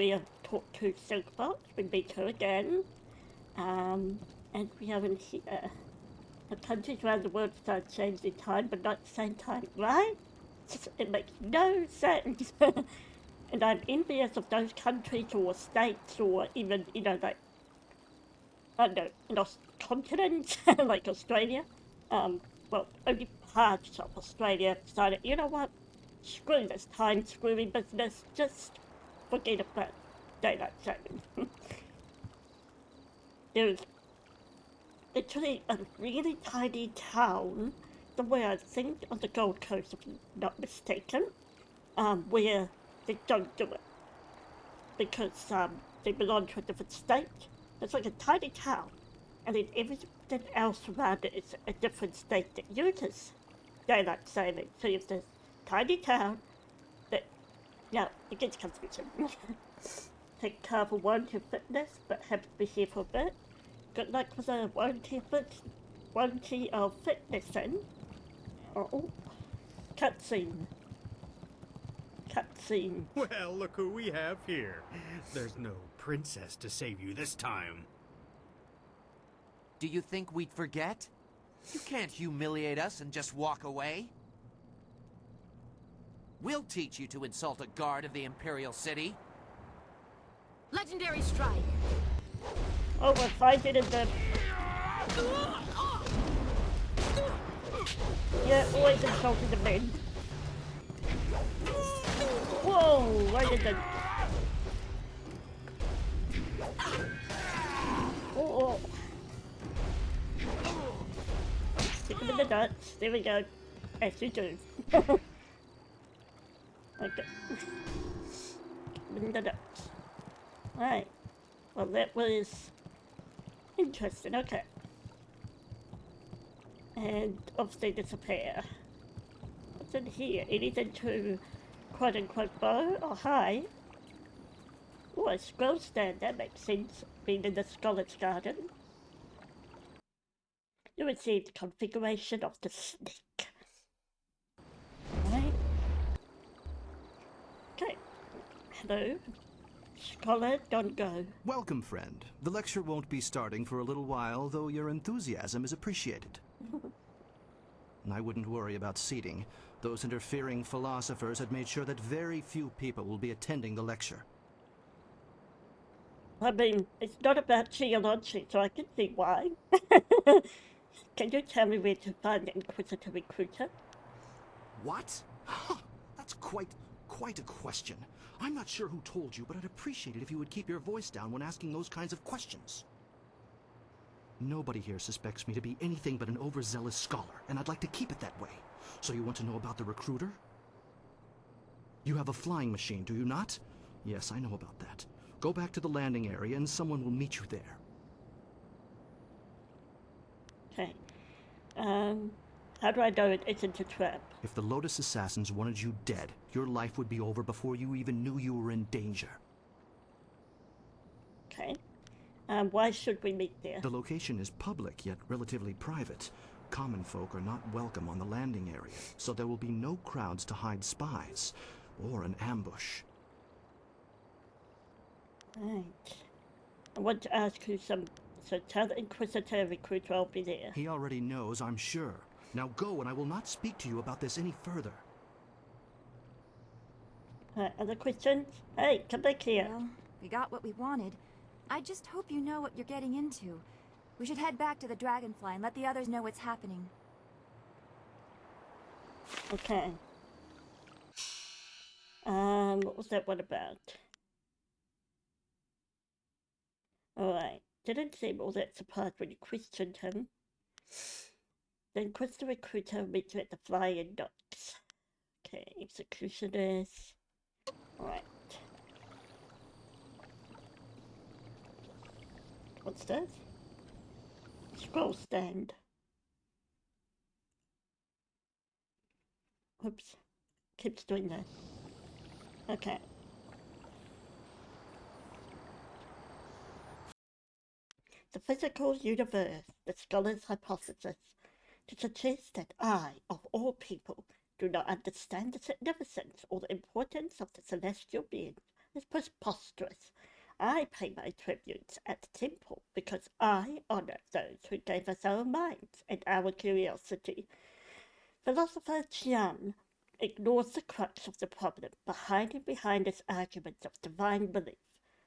we have talked to Silkbox, we meet her again, and we have in here, the countries around the world start changing time, but not the same time, right? It makes no sense. And I'm envious of those countries or states or even, like, I don't know, continents, like Australia. Well, only parts of Australia decided, you know what, screw this time screwing business, just forget about daylight saving. There's literally a really tiny town somewhere, I think, on the Gold Coast, if I'm not mistaken, where they don't do it because they belong to a different state. It's like a tiny town, and then everything else around it is a different state that uses daylight saving. So if this tiny town that, now, it gets confusing. Take care for warranty fitness, but have to be here for a bit. Good luck with a warranty of fitness then. Oh, cutscene. Cutscene. Well, look who we have here. There's no princess to save you this time. Do you think we'd forget? You can't humiliate us and just walk away. We'll teach you to insult a guard of the Imperial City. Legendary strike. Oh, we're fighting in the... Yeah, always insulting the men. Whoa, right in the... Oh. Hit him in the nuts. There we go. As you do. Okay. In the nuts. Right. Well, that was interesting. Okay. And obviously disappear. What's in here? Anything to quote-unquote bow or hide? Oh, a scroll stand. That makes sense, being in the Scholar's Garden. You would see the configuration of the snake. Right. Okay. Hello. Scholar, don't go. Welcome, friend. The lecture won't be starting for a little while, though your enthusiasm is appreciated. And I wouldn't worry about seating. Those interfering philosophers had made sure that very few people will be attending the lecture. I mean, it's not about geology, so I can see why. Can you tell me where to find the Inquisitor Recruiter? What? That's quite a question. I'm not sure who told you, but I'd appreciate it if you would keep your voice down when asking those kinds of questions. Nobody here suspects me to be anything but an overzealous scholar, and I'd like to keep it that way. So you want to know about the recruiter? You have a flying machine, do you not? Yes, I know about that. Go back to the landing area and someone will meet you there. Okay. How do I know it isn't a trap? If the Lotus Assassins wanted you dead, your life would be over before you even knew you were in danger. Okay. Why should we meet there? The location is public, yet relatively private. Common folk are not welcome on the landing area, so there will be no crowds to hide spies, or an ambush. Right. I want to ask you so tell the Inquisitor Recruiter I'll be there. He already knows, I'm sure. Now go, and I will not speak to you about this any further. Other questions? Hey, come back here. Well, we got what we wanted. I just hope you know what you're getting into. We should head back to the Dragonfly and let the others know what's happening. Okay. What was that one about? Alright. Didn't seem all that surprised when you questioned him. The Inquisitor Recruiter meets you at the flying docks. Okay, executioners. Alright. What's this? Scroll stand. Oops. Keeps doing that. Okay. The physical universe, the scholar's hypothesis, to suggest that I, of all people, do not understand the significance or the importance of the celestial beings is preposterous. I pay my tributes at the temple because I honor those who gave us our minds and our curiosity. Philosopher Jian ignores the crux of the problem behind his arguments of divine belief.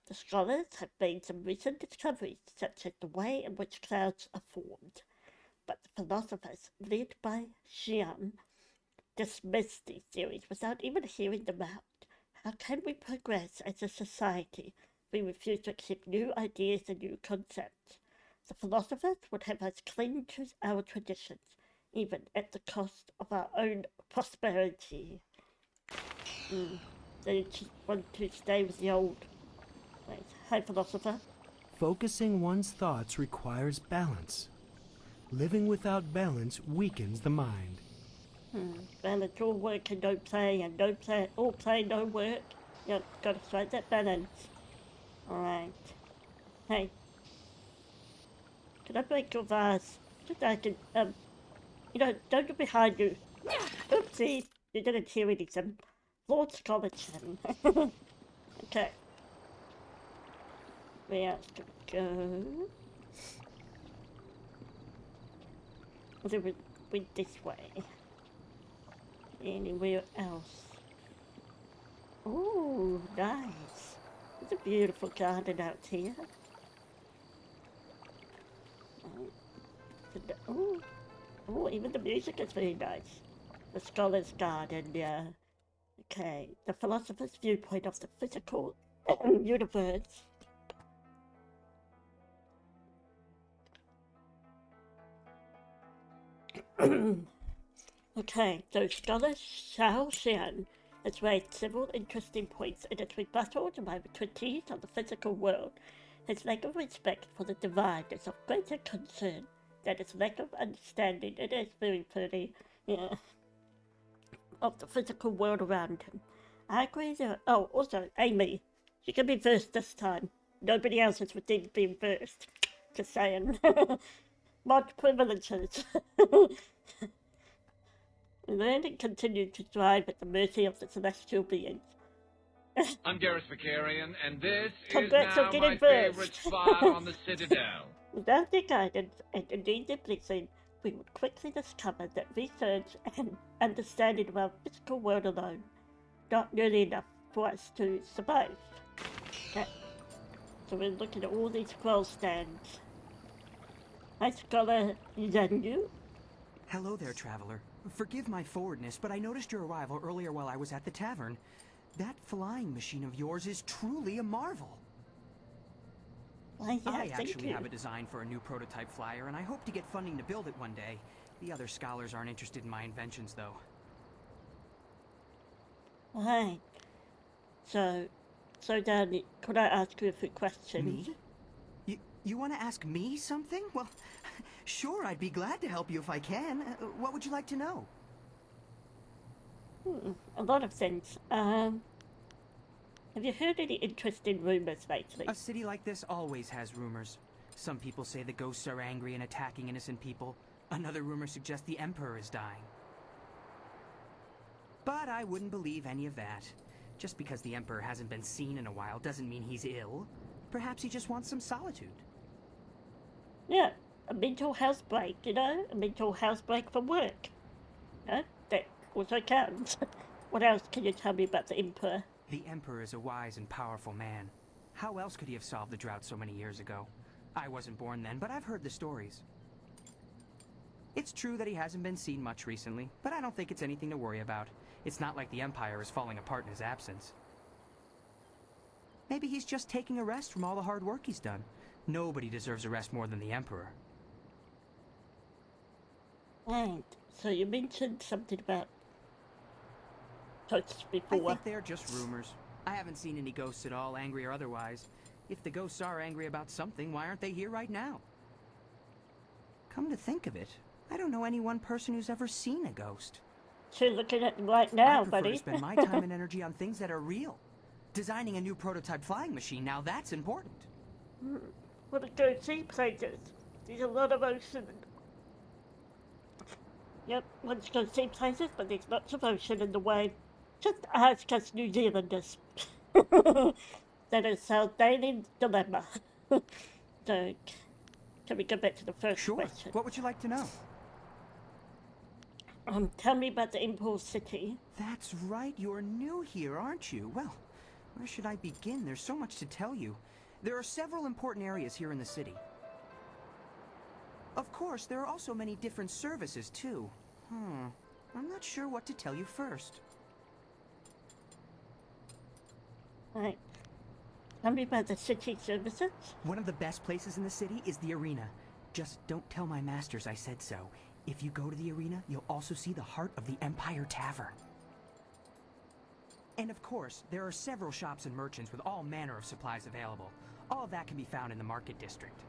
The scholars have made some recent discoveries, such as the way in which clouds are formed. But the philosophers, led by Xian, dismiss these theories without even hearing them out. How can we progress as a society? We refuse to accept new ideas and new concepts. The philosophers would have us cling to our traditions, even at the cost of our own prosperity. They just want to stay with the old ways. Hi, philosopher. Focusing one's thoughts requires balance. Living without balance weakens the mind. Balance, all work and no play, and no play, all play, no work. Yep, gotta strike that balance. Alright. Hey. Can I break your vase? Just so I can, don't look behind you. Oopsie, you didn't hear anything. Lord Scholarton. Okay. Where else can we go? Well, went this way. Anywhere else? Oh, nice. It's a beautiful garden out here. Oh, even the music is very nice. The scholar's garden, yeah. Okay, the philosopher's viewpoint of the physical universe. Okay, so scholar Xiao Xian has raised several interesting points in its rebuttal to my critique on the physical world. His lack of respect for the divine is of greater concern than his lack of understanding. It is very pretty, yeah, of the physical world around him. I agree there. Oh, also, Amy, she can be first this time. Nobody else has redeemed being first. Just saying. Mod privileges. Learn and continue to thrive at the mercy of the celestial beings. I'm Garrus Vicarian, and this Congrats is on now getting my first. favorite spot on the Citadel. Without their guidance and indeed their blessing, we would quickly discover that research and understanding of our physical world alone not nearly enough for us to survive. Okay. So we're looking at all these scroll stands. Hi, Scholar Zanu. Hello there, traveler. Forgive my forwardness, but I noticed your arrival earlier while I was at the tavern. That flying machine of yours is truly a marvel. Why, yeah, I thank actually you. have a design for a new prototype flyer, and I hope to get funding to build it one day. The other scholars aren't interested in my inventions, though. Right. So Danny, could I ask you a few questions? Me? You want to ask me something? Well, sure, I'd be glad to help you if I can. What would you like to know? A lot of things. Have you heard any interesting rumors lately? A city like this always has rumors. Some people say the ghosts are angry and attacking innocent people. Another rumor suggests the Emperor is dying. But I wouldn't believe any of that. Just because the Emperor hasn't been seen in a while doesn't mean he's ill. Perhaps he just wants some solitude. Yeah, a mental health break, a mental health break from work. That also counts. What else can you tell me about the Emperor? The Emperor is a wise and powerful man. How else could he have solved the drought so many years ago? I wasn't born then, but I've heard the stories. It's true that he hasn't been seen much recently, but I don't think it's anything to worry about. It's not like the Empire is falling apart in his absence. Maybe he's just taking a rest from all the hard work he's done. Nobody deserves a rest more than the Emperor. Right, so you mentioned something about ghosts I before. think they're just rumors. I haven't seen any ghosts at all, angry or otherwise. If the ghosts are angry about something, why aren't they here right now? Come to think of it, I don't know any one person who's ever seen a ghost. So you're looking at them right now, I prefer buddy. to spend my time and energy on things that are real. Designing a new prototype flying machine, now that's important. Want to go see places? There's a lot of ocean. Yep, want to go see places, but there's lots of ocean in the way. Just ask us New Zealanders. That is our daily dilemma. So, can we go back to the first Sure. question? What would you like to know? Tell me about the Impulse City. That's right, you're new here, aren't you? Well, where should I begin? There's so much to tell you. There are several important areas here in the city. Of course, there are also many different services, too. I'm not sure what to tell you first. Right. Tell me about the city services. One of the best places in the city is the arena. Just don't tell my masters I said so. If you go to the arena, you'll also see the heart of the Empire Tavern. And of course, there are several shops and merchants with all manner of supplies available. All of that can be found in the market district.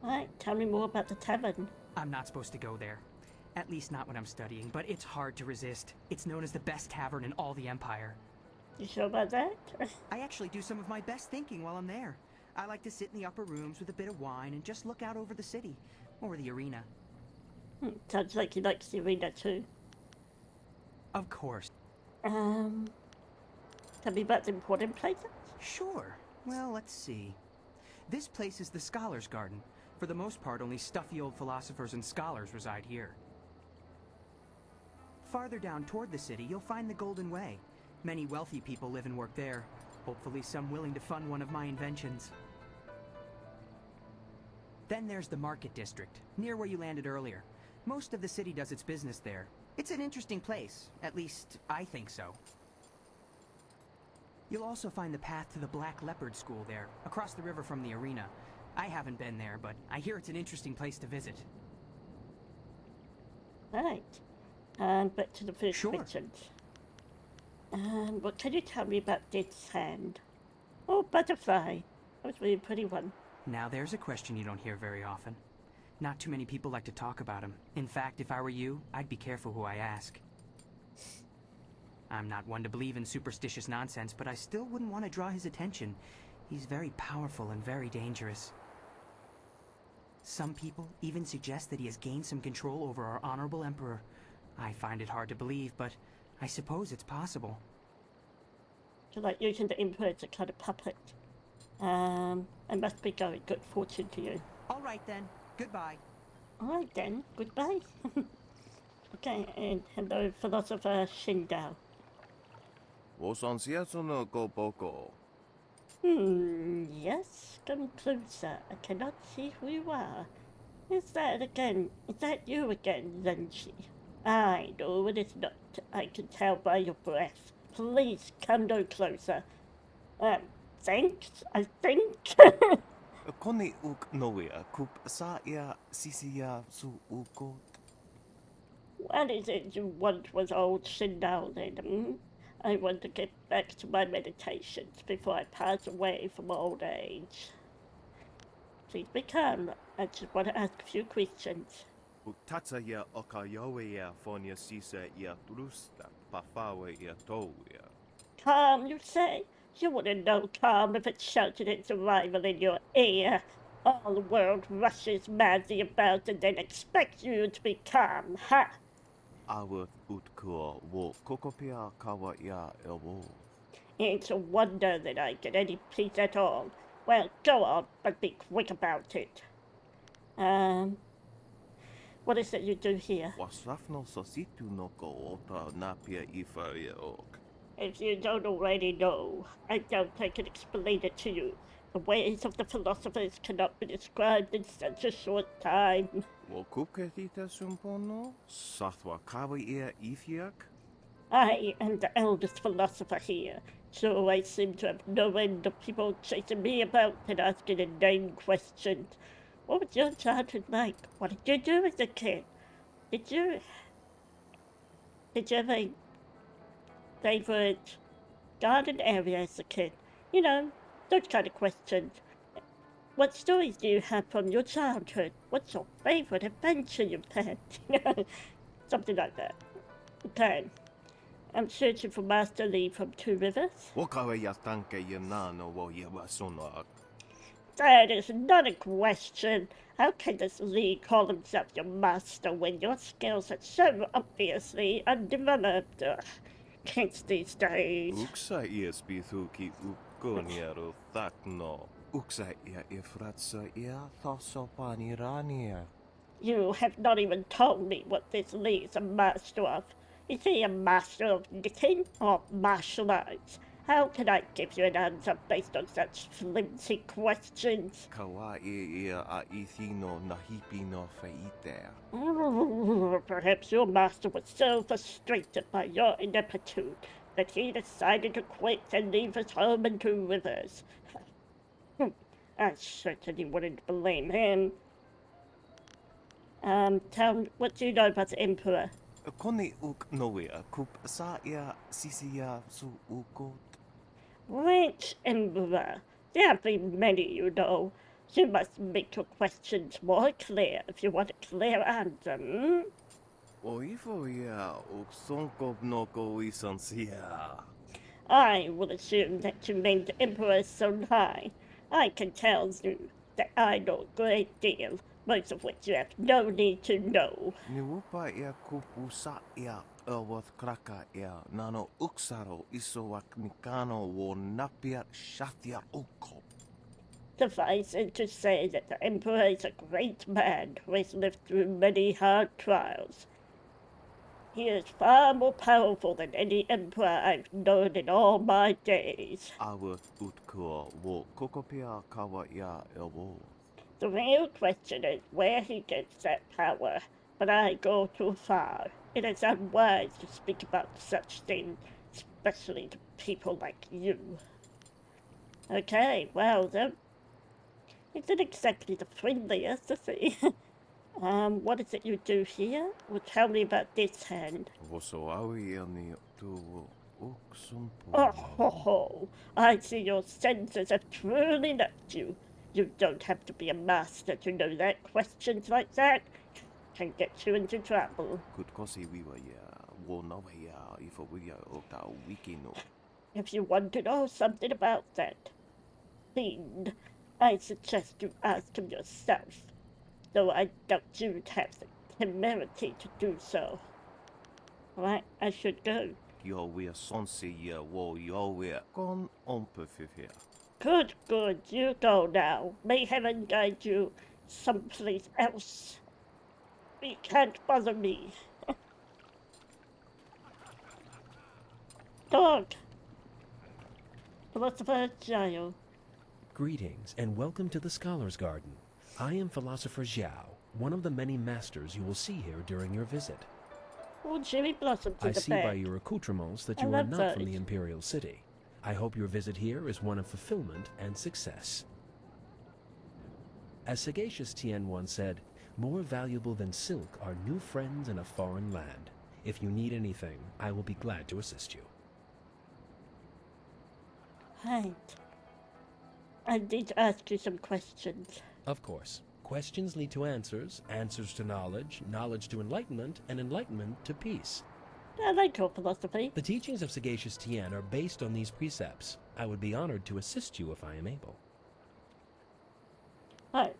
Right. Tell me more about the tavern. I'm not supposed to go there. At least not when I'm studying, but it's hard to resist. It's known as the best tavern in all the Empire. You sure about that? I actually do some of my best thinking while I'm there. I like to sit in the upper rooms with a bit of wine and just look out over the city. Or the arena. Sounds like he likes the arena too. Of course. Tell me about the important places. Sure. Well, let's see. This place is the Scholars' Garden. For the most part, only stuffy old philosophers and scholars reside here. Farther down toward the city, you'll find the Golden Way. Many wealthy people live and work there. Hopefully some willing to fund one of my inventions. Then there's the Market District, near where you landed earlier. Most of the city does its business there. It's an interesting place. At least, I think so. You'll also find the path to the Black Leopard School there, across the river from the arena. I haven't been there, but I hear it's an interesting place to visit. Right. And back to the first Sure. question. What can you tell me about Dead's Hand? Oh, butterfly. That was a really pretty one. Now there's a question you don't hear very often. Not too many people like to talk about him. In fact, if I were you, I'd be careful who I ask. I'm not one to believe in superstitious nonsense, but I still wouldn't want to draw his attention. He's very powerful and very dangerous. Some people even suggest that he has gained some control over our honorable emperor. I find it hard to believe, but I suppose it's possible. So like using the emperor as a kind of puppet. It must be going good fortune to you. All right then. Goodbye. Alright then, goodbye. Okay, and hello, philosopher Shindao. Yes, come closer. I cannot see who you are. Is that again? Is that you again, Zenshi? I know it is not. I can tell by your breath. Please come no closer. Thanks, I think. Koni uk noia kup sa ia sisia su uko. What is it you want with old Shindao then? I want to get back to my meditations before I pass away from old age. Please be calm. I just want to ask a few questions. Tata ia okayoe ia fonia sisa ia trusta pafawe ia toia. Calm, you say? You wouldn't know calm if it shouted its arrival in your ear. All the world rushes madly about and then expects you to be calm, ha? Awa utko wo kokopia kawa ia ewo. It's a wonder that I get any peace at all. Well, go on, but be quick about it. What is it you do here? Wasrafno sositu no ko ota napia ifa ia ok. If you don't already know, I doubt I can explain it to you. The ways of the philosophers cannot be described in such a short time. Wo kuketita sumpono? Sathwa kawa ia ifiak? I am the eldest philosopher here, so I seem to have no end of people chasing me about and asking inane questions. What was your childhood like? What did you do as a kid? Did you have a favorite garden area as a kid? You know, those kind of questions. What stories do you have from your childhood? What's your favorite adventure you've had? Something like that. Okay. I'm searching for Master Lee from Two Rivers. Wo kawa ia tanke ia nano wo ia wasono. That is not a question. How can this Lee call himself your master when your skills are so obviously undeveloped? kids these days. Uksa ia spithu ki ukoniero thakno. Uksa ia ifratsa ia thosopanirania. You have not even told me what this Lee's a master of. Is he a master of knitting or martial arts? How can I give you an answer based on such flimsy questions? Kawaii ia a ithino nahipino feitea. Perhaps your master was so frustrated by your ineptitude that he decided to quit and leave his home in Two Rivers. I certainly wouldn't blame him. Tell me, what do you know about the Emperor? Koni uk noea kup sa ia sisia su ukot. Which Emperor? There have been many, you know. You must make your questions more clear if you want a clear answer. Oifo ia uk sonko noko isansia. I will assume that you named the Emperor Songhai. I can tell you that I know a great deal, most of which you have no need to know. Niupa ia kupu sa ia Elworth kraka ia nano uksaro isoak mikano wo napia shatia uko. Suffice it to say that the Emperor is a great man who has lived through many hard trials. He is far more powerful than any emperor I've known in all my days. Awa utko wo kokopia kawa ia elwo. The real question is where he gets that power, but I go too far. It is unwise to speak about such things, especially to people like you. Okay, well then, isn't exactly the friendliest, is he? What is it you do here? Well, tell me about this hand. Voso awi ani tu uksumpo. Oh, ho, ho. I see your senses have truly left you. You don't have to be a master to know that questions like that can get you into trouble. Could kosi wiwa ia wo nawa ia ifo wia oka wikino. If you want to know something about that fiend, I suggest you ask him yourself, though I doubt you'd have the temerity to do so. Right, I should go. Yo wia sonsi ia wo yo wia kon ompefifia. Good, you go now. May heaven guide you someplace else. You can't bother me. Dog. Philosopher Zhao. Greetings and welcome to the Scholar's Garden. I am Philosopher Zhao, one of the many masters you will see here during your visit. Oh, cherry blossoms in I the see back. by your accoutrements that I you are love not from those. the Imperial City. I hope your visit here is one of fulfillment and success. As sagacious Tien once said, more valuable than silk are new friends in a foreign land. If you need anything, I will be glad to assist you. Right. I need to ask you some questions. Of course. Questions lead to answers, answers to knowledge, knowledge to enlightenment, and enlightenment to peace. I like your philosophy. The teachings of sagacious Tien are based on these precepts. I would be honored to assist you if I am able. Right.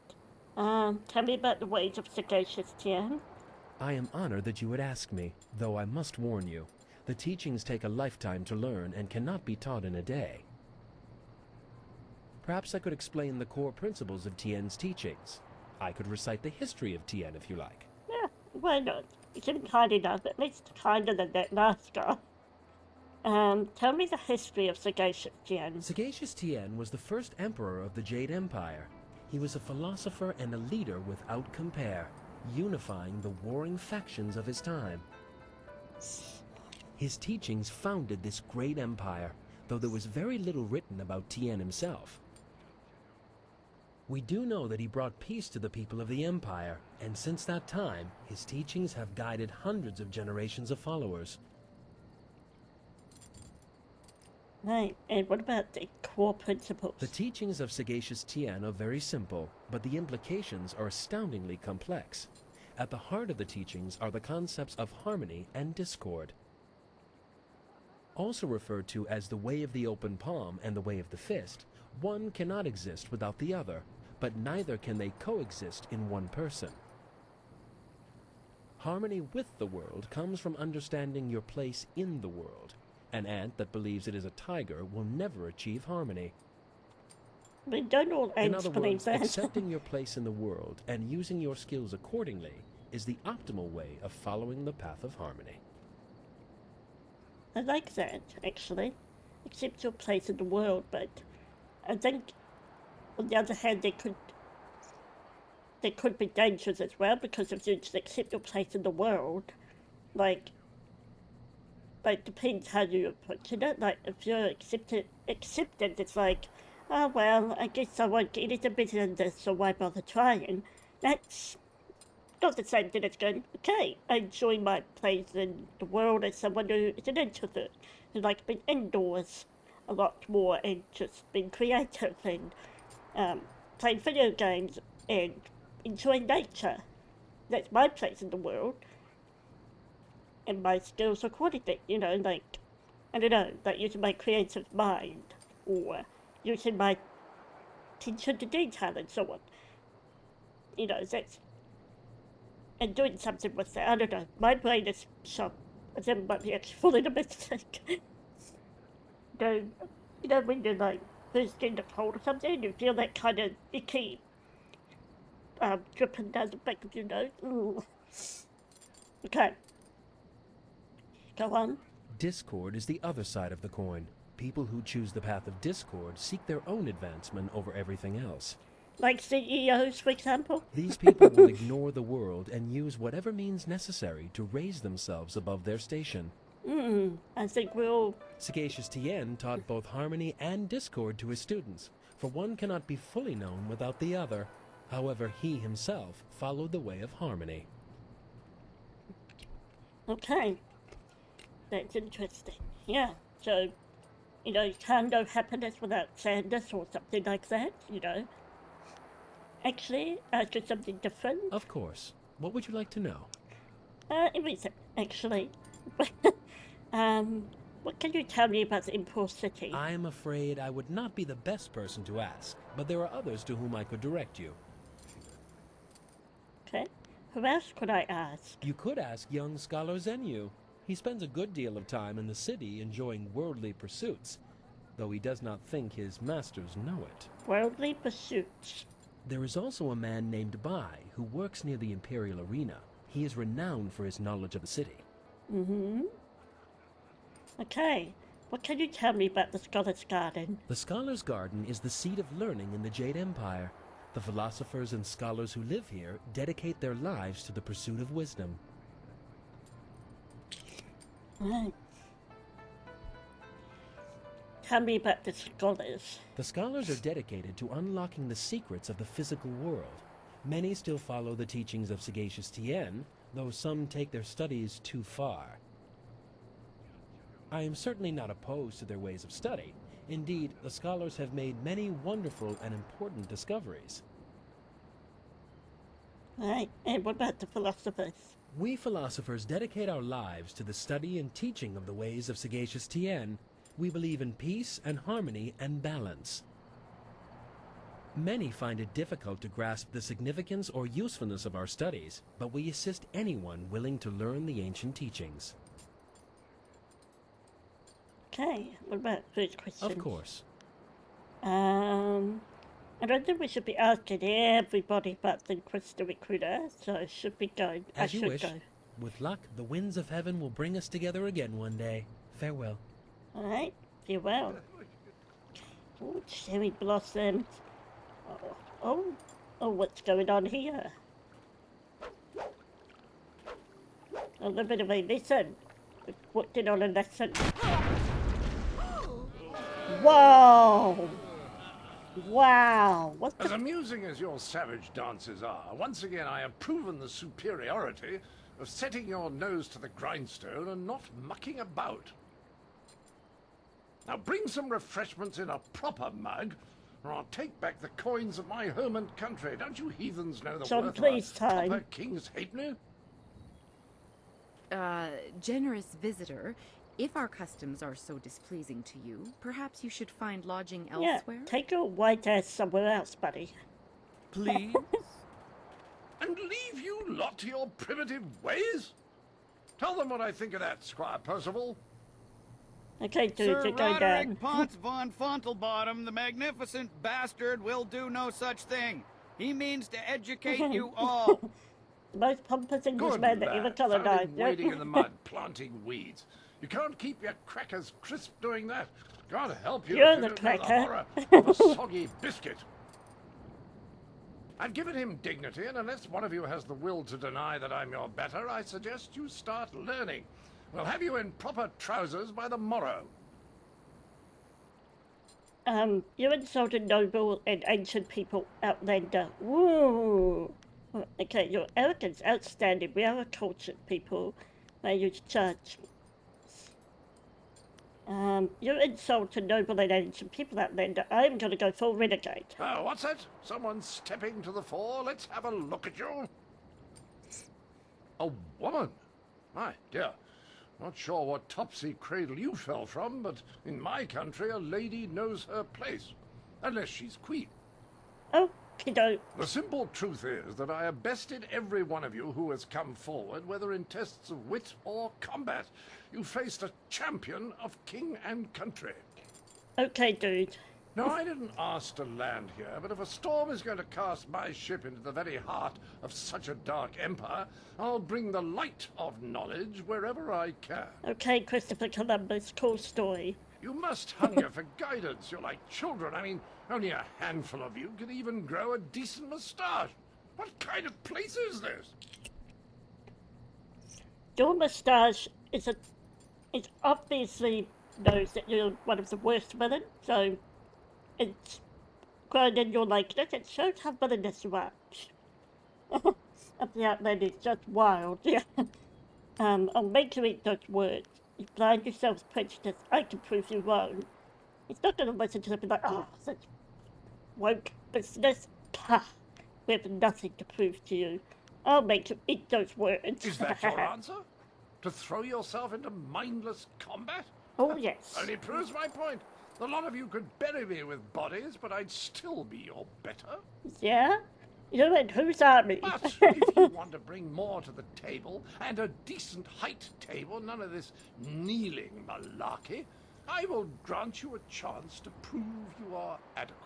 Tell me about the ways of sagacious Tien. I am honored that you would ask me, though I must warn you. The teachings take a lifetime to learn and cannot be taught in a day. Perhaps I could explain the core principles of Tien's teachings. I could recite the history of Tien if you like. Yeah, why not? You seem kind enough, at least kinder than that last guy. Tell me the history of sagacious Tien. Sagacious Tien was the first emperor of the Jade Empire. He was a philosopher and a leader without compare, unifying the warring factions of his time. His teachings founded this great empire, though there was very little written about Tien himself. We do know that he brought peace to the people of the empire, and since that time, his teachings have guided hundreds of generations of followers. Right, and what about the core principles? The teachings of sagacious Tien are very simple, but the implications are astoundingly complex. At the heart of the teachings are the concepts of harmony and discord. Also referred to as the way of the open palm and the way of the fist, one cannot exist without the other, but neither can they coexist in one person. Harmony with the world comes from understanding your place in the world. An ant that believes it is a tiger will never achieve harmony. I mean, don't all In ants other believe words, that? accepting your place in the world and using your skills accordingly is the optimal way of following the path of harmony. I like that, actually. Accept your place in the world, but I think, on the other hand, there could be dangers as well, because if you just accept your place in the world, like depends how you approach it. Like, if you're accepted, it's like, oh well, I guess I won't get anything better than this, so why bother trying? That's not the same thing as going, okay, I enjoy my place in the world as someone who is an introvert, who likes being indoors a lot more and just being creative and playing video games and enjoying nature. That's my place in the world. And my skills accordingly, you know, like, I don't know, like using my creative mind or using my attention to detail and so on. You know, that's, and doing something with that. I don't know, my brain is sharp. I think it might be actually falling a mistake. You know, when you're like first getting a cold or something, you feel that kind of icky dripping down the back of your nose. Ooh. Okay. Go on. Discord is the other side of the coin. People who choose the path of discord seek their own advancement over everything else. Like CEOs, for example? These people will ignore the world and use whatever means necessary to raise themselves above their station. I think we'll... Sagacious Tien taught both harmony and discord to his students, for one cannot be fully known without the other. However, he himself followed the way of harmony. Okay. That's interesting. Yeah, so, you know, you can't know happiness without sadness or something like that, you know. Actually, ask you something different. Of course. What would you like to know? Everything, actually. What can you tell me about the Impulse City? I am afraid I would not be the best person to ask, but there are others to whom I could direct you. Okay. Who else could I ask? You could ask young scholar Zenyu. He spends a good deal of time in the city enjoying worldly pursuits, though he does not think his masters know it. Worldly pursuits. There is also a man named Bai who works near the Imperial Arena. He is renowned for his knowledge of the city. Okay. What can you tell me about the Scholar's Garden? The Scholar's Garden is the seat of learning in the Jade Empire. The philosophers and scholars who live here dedicate their lives to the pursuit of wisdom. Right. Tell me about the scholars. The scholars are dedicated to unlocking the secrets of the physical world. Many still follow the teachings of Sagacious Tien, though some take their studies too far. I am certainly not opposed to their ways of study. Indeed, the scholars have made many wonderful and important discoveries. Right, and what about the philosophers? We philosophers dedicate our lives to the study and teaching of the ways of Sagacious Tien. We believe in peace and harmony and balance. Many find it difficult to grasp the significance or usefulness of our studies, but we assist anyone willing to learn the ancient teachings. Okay, what about first question? Of course. I don't think we should be asking everybody about the Crystal Recruiter, so I should be going. As you should wish. go. With luck, the winds of heaven will bring us together again one day. Farewell. Alright, farewell. Oh, cherry blossoms. Oh, what's going on here? A little bit of a lesson. We walked in on a lesson. Whoa! Wow! What As the... amusing as your savage dances are, once again I have proven the superiority of setting your nose to the grindstone and not mucking about. Now bring some refreshments in a proper mug, or I'll take back the coins of my home and country. Don't you heathens know the John worth Cleese of a time. proper king's halfpenny? Generous visitor, if our customs are so displeasing to you, perhaps you should find lodging Yeah, elsewhere? take your white ass somewhere else, buddy. Please? And leave you lot to your primitive ways? Tell them what I think of that, Squire Percival. Okay, dude, Sir you go Roderick down. Ponce von Fontelbottom, the magnificent bastard, will do no such thing. He means to educate you all. The most pompous Good Englishman that ever lad. Found him colonized. wading in the mud, planting weeds. You can't keep your crackers crisp doing that. God help you You're if you the don't know the cracker. horror of a soggy biscuit. I've given him dignity, and unless one of you has the will to deny that I'm your better, I suggest you start learning. We'll have you in proper trousers by the morrow. You insulted noble and ancient people, Outlander. Woo! Okay, your arrogance outstanding. We are a cultured people. I use judge. You insulted noble and ancient people, Outlander. I'm gonna go full renegade. Oh, what's that? Someone stepping to the fore? Let's have a look at you. A woman? My dear. Not sure what topsy cradle you fell from, but in my country a lady knows her place. Unless she's queen. Oh, kiddo. The simple truth is that I have bested every one of you who has come forward, whether in tests of wit or combat. You faced a champion of king and country. Okay, dude. No, I didn't ask to land here, but if a storm is going to cast my ship into the very heart of such a dark empire, I'll bring the light of knowledge wherever I can. Okay, Christopher Columbus, cool story. You must hunger for guidance. You're like children. I mean, only a handful of you can even grow a decent moustache. What kind of place is this? Your moustache is obviously knows that you're one of the worst villains, so it's grown in your likeness. It shows how villainous you are. Of the Outlander is just wild, yeah. I'll make you eat those words. You blind yourselves prejudice. I can prove you wrong. He's not gonna listen to them and be like, oh, such woke business. Pah. We have nothing to prove to you. I'll make you eat those words. Is that your answer? To throw yourself into mindless combat? Oh, yes. Only proves my point. A lot of you could bury me with bodies, but I'd still be your better. Yeah? You're in whose army? But if you want to bring more to the table, and a decent height table, none of this kneeling malarkey, I will grant you a chance to prove you are adequate.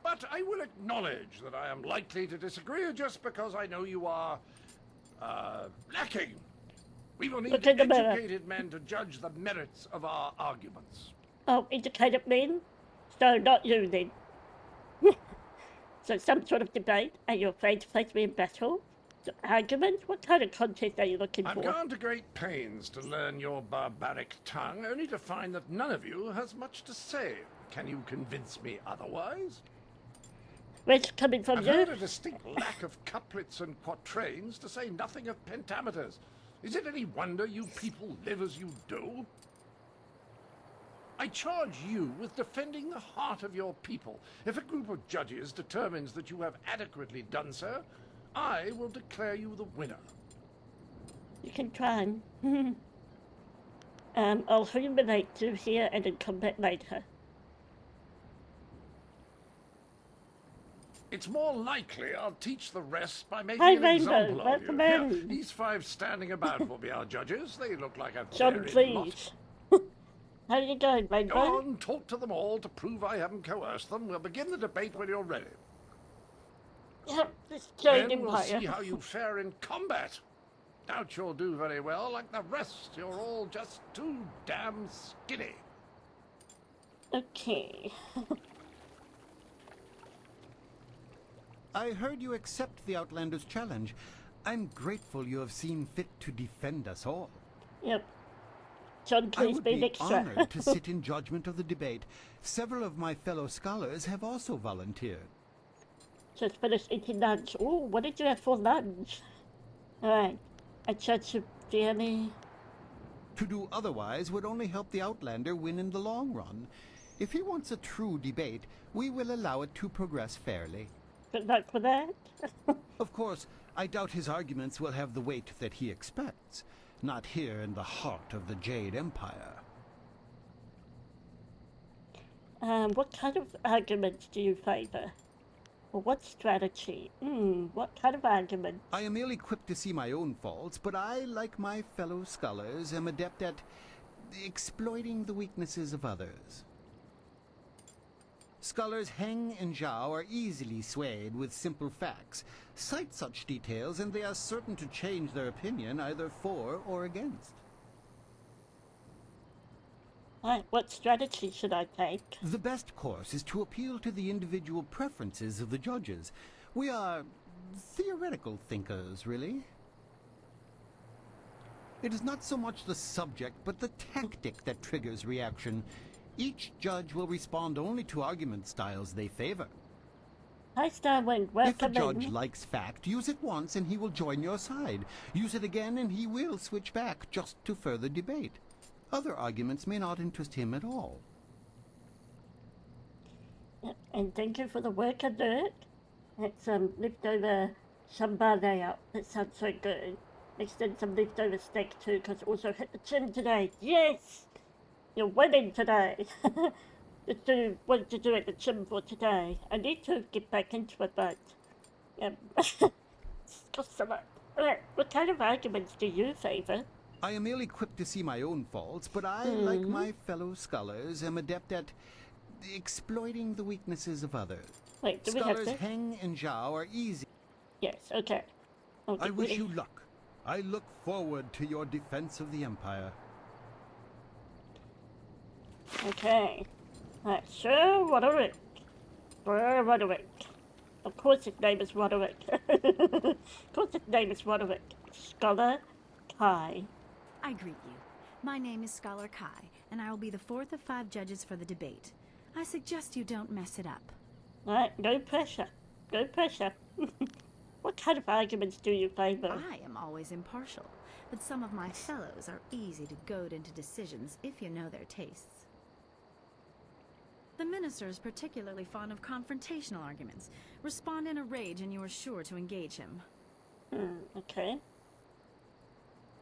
But I will acknowledge that I am likely to disagree just because I know you are, lacking. We will need educated men to judge the merits of our arguments. Oh, educated men? So not you then. So some sort of debate? Are you afraid to face me in battle? Some argument? What kind of contest are you looking I've for? gone to great pains to learn your barbaric tongue, only to find that none of you has much to say. Can you convince me otherwise? Where's it coming from I've you? heard a distinct lack of couplets and quatrains, to say nothing of pentameters. Is it any wonder you people live as you do? I charge you with defending the heart of your people. If a group of judges determines that you have adequately done so, I will declare you the winner. You can try. I'll humiliate you here and in combat later. It's more likely I'll teach the rest by making Hi, an Rainbow. example of Welcome you. in. Here, these five standing about will be our judges. They look like a John varied lot. Cleese. How are you going, Rainbow? Go on, talk to them all to prove I haven't coerced them. We'll begin the debate when you're ready. Yeah, this giant Then we'll empire. see how you fare in combat. Doubt you'll do very well. Like the rest, you're all just too damn skinny. Okay. I heard you accept the Outlander's challenge. I'm grateful you have seen fit to defend us all. Yep. John I Cleese would being be extra. honored to sit in judgment of the debate. Several of my fellow scholars have also volunteered. Just finished eating lunch. Oh, what did you have for lunch? Alright. I judge you fairly. To do otherwise would only help the Outlander win in the long run. If he wants a true debate, we will allow it to progress fairly. Good luck with that. Of course, I doubt his arguments will have the weight that he expects. Not here in the heart of the Jade Empire. What kind of arguments do you favor? Or what strategy? What kind of argument? I am ill-equipped to see my own faults, but I, like my fellow scholars, am adept at exploiting the weaknesses of others. Scholars Heng and Zhao are easily swayed with simple facts. Cite such details and they are certain to change their opinion either for or against. Right, what strategy should I take? The best course is to appeal to the individual preferences of the judges. We are theoretical thinkers, really. It is not so much the subject, but the tactic that triggers reaction. Each judge will respond only to argument styles they favor. Hi, Starwind. If a Welcome judge in. likes fact, use it once and he will join your side. Use it again and he will switch back just to further debate. Other arguments may not interest him at all. And thank you for the work, alert. It's leftover sambar layout. That sounds so good. Mixed in some leftover steak too, because I also hit the gym today. Yes! You're winning today. Just do what to do at the gym for today. I need to get back into it, but it's cost so much. What kind of arguments do you favour? I am ill-equipped to see my own faults, but I, like my fellow scholars, am adept at exploiting the weaknesses of others. Wait, do we have Scholars this? Heng and Zhao are easy. Yes, okay. I wish you luck. I look forward to your defense of the Empire. Okay. Right, Sir Roderick. Sir Roderick. Of course his name is Roderick. Of course his name is Roderick. Scholar Kai. I greet you. My name is Scholar Kai, and I will be the fourth of 5 judges for the debate. I suggest you don't mess it up. Right, no pressure. No pressure. What kind of arguments do you favour? I am always impartial, but some of my fellows are easy to goad into decisions if you know their tastes. The minister is particularly fond of confrontational arguments. Respond in a rage and you are sure to engage him. Okay.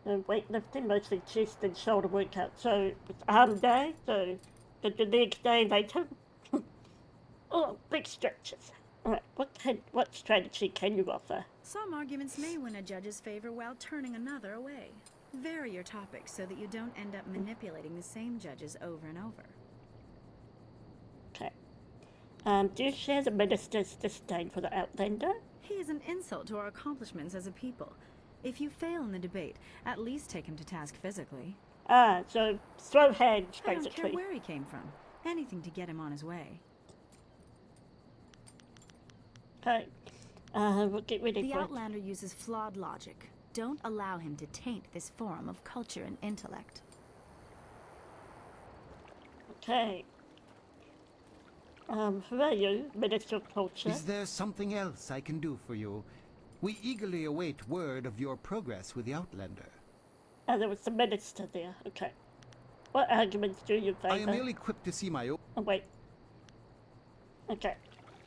Weightlifting, mostly chest and shoulder workout. So, it's arm day, so the next day later. Oh, big stretches. Alright, what strategy can you offer? Some arguments may win a judge's favor while turning another away. Vary your topics so that you don't end up manipulating the same judges over and over. Okay. Do you share the minister's disdain for the Outlander? He is an insult to our accomplishments as a people. If you fail in the debate, at least take him to task physically. Ah, so throw hands, I don't care basically. where he came from. Anything to get him on his way. Okay. We'll get rid of The one. Outlander uses flawed logic. Don't allow him to taint this forum of culture and intellect. Okay. Who are you, Minister of Culture? Is there something else I can do for you? We eagerly await word of your progress with the Outlander. Oh, there was the minister there. Okay. What arguments do you favour? I am ill-equipped to see my own... Oh, wait. Okay.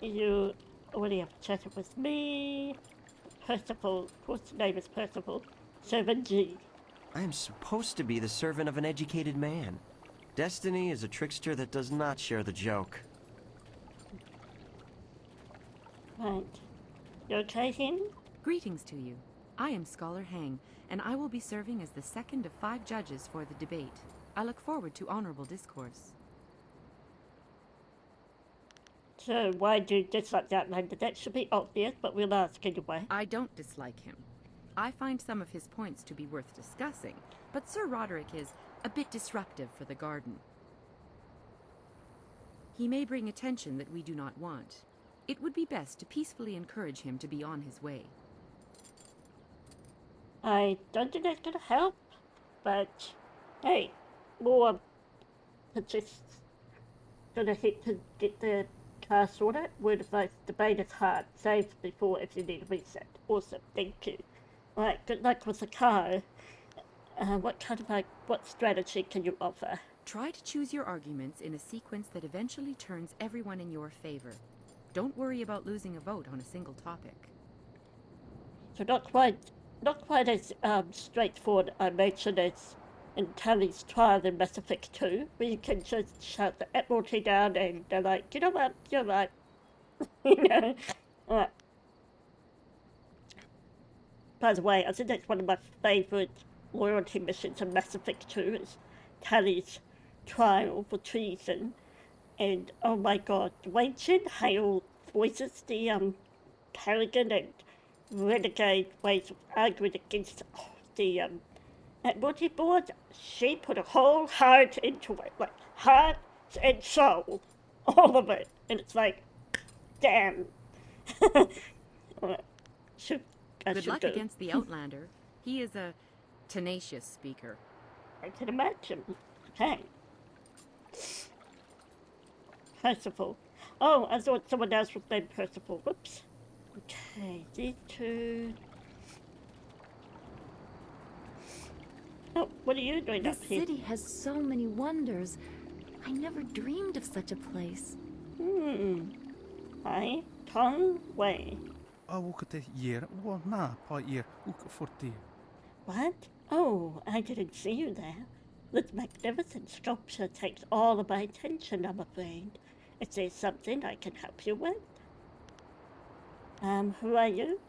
You already have chatted with me. Percival. Of course, the name is Percival. 7G. I am supposed to be the servant of an educated man. Destiny is a trickster that does not share the joke. Right. You okay, Hin? Greetings to you. I am Scholar Heng, and I will be serving as the second of 5 judges for the debate. I look forward to honorable discourse. So, why do you dislike the Outlander? That should be obvious, but we'll ask anyway. I don't dislike him. I find some of his points to be worth discussing, but Sir Roderick is a bit disruptive for the garden. He may bring attention that we do not want. It would be best to peacefully encourage him to be on his way. I don't think that's gonna help, but hey, more just gonna hit to get the car sorted. Word advice, debate is hard. Save before if you need a reset. Awesome, thank you. Right, good luck with the car. What strategy can you offer? Try to choose your arguments in a sequence that eventually turns everyone in your favor. Don't worry about losing a vote on a single topic. So not quite as straightforward, I mentioned, as in Tully's trial in Mass Effect 2, where you can just shut the Admiralty down and they're like, you know what, you're right. You know? Alright. By the way, I think that's one of my favourite loyalty missions in Mass Effect 2 is Kelly's trial for treason. And oh my god, the way Jin Hale voices the Kerrigan and renegade ways of arguing against the Admiralty Board, she put her whole heart into it, like heart and soul, all of it. And it's like, damn. Good luck against the Outlander. He is a tenacious speaker. I can imagine. Okay. Percival. Oh, I thought someone else was named Percival. Whoops. Okay, these two. Oh, what are you doing This up here? city has so many wonders. I never dreamed of such a place. Hi, Tong Wei. What? Oh, I didn't see you there. This magnificent sculpture takes all of my attention, I'm afraid. Is there something I can help you with? Who are you?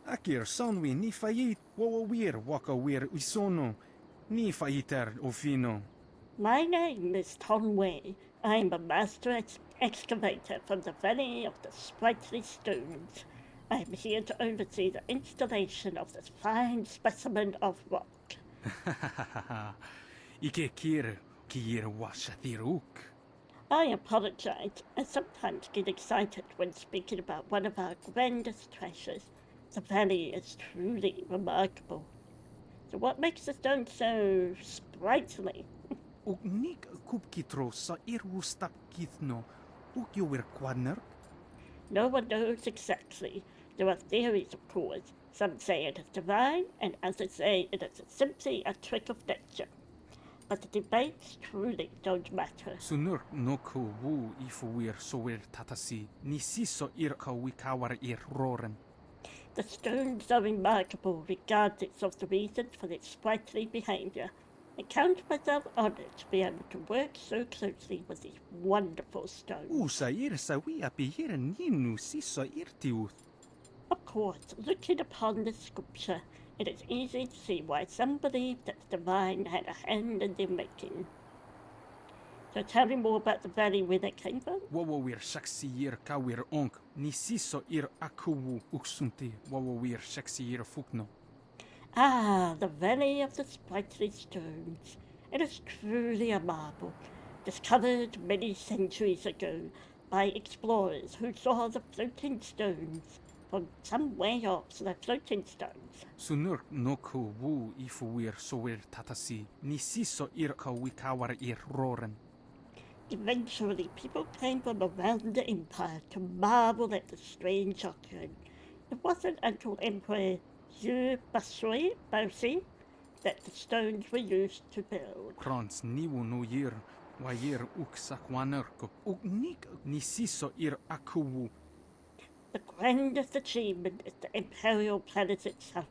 Akir sonwi ni fayit wawawir wakawir usono ni fayiter ofino. My name is Tom Wei. I am a master excavator from the Valley of the Sprightly Stones. I am here to oversee the installation of this fine specimen of rock. Ike kir kir washatiruk. I apologize. I sometimes get excited when speaking about one of our grandest treasures. The valley is truly remarkable. So what makes the stone so sprightly? Uk kupkitro sa irwustak kithno. Uk yowir kwadner. No one knows exactly. There are theories, of course. Some say it is divine, and others say it is simply a trick of nature. But the debates truly don't matter. Sunur no ko wu ifuwir sowir tatasi. Ni siso ir ka wikawar ir roren. The stones are remarkable regardless of the reasons for their sprightly behavior. I count myself honored to be able to work so closely with these wonderful stones. Usa ir sa wi apihir ninu siso irtiuth. Of course, looking upon this sculpture, it is easy to see why some believe that the divine had a hand in their making. So tell me more about the valley where they came from. Wawawir shaksiyir kawir onk. Ni siso ir akuwu uksunti. Wawawir shaksiyir fukno. Ah, the Valley of the Sprightly Stones. It is truly a marvel, discovered many centuries ago by explorers who saw the floating stones from some way off, so they're floating stones. Sunur no ko wu ifuwir sowir tatasi. Ni siso ir ka wikawar ir roren. Eventually, people came from around the empire to marvel at the strange occurrence. It wasn't until Emperor Zhu Bosi that the stones were used to build. Krons niwu no yir. Wayir uk sakwanerko. Uk nik ni siso ir akuwu. The grandest achievement is the imperial planet itself,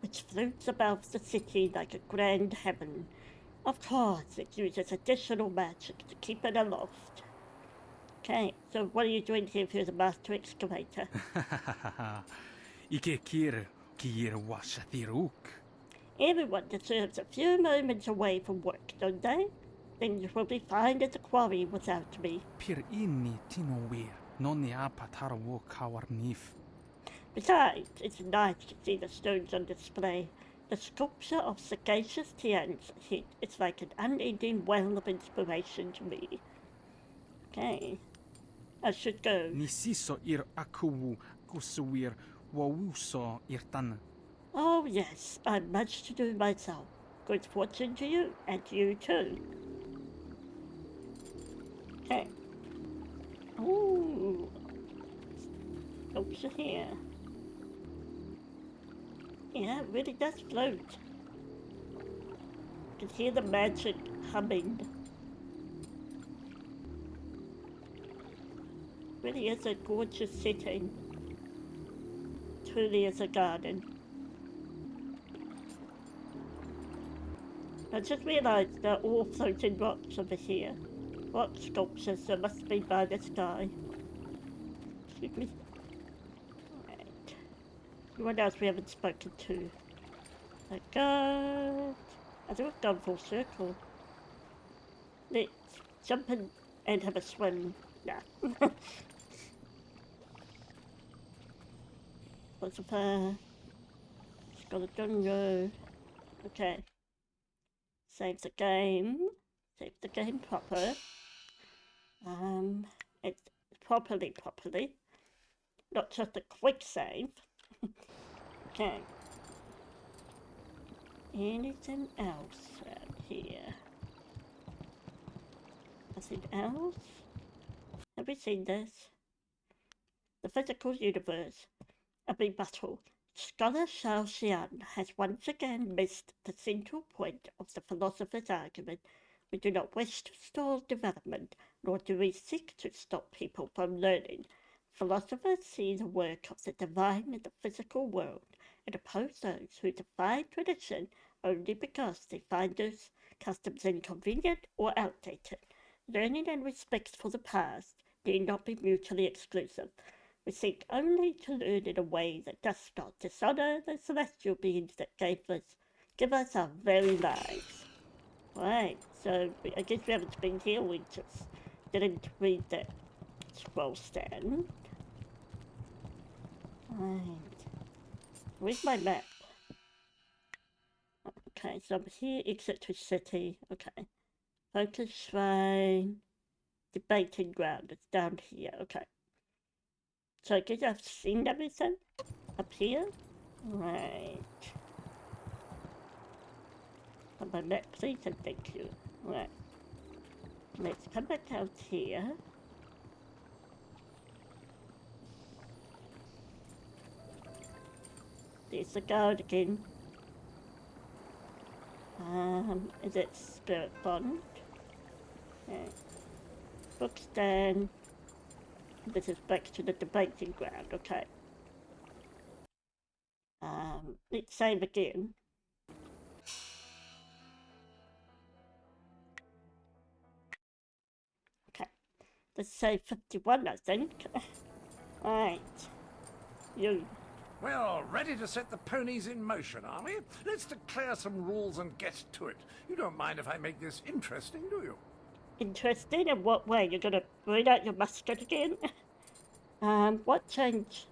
which floats above the city like a grand heaven. Of course, it uses additional magic to keep it aloft. Okay, so what are you doing here if you're the master excavator? Ike kir kir washatiruk. Everyone deserves a few moments away from work, don't they? Things will be fine at the quarry without me. Pir inni tinowir. Nonni apatarawo kawarnif. Besides, it's nice to see the stones on display. The sculpture of sagacious Tian's head is like an unending well of inspiration to me. Okay, I should go. Nisiso ir akuwu kusuwir wawuso irtan. Oh yes, I've much to do myself. Good fortune to you, and you too. Okay. Ooh. Sculpture here. Yeah, it really does float. You can hear the magic humming. Really is a gorgeous setting. Truly is a garden. I just realised they're all floating rocks over here. Rock sculptures that must be by the sky. Excuse me. Right. What else we haven't spoken to? I think we've gone full circle. let's jump in and have a swim. Nah. Philosopher. Scoladungo. Okay. Save the game. Save the game proper. It's properly. Not just a quick save. Okay. Anything else around here? Nothing else? Have we seen this? The physical universe. A rebuttal. Scholar Xiao Xian has once again missed the central point of the philosopher's argument. We do not wish to stall development, nor do we seek to stop people from learning. Philosophers see the work of the divine in the physical world and oppose those who defy tradition only because they find those customs inconvenient or outdated. Learning and respect for the past need not be mutually exclusive. We seek only to learn in a way that does not dishonor the celestial beings that give us our very lives. Right, so I guess we haven't been here, we just didn't read that scroll stand. Right. Where's my map? Okay, so I'm here, exit to city. Okay. Focus shrine. Debating ground. It's down here. Okay. So I guess I've seen everything up here. Right. On my map, please, and thank you. Right. Let's come back out here. There's the guard again. Is it Spirit Bond? Okay. Bookstand. This is back to the debating ground, okay. Let's save again. Okay. Let's save 51, I think. Alright. You. Well, ready to set the ponies in motion, are we? Let's declare some rules and get to it. You don't mind if I make this interesting, do you? Interesting? In what way? You're gonna bring out your musket again? What change?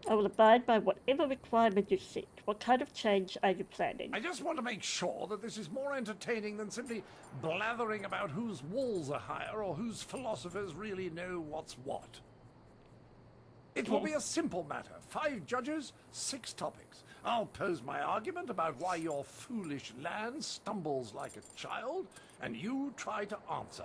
I will abide by whatever requirement you seek. What kind of change are you planning? I just want to make sure that this is more entertaining than simply blathering about whose walls are higher or whose philosophers really know what's what. It will be a simple matter. 5 judges, 6 topics. I'll pose my argument about why your foolish land stumbles like a child, and you try to answer.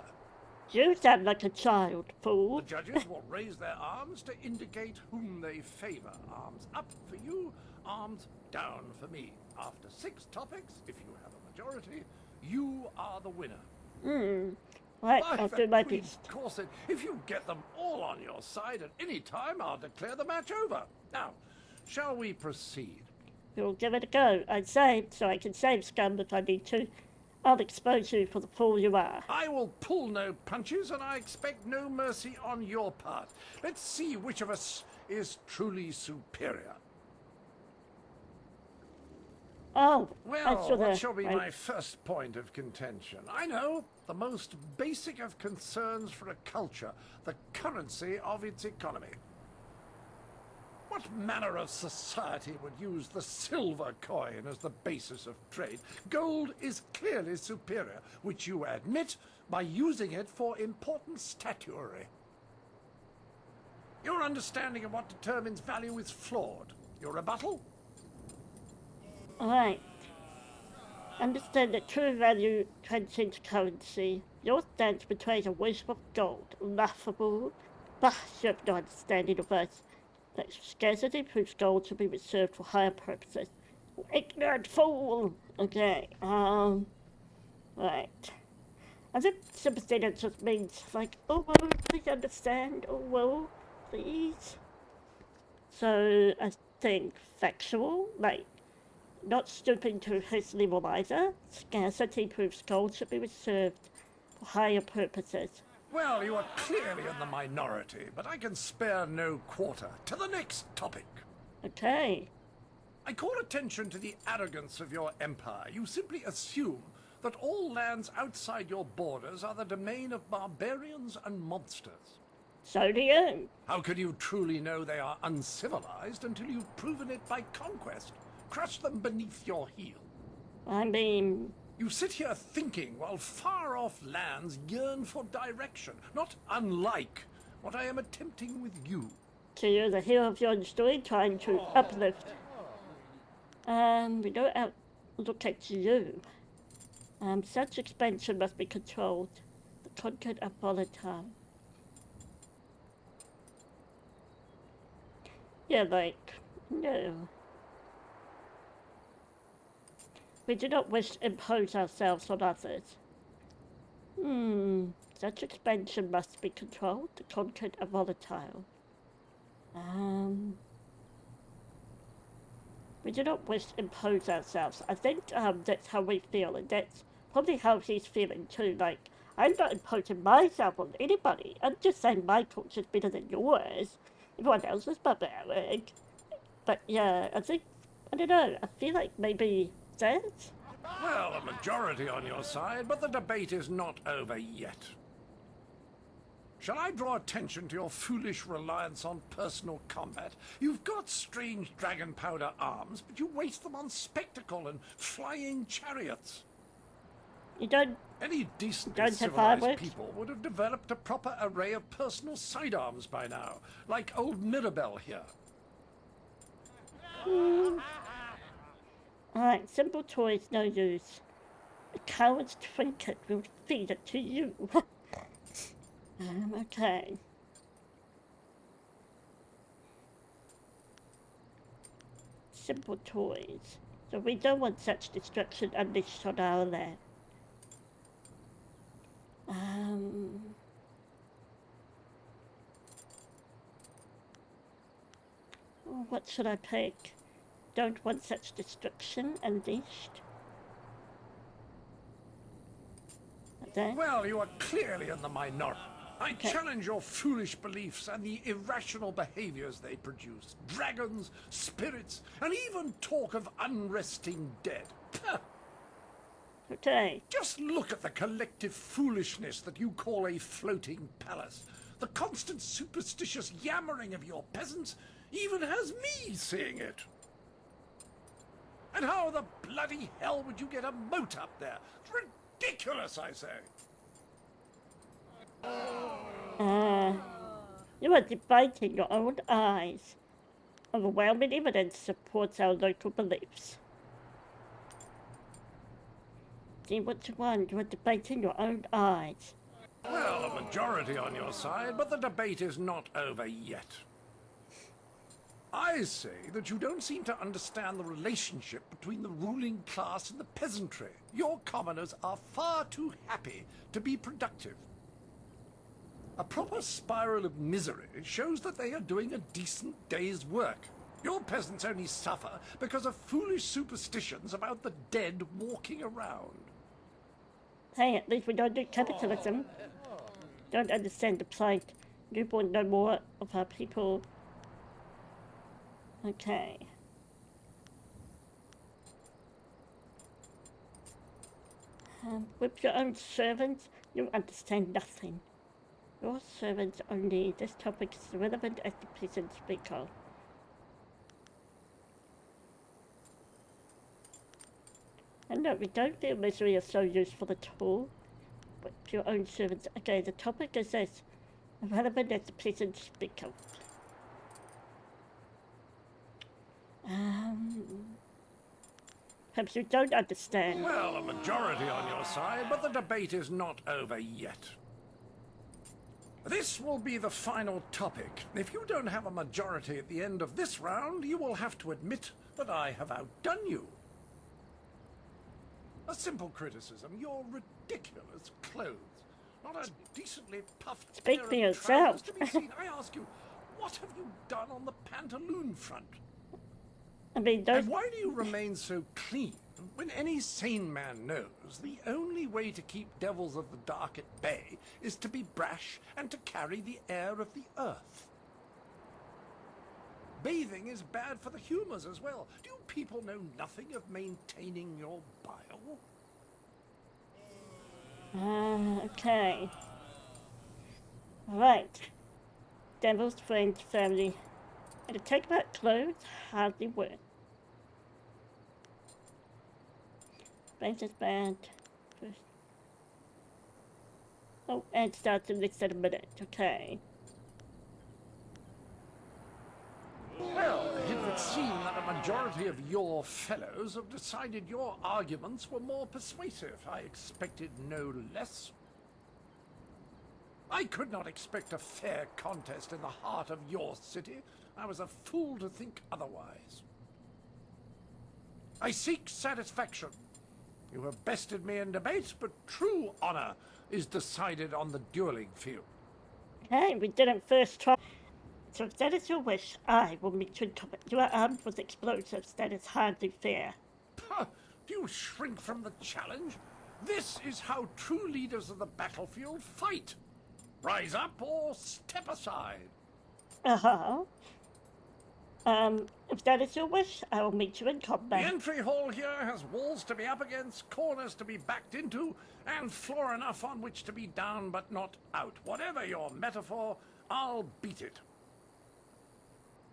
You sound like a child, fool. The judges will raise their arms to indicate whom they favor. Arms up for you, arms down for me. After 6 topics, if you have a majority, you are the winner. Right, I'll do my best. Corset, if you get them all on your side at any time, I'll declare the match over. Now, shall we proceed? We'll give it a go. I saved, so I can save scum if I need to. I'll expose you for the fool you are. I will pull no punches, and I expect no mercy on your part. Let's see which of us is truly superior. Oh, well, what shall be my first point of contention? I know, the most basic of concerns for a culture, the currency of its economy. What manner of society would use the silver coin as the basis of trade? Gold is clearly superior, which you admit by using it for important statuary. Your understanding of what determines value is flawed. Your rebuttal? Alright. Understand that true value transcends currency. Your stance betrays a worship of gold. Laughable. Bah, you have no understanding of us. That scarcity proves gold to be reserved for higher purposes. Ignorant fool! Okay, right. I think sympathy just means like, oh well, please understand, oh well, please. So, I think factual, like, not stooping to his level either. Scarcity proves gold should be reserved for higher purposes. Well, you are clearly in the minority, but I can spare no quarter. To the next topic. Okay. I call attention to the arrogance of your empire. You simply assume that all lands outside your borders are the domain of barbarians and monsters. So do you. How can you truly know they are uncivilized until you've proven it by conquest? Crush them beneath your heel. I mean... You sit here thinking while far-off lands yearn for direction, not unlike what I am attempting with you. So you're the hero of your own story, trying to uplift. We don't look at you. Such expansion must be controlled. The content are volatile. Yeah, like, no. We do not wish to impose ourselves on others. Such expansion must be controlled. The content are volatile. We do not wish to impose ourselves. I think that's how we feel, and that's probably how he's feeling too. Like, I'm not imposing myself on anybody. I'm just saying my culture's better than yours. Everyone else is barbaric. But yeah, I don't know, I feel like maybe that? Well, a majority on your side, but the debate is not over yet. Shall I draw attention to your foolish reliance on personal combat? You've got strange dragon powder arms, but you waste them on spectacle and flying chariots. You don't... Any decently civilized people would have developed a proper array of personal sidearms by now, like old Mirabelle here. Alright, simple toys, no use. A coward's trinket will feed it to you. Okay. Simple toys. So we don't want such destruction unleashed on our land. What should I pick? Don't want such destruction unleashed. Okay. Well, you are clearly in the minority. I challenge your foolish beliefs and the irrational behaviors they produce. Dragons, spirits, and even talk of unresting dead. Okay. Just look at the collective foolishness that you call a floating palace. The constant superstitious yammering of your peasants even has me seeing it. And how the bloody hell would you get a moat up there? It's ridiculous, I say. You are debating your own eyes. Overwhelming evidence supports our local beliefs. See what you want. You are debating your own eyes. Well, a majority on your side, but the debate is not over yet. I say that you don't seem to understand the relationship between the ruling class and the peasantry. Your commoners are far too happy to be productive. A proper spiral of misery shows that they are doing a decent day's work. Your peasants only suffer because of foolish superstitions about the dead walking around. Hey, at least we don't do capitalism. Don't understand the plight. You want no more of our people. Okay. With your own servants, you understand nothing. Your servants only. This topic is relevant as the peasants speak of. And no, we don't feel misery is so useful at all. But your own servants. Okay, the topic is as relevant as the peasants speak of. Perhaps you don't understand. Well, a majority on your side, but the debate is not over yet. This will be the final topic. If you don't have a majority at the end of this round, you will have to admit that I have outdone you. A simple criticism, your ridiculous clothes. Not a decently puffed Speak pair for of yourself. trousers to be seen. I ask you, what have you done on the pantaloon front? I mean, those... And why do you remain so clean when any sane man knows the only way to keep devils of the dark at bay is to be brash and to carry the air of the earth? Bathing is bad for the humors as well. Do you people know nothing of maintaining your bile? Okay. Alright. Devil's friends, family. And to take back clothes hardly work. Francis band. First. Oh, and starts in less than a minute. Okay. Well, it would seem that a majority of your fellows have decided your arguments were more persuasive. I expected no less. I could not expect a fair contest in the heart of your city. I was a fool to think otherwise. I seek satisfaction. You have bested me in debate, but true honor is decided on the dueling field. Okay, we didn't first try. So if that is your wish, I will meet you in combat. You are armed with explosives. That is hardly fair. Puh, do you shrink from the challenge? This is how true leaders of the battlefield fight. Rise up or step aside. Uh-huh. If that is your wish, I will meet you in combat. The entry hall here has walls to be up against, corners to be backed into, and floor enough on which to be down but not out. Whatever your metaphor, I'll beat it.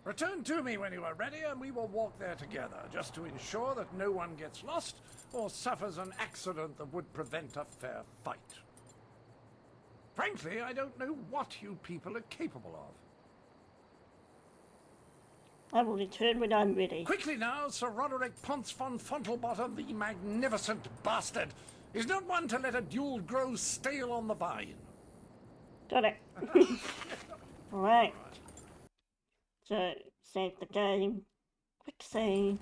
Return to me when you are ready, and we will walk there together, just to ensure that no one gets lost or suffers an accident that would prevent a fair fight. Frankly, I don't know what you people are capable of. I will return when I'm ready. Quickly now, Sir Roderick Ponce von Fontelbottom, the magnificent bastard, is not one to let a duel grow stale on the vine. Got it. Alright. So, save the game. Quick save.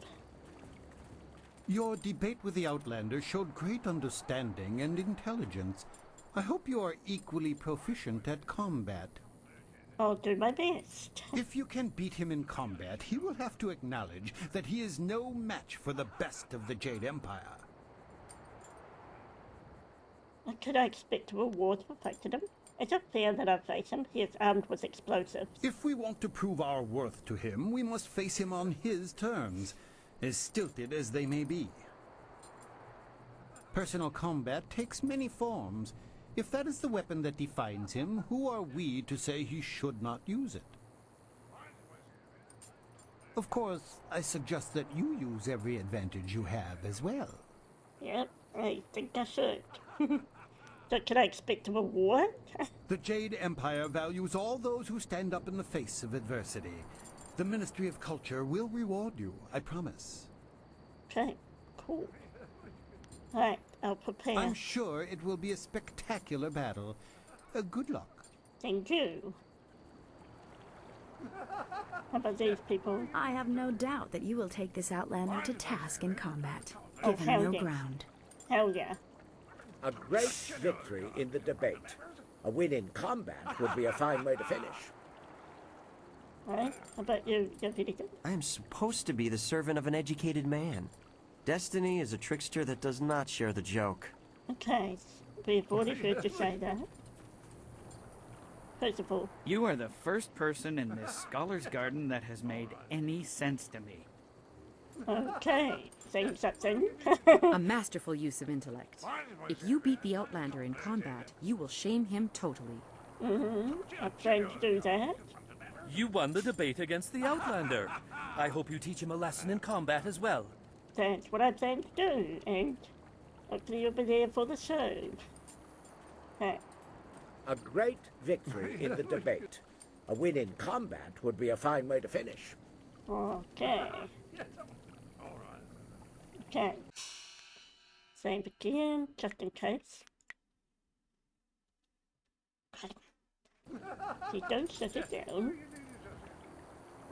Your debate with the Outlander showed great understanding and intelligence. I hope you are equally proficient at combat. I'll do my best. If you can beat him in combat, he will have to acknowledge that he is no match for the best of the Jade Empire. What could I expect a reward for fighting him? Is it fair that I face him? He is armed with explosives. If we want to prove our worth to him, we must face him on his terms, as stilted as they may be. Personal combat takes many forms. If that is the weapon that defines him, who are we to say he should not use it? Of course, I suggest that you use every advantage you have as well. Yep, I think I should. So can I expect a reward? The Jade Empire values all those who stand up in the face of adversity. The Ministry of Culture will reward you, I promise. Okay, cool. Alright, I'll prepare. I'm sure it will be a spectacular battle. Good luck. Thank you. How about these people? I have no doubt that you will take this Outlander to task in combat. Oh, Give hell him no yeah. ground. Hell yeah. A great victory in the debate. A win in combat would be a fine way to finish. Alright, how about you, Davidica? I am supposed to be the servant of an educated man. Destiny is a trickster that does not share the joke. Okay, we've already heard you say that. First of all, You are the first person in this scholar's garden that has made any sense to me. okay, same something. A masterful use of intellect. If you beat the Outlander in combat, you will shame him totally. I'm trying to do that. You won the debate against the Outlander. I hope you teach him a lesson in combat as well. That's what I'm trying to do, and hopefully you'll be there for the show. Right. A great victory in the debate. A win in combat would be a fine way to finish. Okay. Okay. Save again, just in case. Okay. You don't shut it down.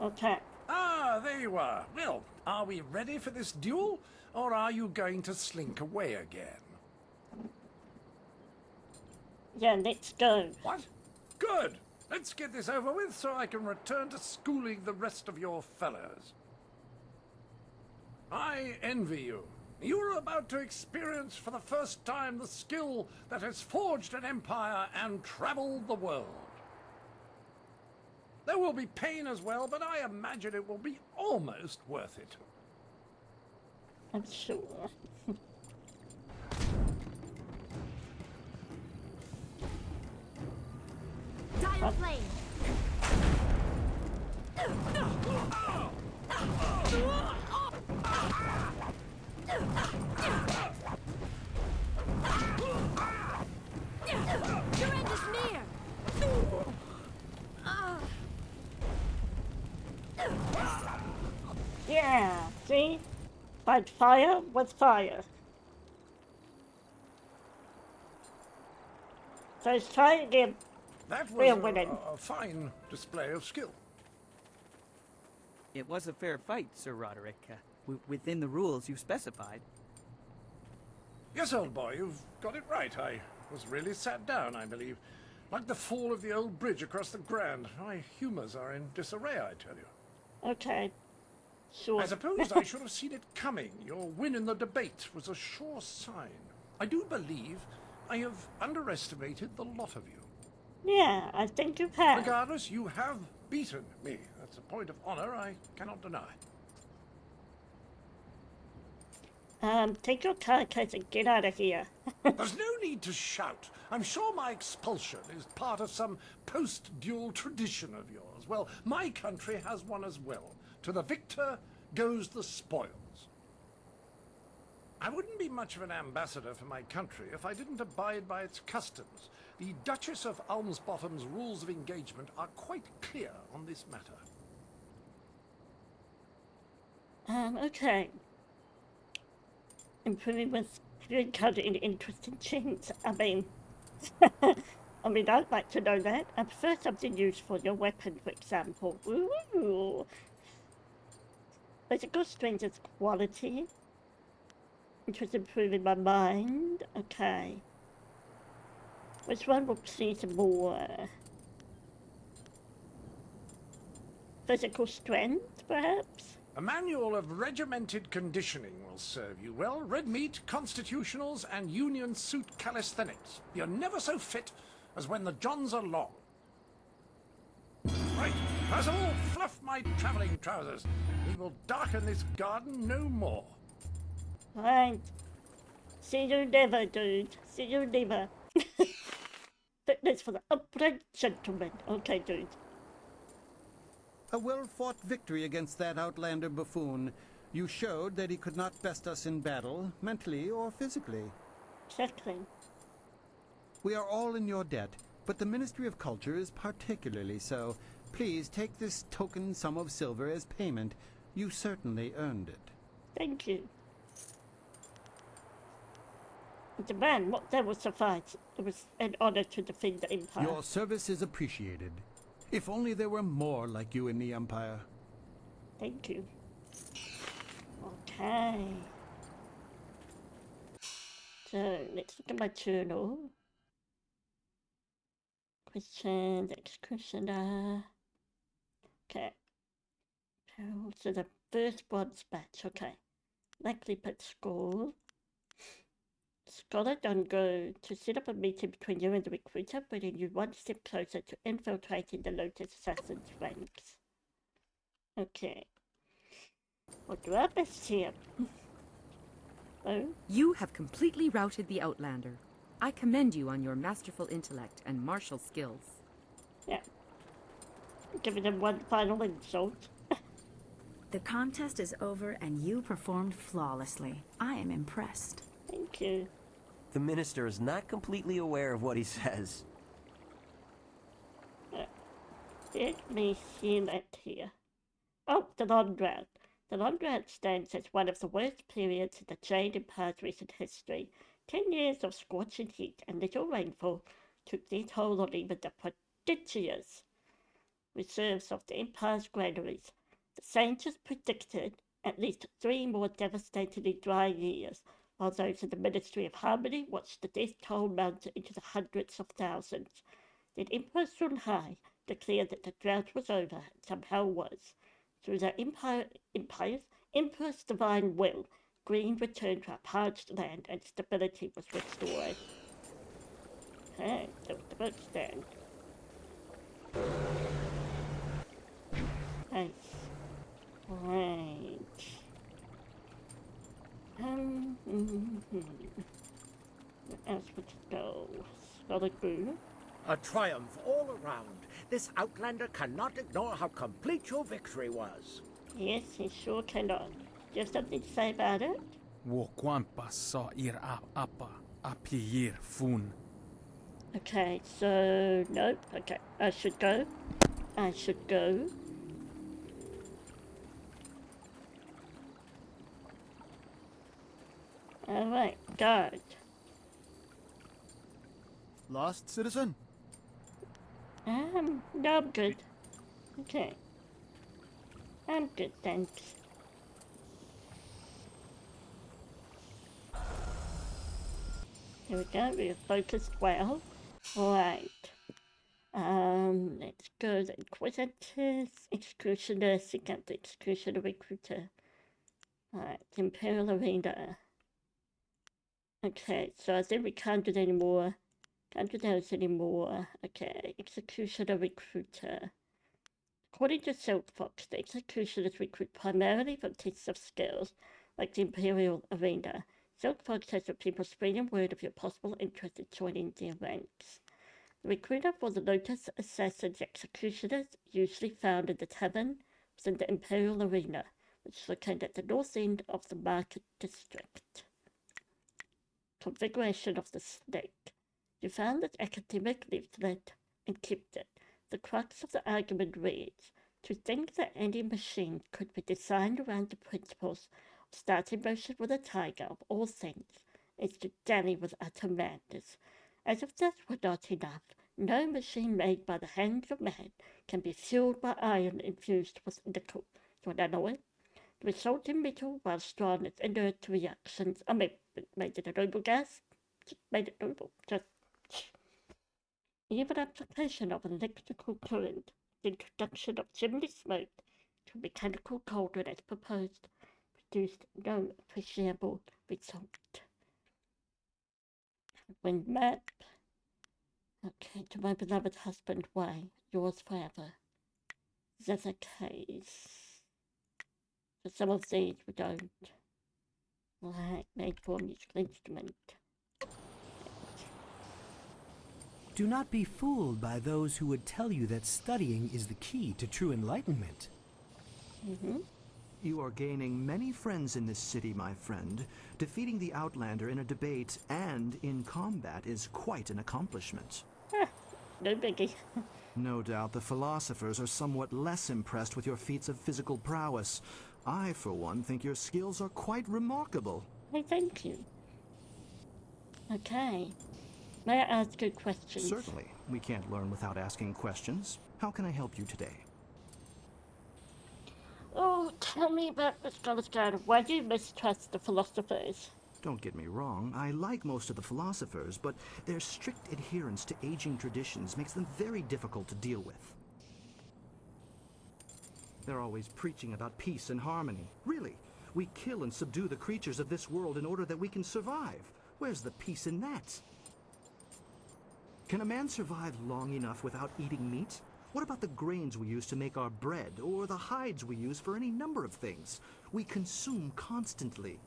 Okay. Ah, there you are. Well, are we ready for this duel, or are you going to slink away again? Yeah, let's go. What? Good. Let's get this over with so I can return to schooling the rest of your fellows. I envy you. You're about to experience for the first time the skill that has forged an empire and traveled the world. There will be pain as well, but I imagine it will be almost worth it. I'm sure. What? flame. Your end is near. Yeah, see? Fight fire with fire. So let's try again. That We're was winning. a fine display of skill. It was a fair fight, Sir Roderick. Within the rules you've specified. Yes, old boy, you've got it right. I was really sat down, I believe. Like the fall of the old bridge across the Grand. My humours are in disarray, I tell you. Okay. Sure. I suppose I should have seen it coming. Your win in the debate was a sure sign. I do believe I have underestimated the lot of you. Yeah, I think you have. Regardless, you have beaten me. That's a point of honor I cannot deny. Take your carcass and get out of here. There's no need to shout. I'm sure my expulsion is part of some post-duel tradition of yours. Well, my country has one as well. To the victor goes the spoils. I wouldn't be much of an ambassador for my country if I didn't abide by its customs. The Duchess of Almsbottom's rules of engagement are quite clear on this matter. Okay. Improving with green card in interesting chains. I mean, I'd like to know that. I prefer something used for your weapon, for example. Ooh. Physical strength is quality. Which was improving my mind. Okay. Which one will please more? Physical strength, perhaps? A manual of regimented conditioning will serve you well. Red meat, constitutionals, and union suit calisthenics. You're never so fit as when the johns are long. Right, first of all, fluff my travelling trousers. We will darken this garden no more. Right. See you never, dude. See you never. Fitness for the upright gentleman. Okay, dude. A well-fought victory against that outlander buffoon. You showed that he could not best us in battle, mentally or physically. Exactly. We are all in your debt, but the Ministry of Culture is particularly so. Please take this token sum of silver as payment. You certainly earned it. Thank you. The man, what that would suffice. It was an honor to defend the Empire. Your service is appreciated. If only there were more like you in the Empire. Thank you. Okay. So, let's look at my journal. Next question. Okay. So the first bronze batch, okay. Likely put school. Scholar, don't go to set up a meeting between you and the recruiter, bringing you one step closer to infiltrating the Lotus Assassin's ranks. Okay. What do I miss here? Oh? You have completely routed the Outlander. I commend you on your masterful intellect and martial skills. Yeah. Giving him one final insult. The contest is over and you performed flawlessly. I am impressed. Thank you. The minister is not completely aware of what he says. Let me see that here. Oh, the Londrad. The Londrad stands as one of the worst periods in the Jade Empire's recent history. 10 years of scorching heat and little rainfall took their toll on even the prodigious reserves of the Empire's granaries. The sages predicted at least 3 more devastatingly dry years, while those in the Ministry of Harmony watched the death toll mount into the hundreds of thousands. Then Emperor Sun Hai declared that the drought was over, and somehow was. Through the Emperor's divine will, green returned to our parched land and stability was restored. Okay, that was the boat stand. Nice. Right. What else would go? Solid Brew. A triumph all around. This Outlander cannot ignore how complete your victory was. Yes, he sure cannot. Do you have something to say about it? Wo quampa sa ir apa apliir fun. Okay, so nope. Okay, I should go. I should go. Alright, guard. Lost, citizen? No, I'm good. Okay. I'm good, thanks. Here we go, we're focused well. Alright. Let's go. The Inquisitors, Executioner, seek out the Executioner Recruiter. Alright, Imperial Arena. Okay, so I think we can't do that anymore. Can't do those anymore. Okay, Executioner Recruiter. According to Silk Fox, the Executioners recruit primarily from tests of skills, like the Imperial Arena. Silk Fox has the people spreading word of your possible interest in joining their ranks. The recruiter for the Lotus Assassins Executioners, usually found in the tavern within the Imperial Arena, which is located at the north end of the Market District. Configuration of the snake. You found this academic leaflet and kept it. The crux of the argument reads, to think that any machine could be designed around the principles of starting motion with a tiger of all things is to dally with utter madness. As if that were not enough, no machine made by the hands of man can be fueled by iron infused with nickel. So I know it. The resulting metal, while strong, is inert to reactions. I made it a noble gas. Just made it noble. Just even application of electrical current, the introduction of chimney smoke to a mechanical cauldron as proposed, produced no appreciable result. Wind map. Okay, to my beloved husband, why? Yours forever. That's a case. For some of these we don't. Right, made for musical instrument. Do not be fooled by those who would tell you that studying is the key to true enlightenment. You are gaining many friends in this city, my friend. Defeating the Outlander in a debate and in combat is quite an accomplishment. No biggie. No doubt the philosophers are somewhat less impressed with your feats of physical prowess. I, for one, think your skills are quite remarkable. Hey, thank you. Okay. May I ask you questions? Certainly. We can't learn without asking questions. How can I help you today? Oh, tell me about the Scholar's Garden. Why do you mistrust the philosophers? Don't get me wrong, I like most of the philosophers, but their strict adherence to aging traditions makes them very difficult to deal with. They're always preaching about peace and harmony. Really, we kill and subdue the creatures of this world in order that we can survive. Where's the peace in that? Can a man survive long enough without eating meat? What about the grains we use to make our bread, or the hides we use for any number of things? We consume constantly.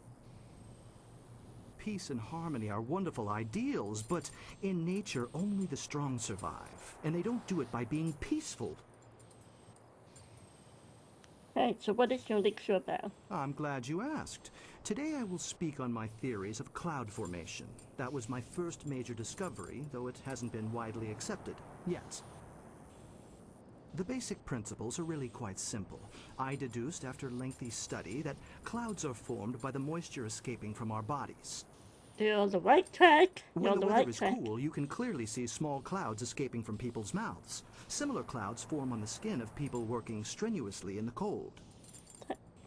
Peace and harmony are wonderful ideals, but in nature only the strong survive, and they don't do it by being peaceful. Right, so what is your lecture about? I'm glad you asked. Today I will speak on my theories of cloud formation. That was my first major discovery, though it hasn't been widely accepted yet. The basic principles are really quite simple. I deduced after lengthy study that clouds are formed by the moisture escaping from our bodies. You're on the right track. When the weather is cool, you can clearly see small clouds escaping from people's mouths. Similar clouds form on the skin of people working strenuously in the cold.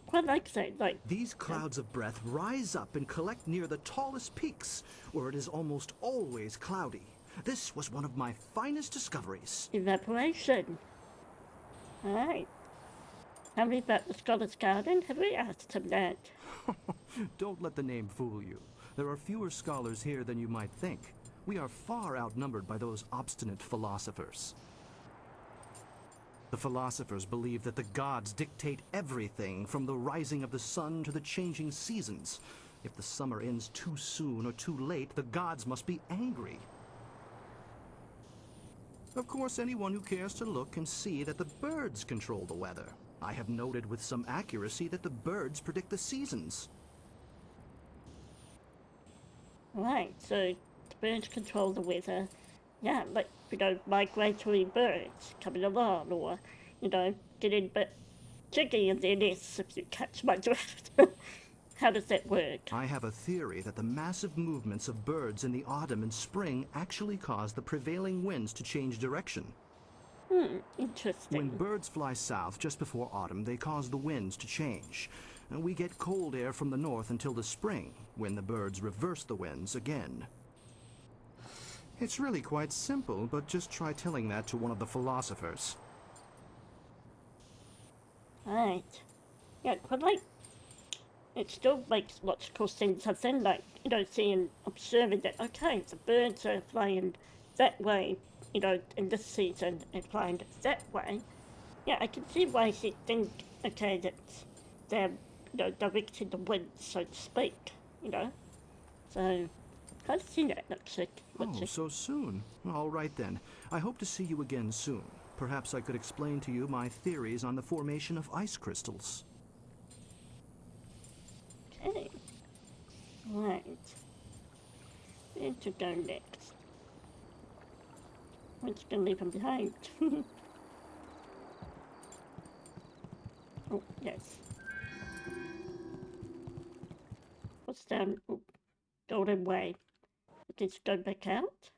Quite like that, like... These clouds of breath rise up and collect near the tallest peaks, where it is almost always cloudy. This was one of my finest discoveries. Evaporation. Alright. Tell me about the Scholar's Garden. Have we asked him that? Don't let the name fool you. There are fewer scholars here than you might think. We are far outnumbered by those obstinate philosophers. The philosophers believe that the gods dictate everything, from the rising of the sun to the changing seasons. If the summer ends too soon or too late, the gods must be angry. Of course, anyone who cares to look can see that the birds control the weather. I have noted with some accuracy that the birds predict the seasons. Right, so the birds control the weather. Yeah, like, migratory birds coming along, or, getting a bit jiggy in their nests, if you catch my drift. How does that work? I have a theory that the massive movements of birds in the autumn and spring actually cause the prevailing winds to change direction. Interesting. When birds fly south just before autumn, they cause the winds to change. And we get cold air from the north until the spring, when the birds reverse the winds again. It's really quite simple, but just try telling that to one of the philosophers. Right. Yeah, but it still makes logical sense, as in, observing that, okay, the birds are flying that way, in this season, and flying that way. Yeah, I can see why he think, okay, that they're, directing the wind, so to speak, So, I've seen that, looks like. Oh, so soon. All right then. I hope to see you again soon. Perhaps I could explain to you my theories on the formation of ice crystals. Okay. Right. Where to go next? I'm just gonna leave him behind. Oh, yes. What's down? Oh, Golden Way. Let's go back out.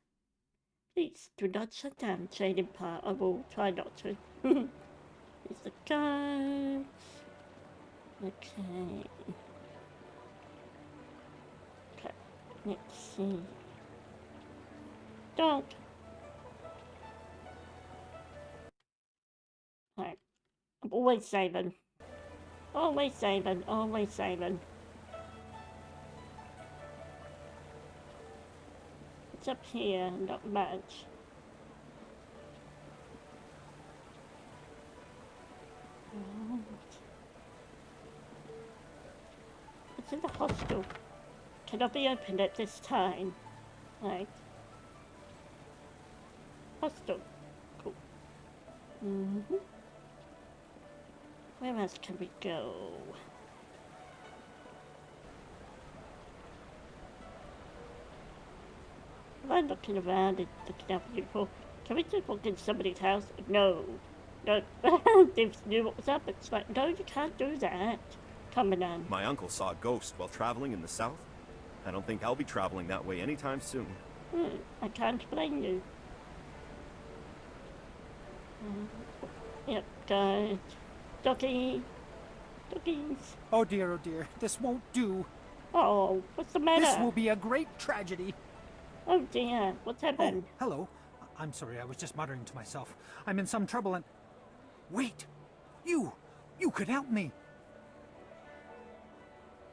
Please do not shut down Jade Empire. I will try not to. Here's the guards. Okay. Okay. Let's see. Don't. Right. I'm always saving. Always saving. Always saving. What's up here? Not much. Right. It's in the hostel. Cannot be opened at this time. Right. Hostel. Cool. Where else can we go? Am I looking around and looking out for people? Can we just walk in somebody's house? No. No. They knew what was up. It's like, no, you can't do that. Coming on. My uncle saw a ghost while traveling in the south. I don't think I'll be traveling that way anytime soon. I can't blame you. Yep, guys. Doggy. Doggies. Oh dear, this won't do. Oh, what's the matter? This will be a great tragedy. Oh dear, what's happened? Oh, hello. I'm sorry, I was just muttering to myself. I'm in some trouble and... Wait! You could help me!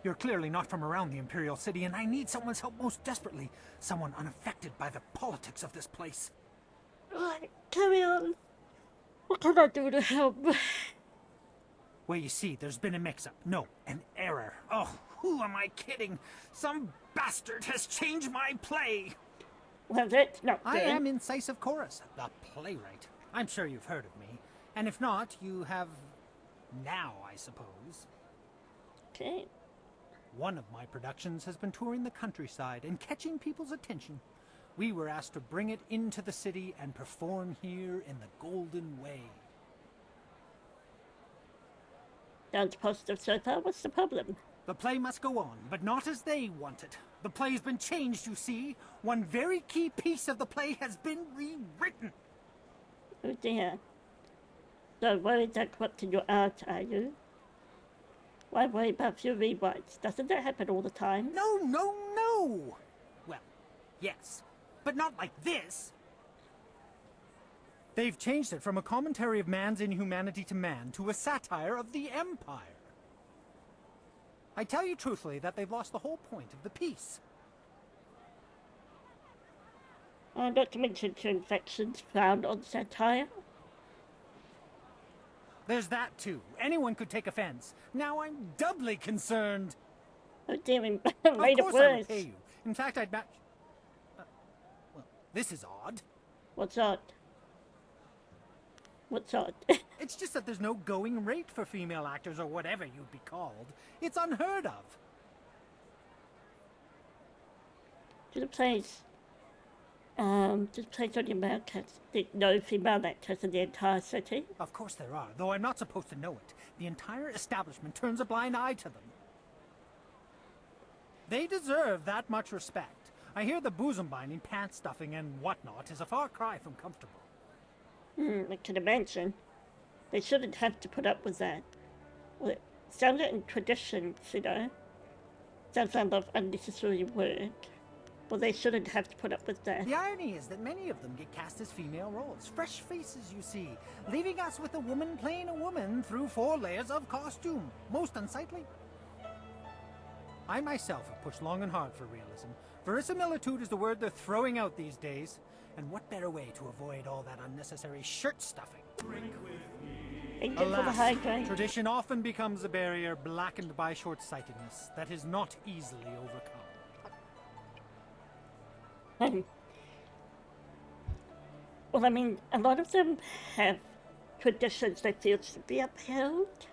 You're clearly not from around the Imperial City, and I need someone's help most desperately. Someone unaffected by the politics of this place. Right, carry on. What can I do to help? Well, you see, there's been a mix-up. No, an error. Oh, who am I kidding? Some bastard has changed my play! Well, that's not I good. am Incisive Chorus, the playwright. I'm sure you've heard of me. And if not, you have... now, I suppose. Okay. One of my productions has been touring the countryside and catching people's attention. We were asked to bring it into the city and perform here in the Golden Way. Sounds positive so far. What's the problem? The play must go on, but not as they want it. The play's been changed, you see. One very key piece of the play has been rewritten. Oh dear. So worried that corrupting your art, are you? Why worry about a few rewrites? Doesn't that happen all the time? No! Well, yes, but not like this. They've changed it from a commentary of man's inhumanity to man to a satire of the Empire. I tell you truthfully that they've lost the whole point of the piece. Not to mention infections found on satire. There's that too. Anyone could take offense. Now I'm doubly concerned. Oh dear, we made Of it course I would worse. pay you. In fact, I'd match... well, this is odd. What's odd? What's odd? It's just that there's no going rate for female actors or whatever you'd be called. It's unheard of. To the place. Just place on your mouth cats. There's no female actors in the entire city. Of course there are, though I'm not supposed to know it. The entire establishment turns a blind eye to them. They deserve that much respect. I hear the bosom binding, pants stuffing, and whatnot is a far cry from comfortable. I can imagine. They shouldn't have to put up with that. Well, it sounds like traditions, you know. Sounds like a lot of unnecessary work. Well, they shouldn't have to put up with that. The irony is that many of them get cast as female roles. Fresh faces, you see, leaving us with a woman playing a woman through 4 layers of costume. Most unsightly. I myself have pushed long and hard for realism. Verisimilitude is the word they're throwing out these days. And what better way to avoid all that unnecessary shirt stuffing? Alas, tradition often becomes a barrier blackened by short-sightedness that is not easily overcome. Well, I mean, a lot of them have traditions they feel should be upheld.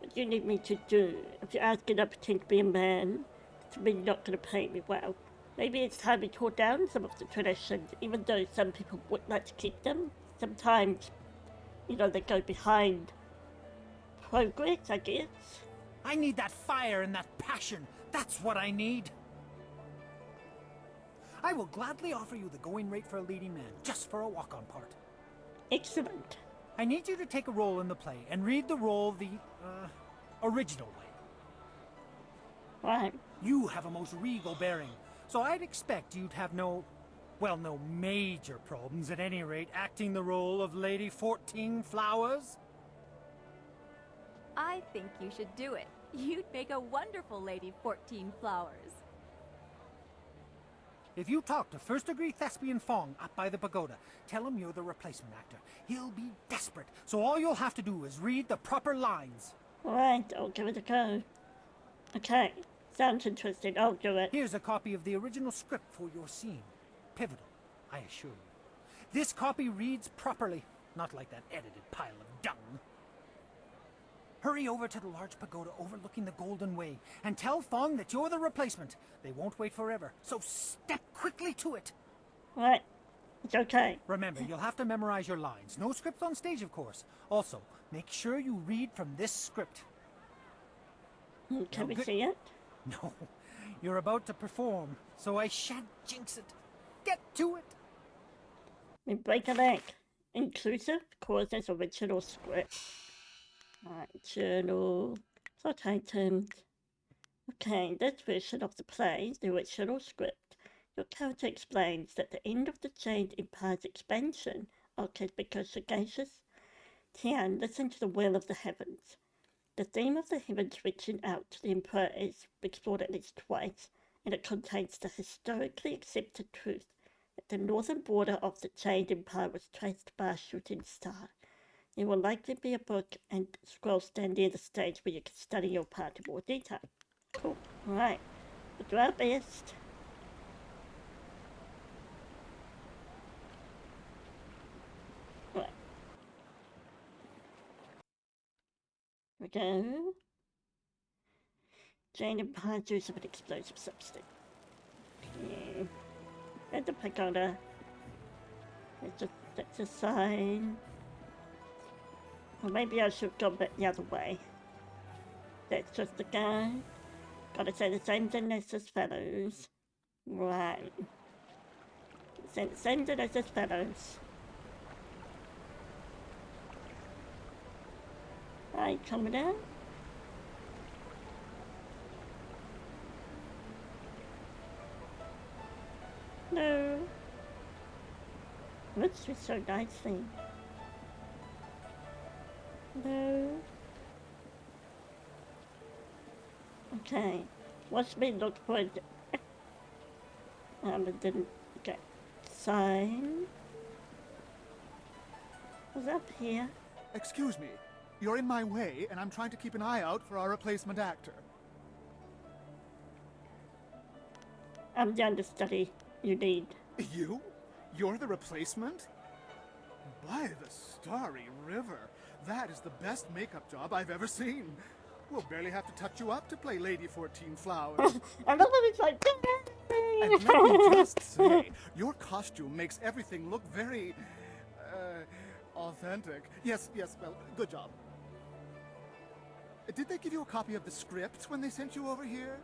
What do you need me to do? If you're asking to pretend to be a man, it's really not going to pay me well. Maybe it's time we tore down some of the traditions, even though some people would like to keep them. Sometimes, you know, they go behind progress, I guess. I need that fire and that passion. That's what I need. I will gladly offer you the going rate for a leading man, just for a walk-on part. Excellent. I need you to take a role in the play and read the role the, original way. Right. You have a most regal bearing, so I'd expect you'd have no major problems at any rate acting the role of Lady 14 Flowers. I think you should do it. You'd make a wonderful Lady 14 Flowers. If you talk to first-degree thespian Fong up by the pagoda, tell him you're the replacement actor. He'll be desperate, so all you'll have to do is read the proper lines. Alright, I'll give it a go. Okay, sounds interesting, I'll do it. Here's a copy of the original script for your scene. Pivotal, I assure you. This copy reads properly, not like that edited pile of dung. Hurry over to the large pagoda overlooking the Golden Way and tell Fong that you're the replacement. They won't wait forever, so step quickly to it. Right, it's okay. Remember, you'll have to memorize your lines. No script on stage, of course. Also, make sure you read from this script. Can we see it? No, you're about to perform, so I shan't jinx it. Get to it. We break a leg. Inclusive causes original script. Right, journal, plot items. Okay, this version of the play, the original script, your character explains that the end of the chain implies expansion. Okay, because sagacious Tian listened to the will of the heavens. The theme of the heavens reaching out to the Emperor is explored at least twice, and it contains the historically accepted truth that the northern border of the chained empire was traced by a shooting star. There will likely be a book and scroll stand near the stage where you can study your part in more detail. Cool. Alright. We'll do our best. Right. Here we go. Jane Empire use of an explosive substance. Okay. And the pagoda. That's a sign. Or maybe I should have gone back the other way. That's just the guy. Gotta say the same thing as his fellows. Right. Say the same thing as his fellows. Right, coming down. No. Looks so nicely. No. Okay. What's me look for it? It didn't get sign. Was up here? Excuse me. You're in my way, and I'm trying to keep an eye out for our replacement actor. I'm the understudy you need. You? You're the replacement? By the starry river, that is the best makeup job I've ever seen. We'll barely have to touch you up to play Lady 14 Flowers. I love that it's like... And let me just say, your costume makes everything look very, authentic. Yes, well, good job. Did they give you a copy of the script when they sent you over here?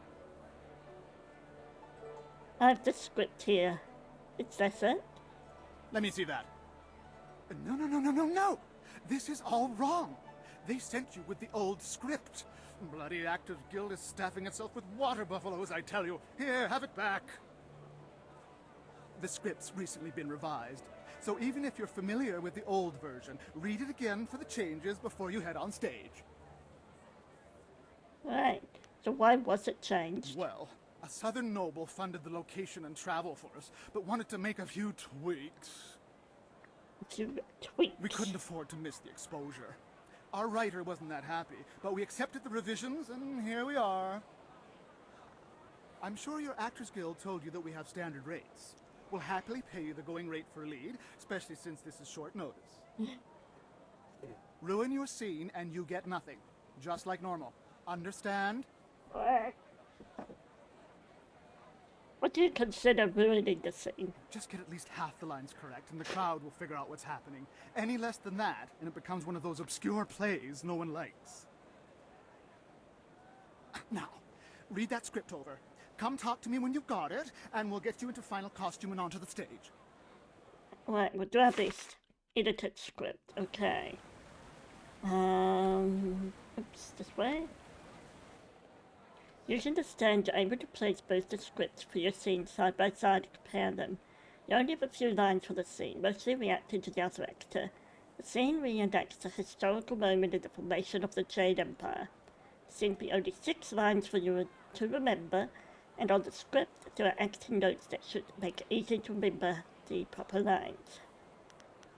I have the script here. Is that it? Let me see that. No. This is all wrong. They sent you with the old script. Bloody Actors Guild is staffing itself with water buffaloes, I tell you. Here, have it back. The script's recently been revised, so even if you're familiar with the old version, read it again for the changes before you head on stage. Right. So why was it changed? Well, a southern noble funded the location and travel for us, but wanted to make a few tweaks. We couldn't afford to miss the exposure. Our writer wasn't that happy, but we accepted the revisions, and here we are. I'm sure your Actors Guild told you that we have standard rates. We'll happily pay you the going rate for a lead, especially since this is short notice. Ruin your scene and you get nothing, just like normal. Understand? What do you consider ruining the scene? Just get at least half the lines correct and the crowd will figure out what's happening. Any less than that, and it becomes one of those obscure plays no one likes. Now, read that script over. Come talk to me when you've got it, and we'll get you into final costume and onto the stage. Right, we'll do our best. Edited script, okay. Oops, this way. Using the stand, you're able to place both the scripts for your scenes side by side and compare them. You only have a few lines for the scene, mostly reacting to the other actor. The scene reenacts a historical moment in the formation of the Jade Empire. There seem to be only 6 lines for you to remember, and on the script there are acting notes that should make it easy to remember the proper lines.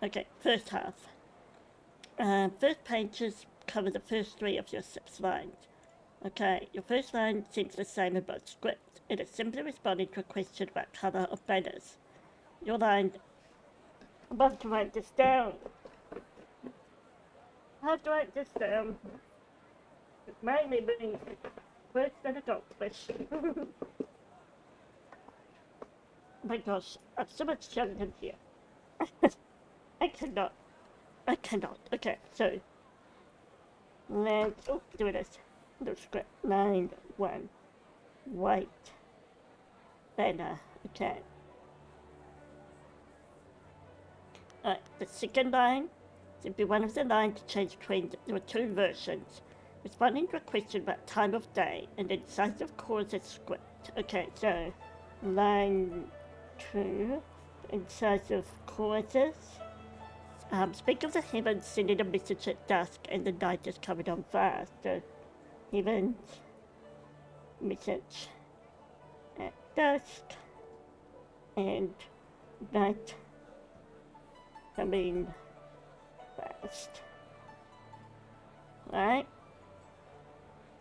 Okay, first half. First pages cover the first 3 of your 6 lines. Okay, your first line seems the same in both scripts. It is simply responding to a question about colour of banners. Your line... I'm about to write this down. How to write this down? It mainly means worse than a goldfish. Oh my gosh, I'm so much younger here. I cannot. Okay, so... Let's... Oh, do this. The script. Line 1. White. Banner. Okay. The second line should be one of the lines to change between there were 2 versions. Responding to a question about time of day and incisive causes script. Okay, so line 2, incisive causes. Speak of the heavens sending a message at dusk and the night is coming on fast. So heavens, message at dusk and night coming fast. Right?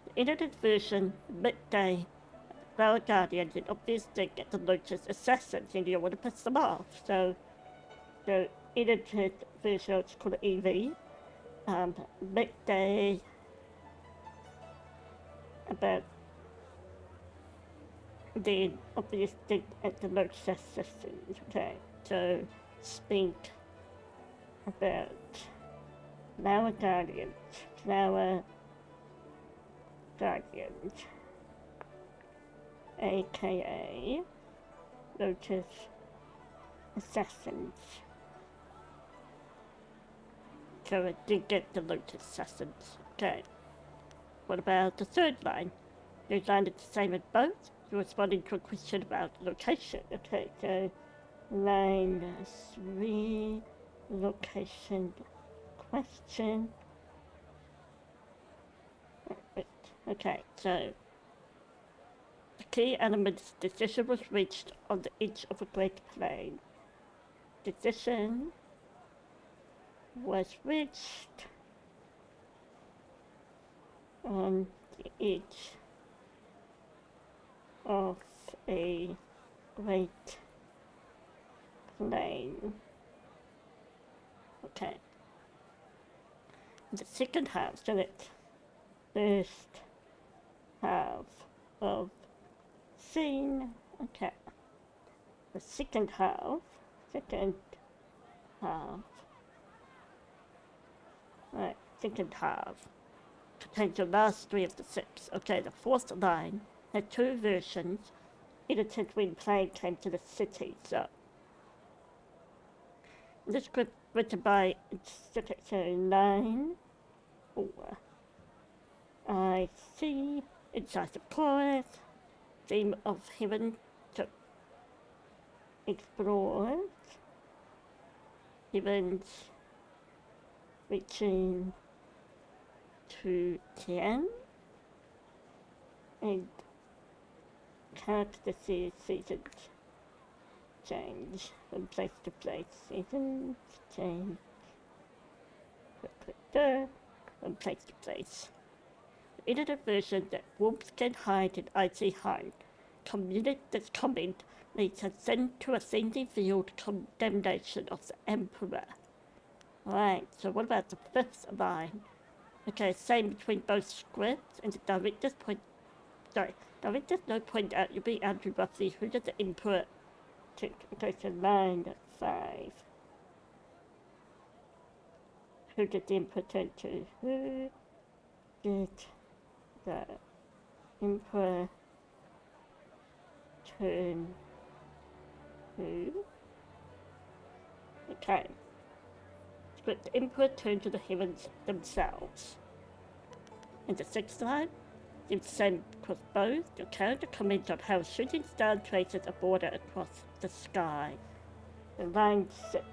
The edited version, midday, Flower Guardians, and obviously get the Lotus Assassins, and you want to piss them off. So, the edited version, it's called EV. Midday, about the obviously at the Lotus Assassins. Okay, so speak about Flower Guardians, aka Lotus Assassins. So I did get the Lotus Assassins. Okay. What about the third line? Third line is the same as both. You're responding to a question about location. Okay, so line 3, location question. Okay, so the key element's decision was reached on the edge of a great plain. Decision was reached on the edge of a great plain. Okay. The second half, so it's first half of scene. Okay. The second half. Right, second half. Contains the last 3 of the 6. Okay, the fourth line had 2 versions edited when plane came to the city, so. This script written by Section 9. 4. I see incisive chorus, theme of heaven to explore, heavens reaching to 10, and character seasons change from place to place. Seasons change from place to place. The edited version that warmth can hide and icy hide. This comment leads us into a thinly veiled condemnation of the Emperor. Right, so what about the fifth line? Okay, same between both scripts, and the director's note point out you'll be Andrew roughly who did the Emperor to okay, so line 5. Who did the Emperor turn to? Who did the Emperor turn to? Okay. But the Emperor turned to the heavens themselves. In the sixth line, the same across both, your character comments on how shooting star traces a border across the sky. In line 6.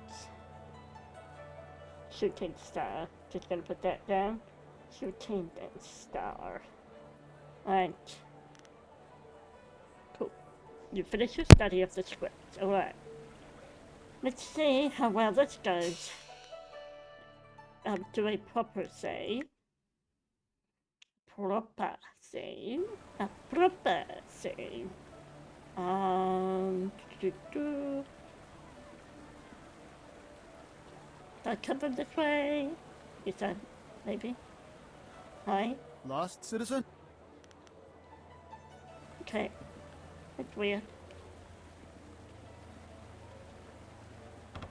Shooting star. Just gonna put that down. Shooting star. Right. Cool. You finish your study of the script. Alright. Let's see how well this goes. Do a proper save. Proper save. A proper save. Did I come from this way? Is that maybe? Hi? Lost, citizen? Okay. That's weird.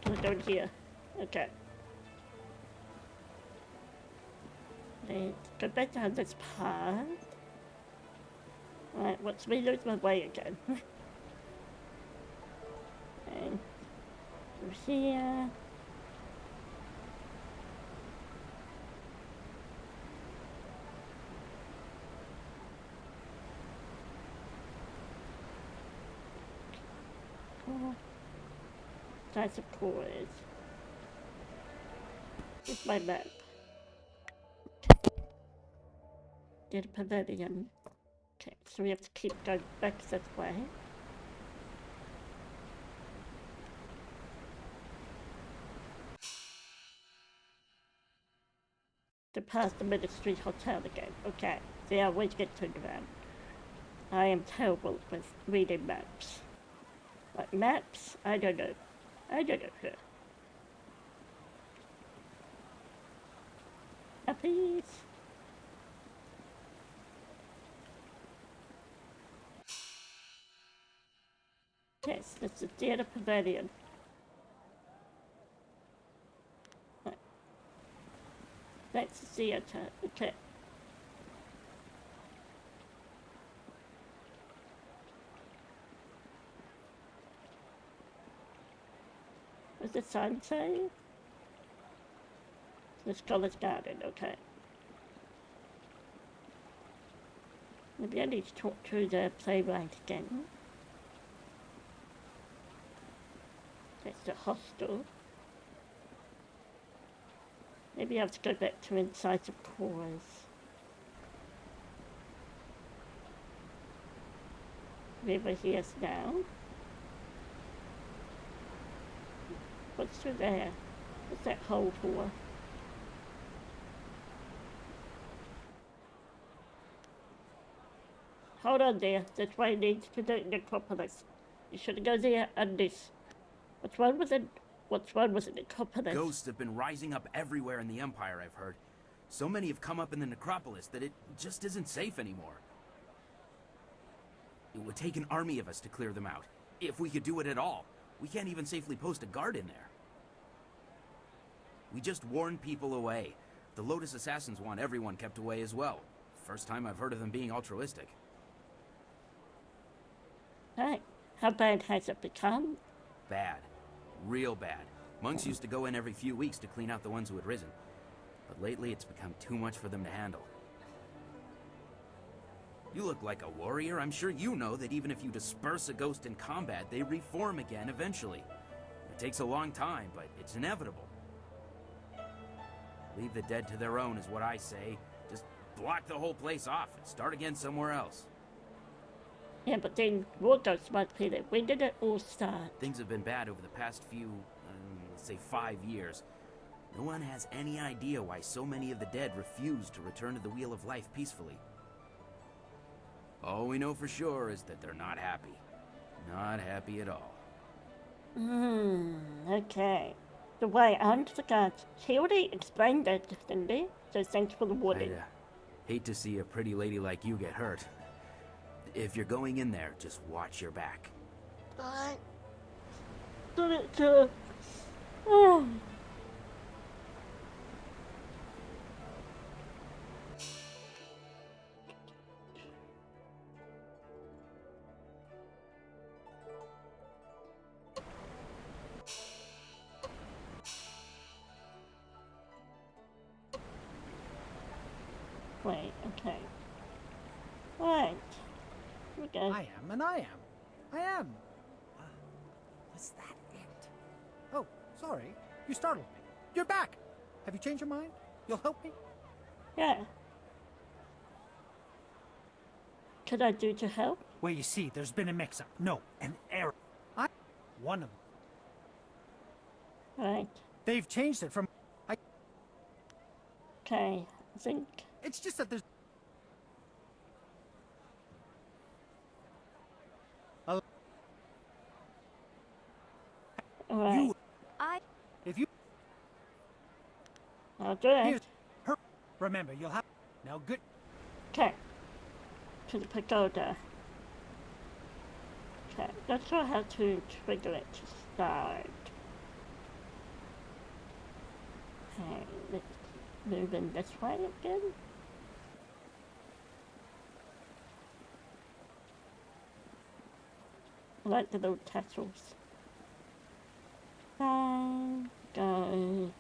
Can I go in here? Okay. Let's go back down this path. Right, watch me lose my way again. And through here. Size of chords. Here's my map. Get a pavilion. Okay, so we have to keep going back this way. To pass the Ministry Hotel again. Okay, see, I always get turned around. I am terrible with reading maps. Like maps? I don't know. Sir. Please. Yes, that's the theater pavilion. Right. That's the theater. Okay. What's the sign say? The Scholars Garden, okay. Maybe I need to talk to the playwright again. That's the hostel. Maybe I have to go back to Inside the Chorus. Wherever he is now. What's through there? What's that hole for? Hold on there. That's why I need to do the necropolis. You should go there and this. What's wrong with it? What's wrong with the necropolis? Ghosts have been rising up everywhere in the Empire, I've heard. So many have come up in the necropolis that it just isn't safe anymore. It would take an army of us to clear them out, if we could do it at all. We can't even safely post a guard in there. We just warn people away. The Lotus Assassins want everyone kept away as well. First time I've heard of them being altruistic. Right. How bad has it become? Bad. Real bad. Monks used to go in every few weeks to clean out the ones who had risen. But lately it's become too much for them to handle. You look like a warrior. I'm sure you know that even if you disperse a ghost in combat, they reform again eventually. It takes a long time, but it's inevitable. Leave the dead to their own is what I say. Just block the whole place off and start again somewhere else. Yeah, but then war ghosts might be there. When did it all start? Things have been bad over the past few, let's say 5 years. No one has any idea why so many of the dead refuse to return to the Wheel of Life peacefully. All we know for sure is that they're not happy. Not happy at all. Okay. The way onto the guards. He already explained that, didn't he? So thanks for the warning. I'd hate to see a pretty lady like you get hurt. If you're going in there, just watch your back. Oh. Wait, okay. Right. Okay. I am, and I am. I am. Was that it? Oh, sorry. You startled me. You're back. Have you changed your mind? You'll help me? Yeah. Could I do to help? Well, you see, there's been a mix-up. No, an error. One of them. Right. They've changed it from... Okay, I think... It's just that there's... Alright. If you... I'll do it. Remember, you'll have... Now, good... Okay. To the pagoda. Okay, not sure how to trigger it to start. Okay, let's move in this way again. I like the little tassels. Go.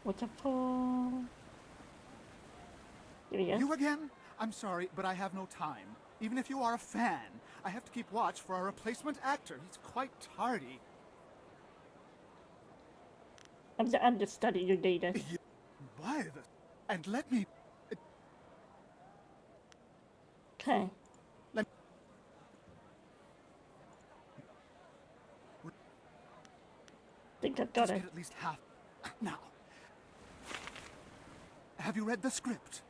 Waterfall. Here he is. You again? I'm sorry, but I have no time. Even if you are a fan, I have to keep watch for our replacement actor. He's quite tardy. I'm the understudy you needed. By the... And let me... Okay. Think I've got Just it. get at least half. Now, have you read the script?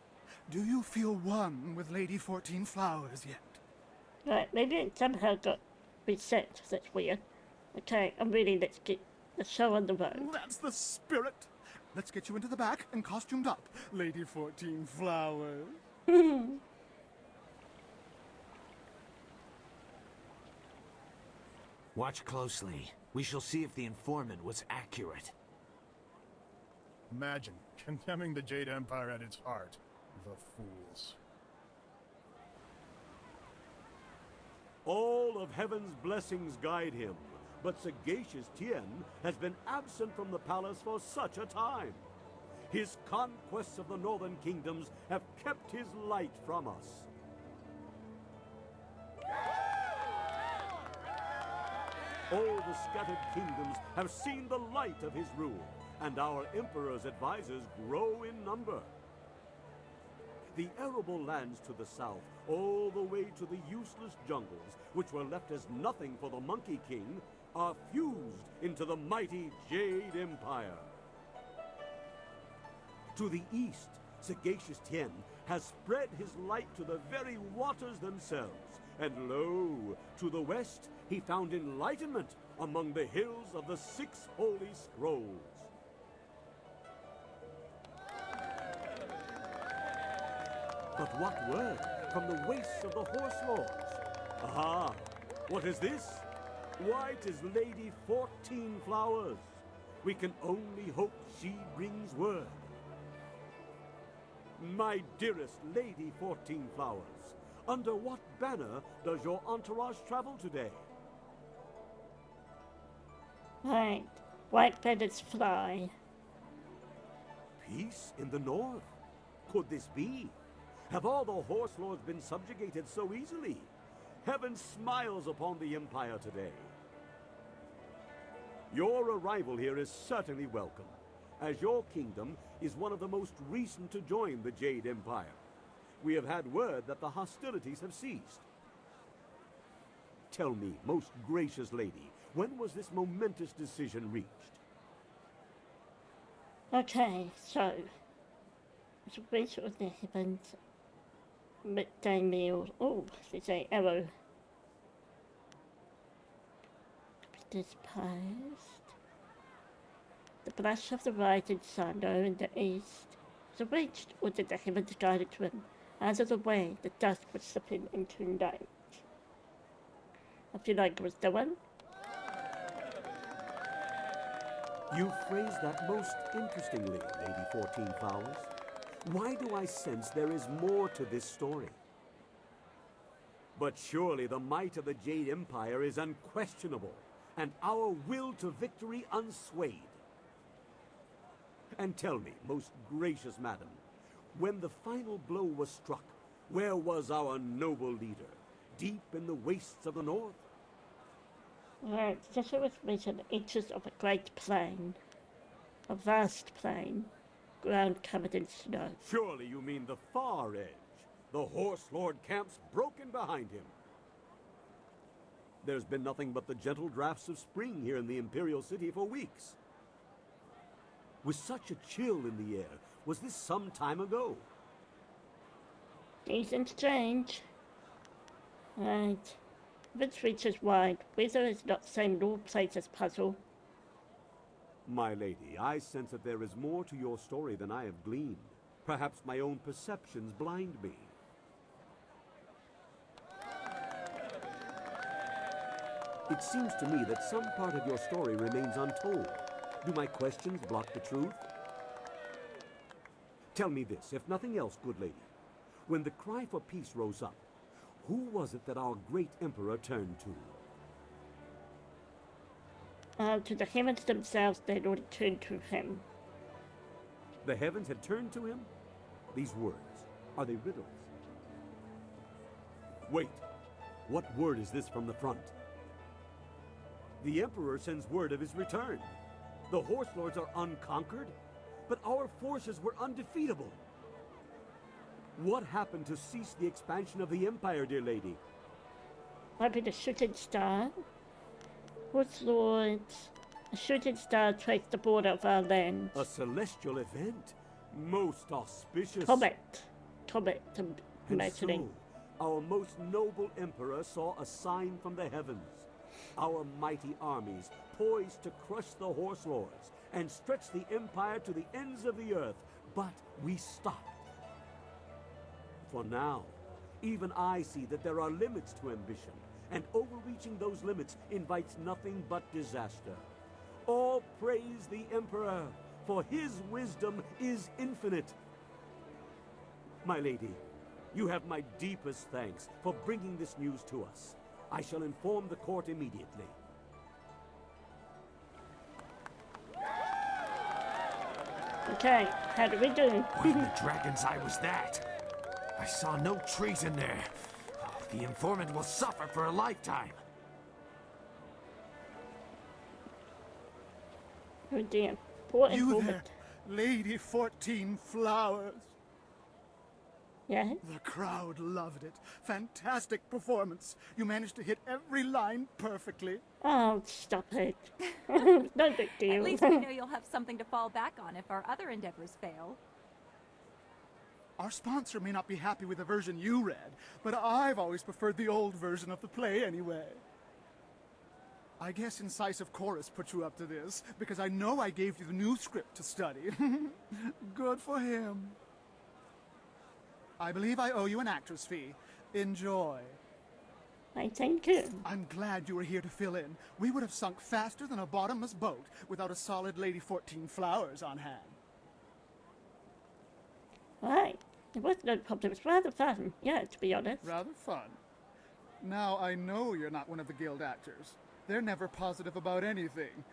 Do you feel one with Lady 14 Flowers yet? Right, maybe it somehow got reset. That's weird. Okay, I'm ready. Let's get the show on the road. That's the spirit. Let's get you into the back and costumed up, Lady 14 Flowers. Watch closely. We shall see if the informant was accurate. Imagine condemning the Jade Empire at its heart. The fools. All of heaven's blessings guide him, but sagacious Tien has been absent from the palace for such a time. His conquests of the northern kingdoms have kept his light from us. All the scattered kingdoms have seen the light of his rule, and our emperor's advisors grow in number. The arable lands to the south, all the way to the useless jungles, which were left as nothing for the Monkey King, are fused into the mighty Jade Empire. To the east, sagacious Tien has spread his light to the very waters themselves, and lo, to the west he found enlightenment among the hills of the 6 holy scrolls. But what word from the wastes of the Horse Lords? Aha! What is this? Why, 'tis Lady 14 Flowers. We can only hope she brings word. My dearest Lady 14 Flowers, under what banner does your entourage travel today? Right. White feathers fly. Peace in the north? Could this be? Have all the Horse Lords been subjugated so easily? Heaven smiles upon the Empire today. Your arrival here is certainly welcome, as your kingdom is one of the most recent to join the Jade Empire. We have had word that the hostilities have ceased. Tell me, most gracious lady, when was this momentous decision reached? Okay, so it's a reach of the heavens. Midday meal. Oh, there's an arrow. Disposed. The blush of the rising sun low in the east. The reached ordered the heavens guided to him. Out of the way, the dusk was slipping into night. I feel like it was the one. You phrased that most interestingly, Lady 14 Flowers. Why do I sense there is more to this story? But surely the might of the Jade Empire is unquestionable, and our will to victory unswayed. And tell me, most gracious madam, when the final blow was struck, where was our noble leader? Deep in the wastes of the north? Right, just was mentioned inches of a great plain. A vast plain. Ground covered in snow. Surely you mean the far edge. The Horse Lord camps broken behind him. There's been nothing but the gentle drafts of spring here in the Imperial City for weeks. With such a chill in the air, was this some time ago? Seasons change. Right. This reaches wide. Weather is not same in all places puzzle. My lady, I sense that there is more to your story than I have gleaned. Perhaps my own perceptions blind me. It seems to me that some part of your story remains untold. Do my questions block the truth? Tell me this, if nothing else, good lady. When the cry for peace rose up, who was it that our great emperor turned to? To the heavens themselves, they had already turned to him. The heavens had turned to him? These words, are they riddles? Wait, what word is this from the front? The Emperor sends word of his return. The Horse Lords are unconquered, but our forces were undefeatable. What happened to cease the expansion of the Empire, dear lady? Might be the shooting star. Horse Lords. A shooting star traced the border of our land. A celestial event? Most auspicious. Comet, I'm And imagining. so, our most noble emperor saw a sign from the heavens. Our mighty armies poised to crush the Horse Lords and stretch the empire to the ends of the earth, but we stopped. For now, even I see that there are limits to ambition, and overreaching those limits invites nothing but disaster. All praise the Emperor, for his wisdom is infinite. My lady, you have my deepest thanks for bringing this news to us. I shall inform the court immediately. Okay, how do we do? What in the dragon's eye was that? I saw no treason there. The informant will suffer for a lifetime. Oh dear. Poor You informant. there, Lady 14 Flowers. Yeah? The crowd loved it. Fantastic performance. You managed to hit every line perfectly. Oh, stop it. No big deal. At least we know you'll have something to fall back on if our other endeavors fail. Our sponsor may not be happy with the version you read, but I've always preferred the old version of the play anyway. I guess Incisive Chorus put you up to this, because I know I gave you the new script to study. Good for him. I believe I owe you an actor's fee. Enjoy. I thank you. I'm glad you were here to fill in. We would have sunk faster than a bottomless boat without a solid Lady 14 flowers on hand. Right. It was no problem. It was rather fun, yeah, to be honest. Rather fun. Now I know you're not one of the guild actors. They're never positive about anything.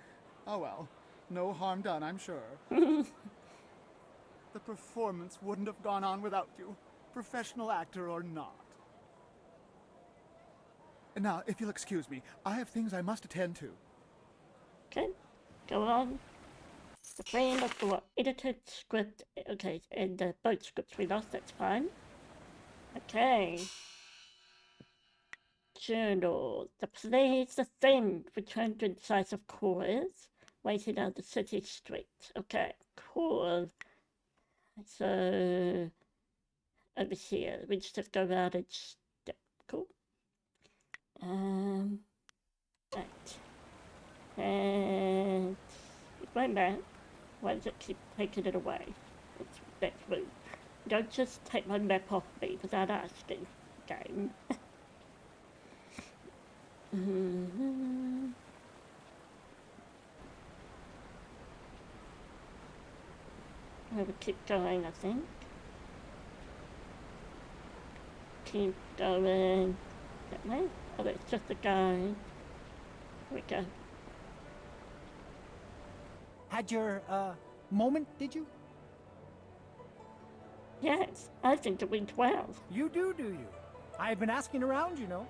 Oh well, no harm done, I'm sure. The performance wouldn't have gone on without you, professional actor or not. Now, if you'll excuse me, I have things I must attend to. Okay, go on. The frame of the edited script, okay, and both scripts we lost, that's fine. Okay. Journal. The play's the thing. Return to Incisive Chorus. Waiting on the city street. Okay, cool. So, over here, we just go around and step. Cool. Right. And it's my map. Why does it keep taking it away? That's rude. Don't just take my map off me without asking, game. We'll keep going, I think. Keep going. That way? Oh, it's just a guy. Here we go. Had your, moment, did you? Yes, I think it went well. You do you? I've been asking around, you know.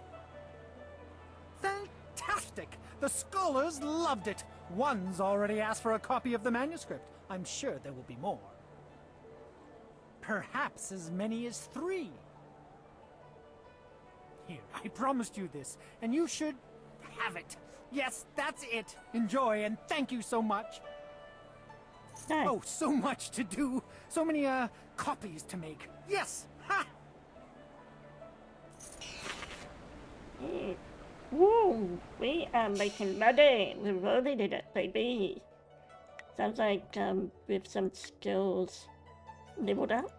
Fantastic! The scholars loved it. One's already asked for a copy of the manuscript. I'm sure there will be more. Perhaps as many as 3. Here, I promised you this, and you should have it. Yes, that's it. Enjoy, and thank you so much. Nice. Oh, so much to do. So many, copies to make. Yes! Ha! Woo! We are making money. We're rolling in it, baby. Sounds like we have some skills leveled up.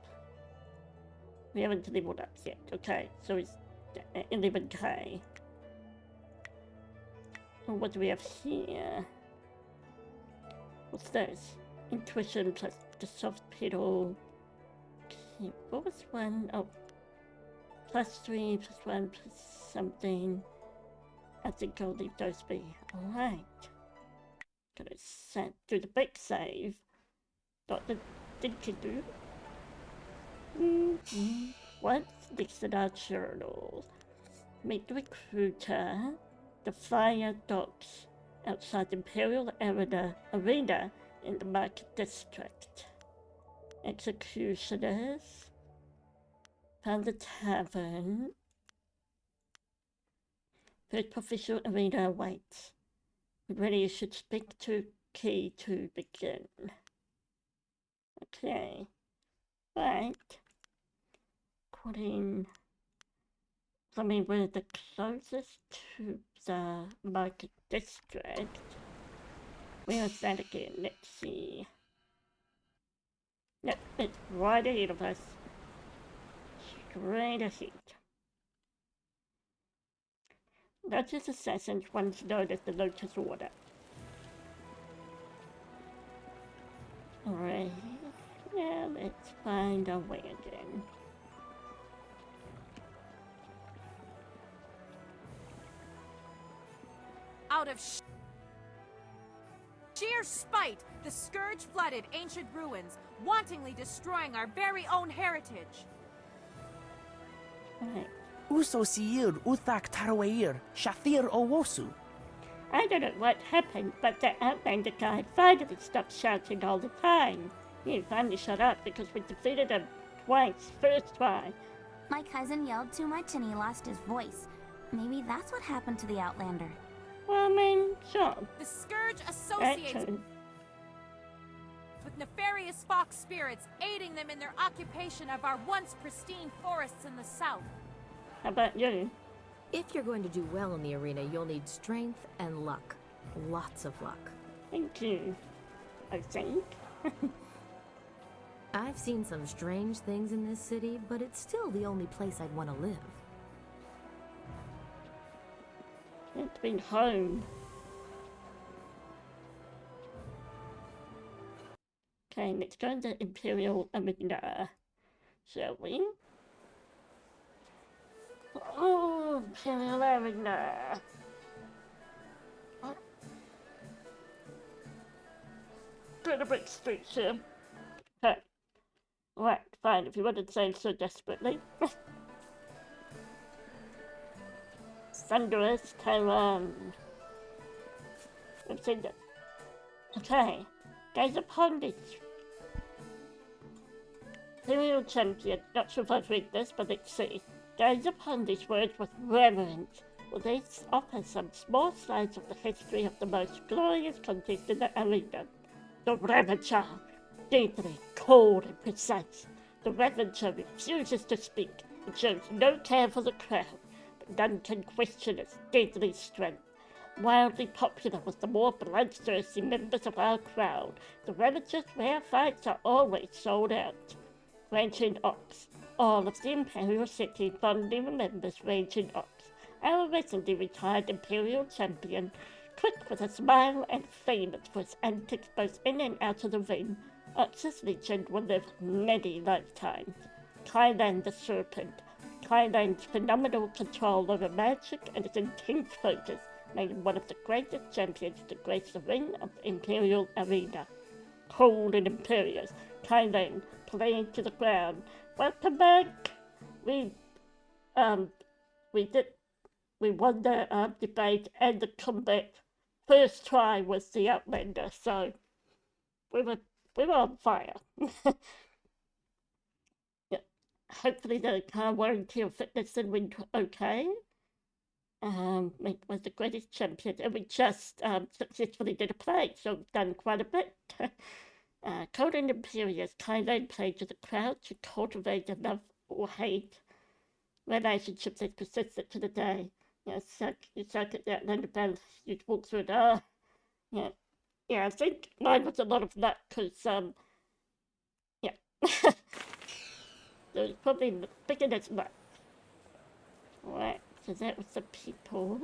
We haven't leveled up yet. Okay, so it's 11k. What do we have here? What's this? Intuition plus the soft pedal. Okay, what was one? Oh, +3, +1, plus something. I think I'll leave those be. Alright. Gonna do the big save. Dr. Dinky-Doo. What's next in our journal? Meet the recruiter. The fire docks outside the Imperial Arena in the Market District. Executioners. Found the tavern. First official arena awaits. Ready, you should speak to Key to begin. Okay. Right. According... I mean, we're the closest to the Market District. Where's that again? Let's see. Yep, it's right ahead of us. Straight ahead. Lotus Assassins once known as the Lotus Order. Alright, now let's find our way again. Out of sheer spite, the Scourge flooded ancient ruins, wantonly destroying our very own heritage. Right. Uso siir uthak tarawair, shathir owosu. I don't know what happened, but the Outlander guy finally stopped shouting all the time. He finally shut up because we defeated him twice, first try. My cousin yelled too much and he lost his voice. Maybe that's what happened to the Outlander. Well, I mean, sure. The Scourge associates with nefarious fox spirits, aiding them in their occupation of our once pristine forests in the south. How about you? If you're going to do well in the arena, you'll need strength and luck. Lots of luck. Thank you, I think. I've seen some strange things in this city, but it's still the only place I'd want to live. It's been home. Okay, let's go into Imperial Arena, shall we? Oh, Imperial Arena. Bit of big streets here. Okay. Right, fine, if you wanted to say so desperately. Thunderous Tyrone. I've seen it. Okay, guys upon this Imperial Champion, not sure if I've read this, but let's see. Gaze upon these words with reverence, for they offer some small slice of the history of the most glorious contest in the arena. The Ravager, deadly, cold and precise. The Ravager refuses to speak and shows no care for the crowd, but none can question its deadly strength. Wildly popular with the more bloodthirsty members of our crowd, the Ravager's rare fights are always sold out. Ranging Ox. All of the Imperial City fondly remembers Raging Ox, our recently retired Imperial Champion, quick with a smile and famous for his antics both in and out of the ring. Ox's legend will live many lifetimes. Kylan the Serpent. Kylan's phenomenal control over magic and his intense focus made him one of the greatest champions to grace the ring of the Imperial Arena. Cold and imperious, Kylan playing to the ground. Welcome back. We won the debate and the comeback. First try was the Outlander, so we were on fire. Yeah. Hopefully the car warranty of fitness and went okay. It was the greatest champion, and we just successfully did a play, so we've done quite a bit. Cold and imperious, Kylan played to the crowd to cultivate a love or hate relationships that persisted to the day. You suck at that Outlander battle, you walk through it. Yeah, I think mine was a lot of luck, because, yeah. So it's probably bigger than luck. Alright, so that was the people.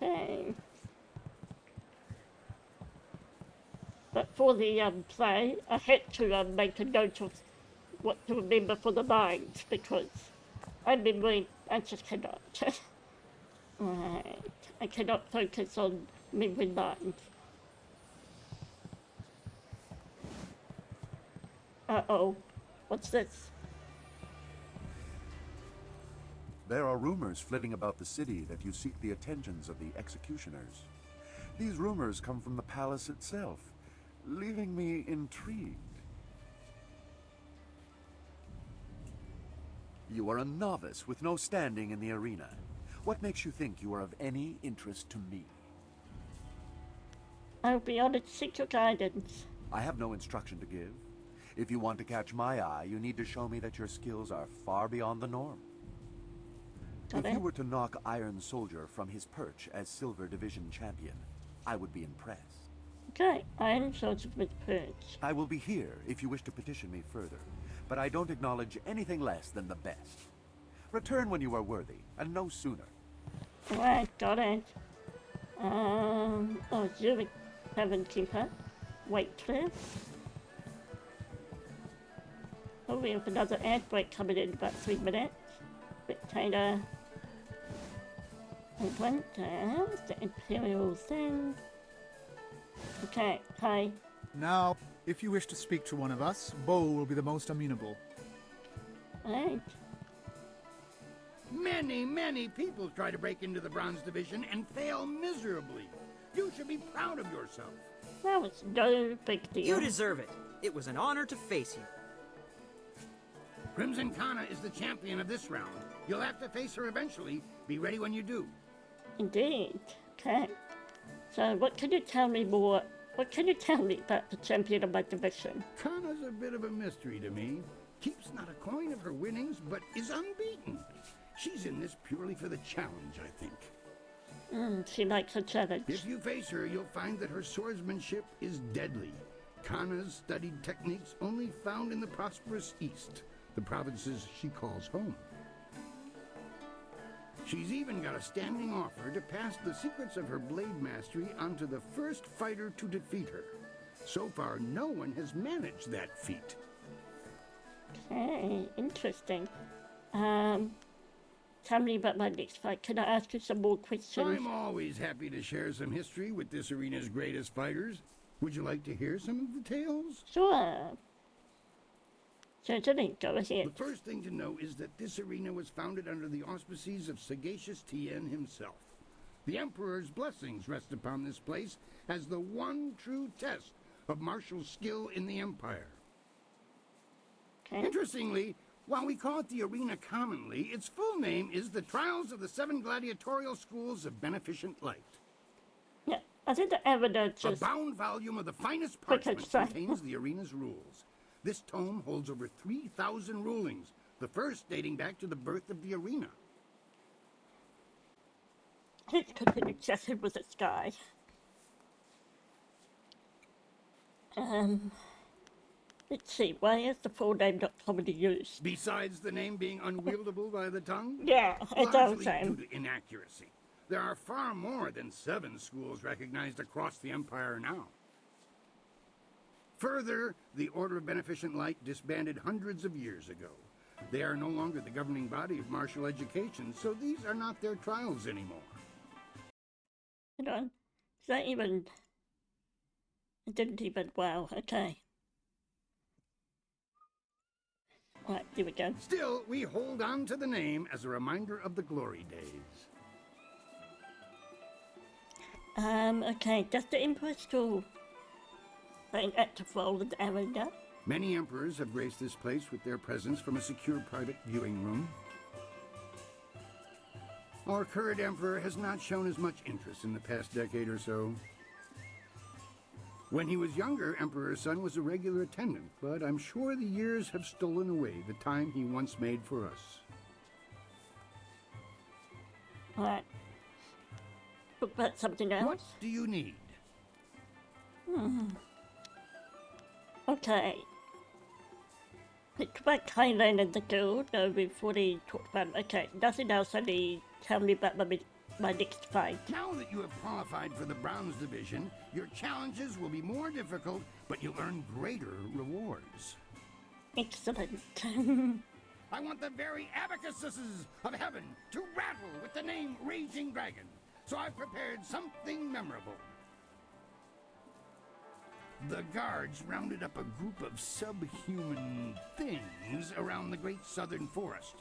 Okay. But for the play, I had to make a note of what to remember for the lines, because I just cannot. Right, I cannot focus on remembering lines. Uh-oh, what's this? There are rumors flitting about the city that you seek the attentions of the executioners. These rumors come from the palace itself, leaving me intrigued. You are a novice with no standing in the arena. What makes you think you are of any interest to me? I'll be honored to seek your guidance. I have no instruction to give. If you want to catch my eye, you need to show me that your skills are far beyond the norm. If you were to knock Iron Soldier from his perch as Silver Division Champion, I would be impressed. Okay, Iron Soldier from his perch. I will be here if you wish to petition me further, but I don't acknowledge anything less than the best. Return when you are worthy, and no sooner. Alright, got it. Zurich Heaven Keeper. Waitcliff. Oh, we have another ad break coming in about 3 minutes. Spectator. We went down the Imperial thing. Okay, hi. Now, if you wish to speak to one of us, Bo will be the most amenable. Right. Many people try to break into the Bronze Division and fail miserably. You should be proud of yourself. That was no big deal. You deserve it. It was an honor to face you. Crimson Kana is the champion of this round. You'll have to face her eventually. Be ready when you do. Indeed. Okay. So what can you tell me more? What can you tell me about the champion of my division? Kana's a bit of a mystery to me. Keeps not a coin of her winnings, but is unbeaten. She's in this purely for the challenge, I think. She likes a challenge. If you face her, you'll find that her swordsmanship is deadly. Kana's studied techniques only found in the prosperous East, the provinces she calls home. She's even got a standing offer to pass the secrets of her blade mastery onto the first fighter to defeat her. So far, no one has managed that feat. Okay, interesting. Tell me about my next fight. Can I ask you some more questions? I'm always happy to share some history with this arena's greatest fighters. Would you like to hear some of the tales? Sure. Certainly, go ahead. The first thing to know is that this arena was founded under the auspices of sagacious Tien himself. The Emperor's blessings rest upon this place as the one true test of martial skill in the Empire. Okay. Interestingly, while we call it the arena commonly, its full name is the Trials of the Seven Gladiatorial Schools of Beneficent Light. Yeah, I think the evidence is... A bound volume of the finest parchment contains the arena's rules. This tome holds over 3,000 rulings, the first dating back to the birth of the arena. Let's continue chatting with this guy. Let's see, why is the full name not commonly used? Besides the name being unwieldable by the tongue? Yeah, it's all the largely same. due to inaccuracy. There are far more than 7 schools recognized across the Empire now. Further, the Order of Beneficent Light disbanded hundreds of years ago. They are no longer the governing body of martial education, so these are not their trials anymore. Hold on. Is that even... It didn't even... Wow, okay. Right, here we go. Still, we hold on to the name as a reminder of the glory days. Okay, does the Emperor still play an active role in the arena? Many emperors have graced this place with their presence from a secure private viewing room. Our current emperor has not shown as much interest in the past decade or so. When he was younger, Emperor Sun was a regular attendant, but I'm sure the years have stolen away the time he once made for us. Alright. Talk about something else? What do you need? Okay. Let's talk about Kylan and the girl. No, we've already talked about it. Okay, nothing else I need. Tell me about my next fight. Now that you have qualified for the Bronze Division, your challenges will be more difficult, but you'll earn greater rewards. Excellent. I want the very abacuses of heaven to rattle with the name Raging Dragon, so I've prepared something memorable. The guards rounded up a group of subhuman things around the Great Southern Forest.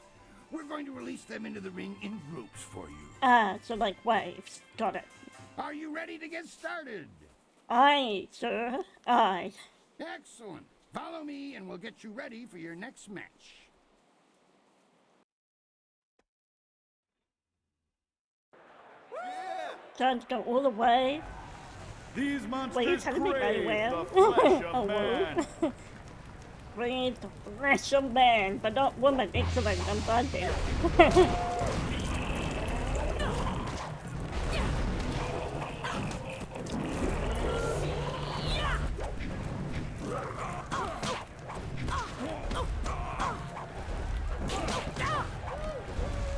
We're going to release them into the ring in groups for you. Ah, so like waves. Got it. Are you ready to get started? Aye, sir. Aye. Excellent. Follow me and we'll get you ready for your next match. Time to go all the way. These Please monsters tell me very crave well. the flesh Oh, of man. well. Crave the flesh of man, but not woman. Excellent. I'm glad there.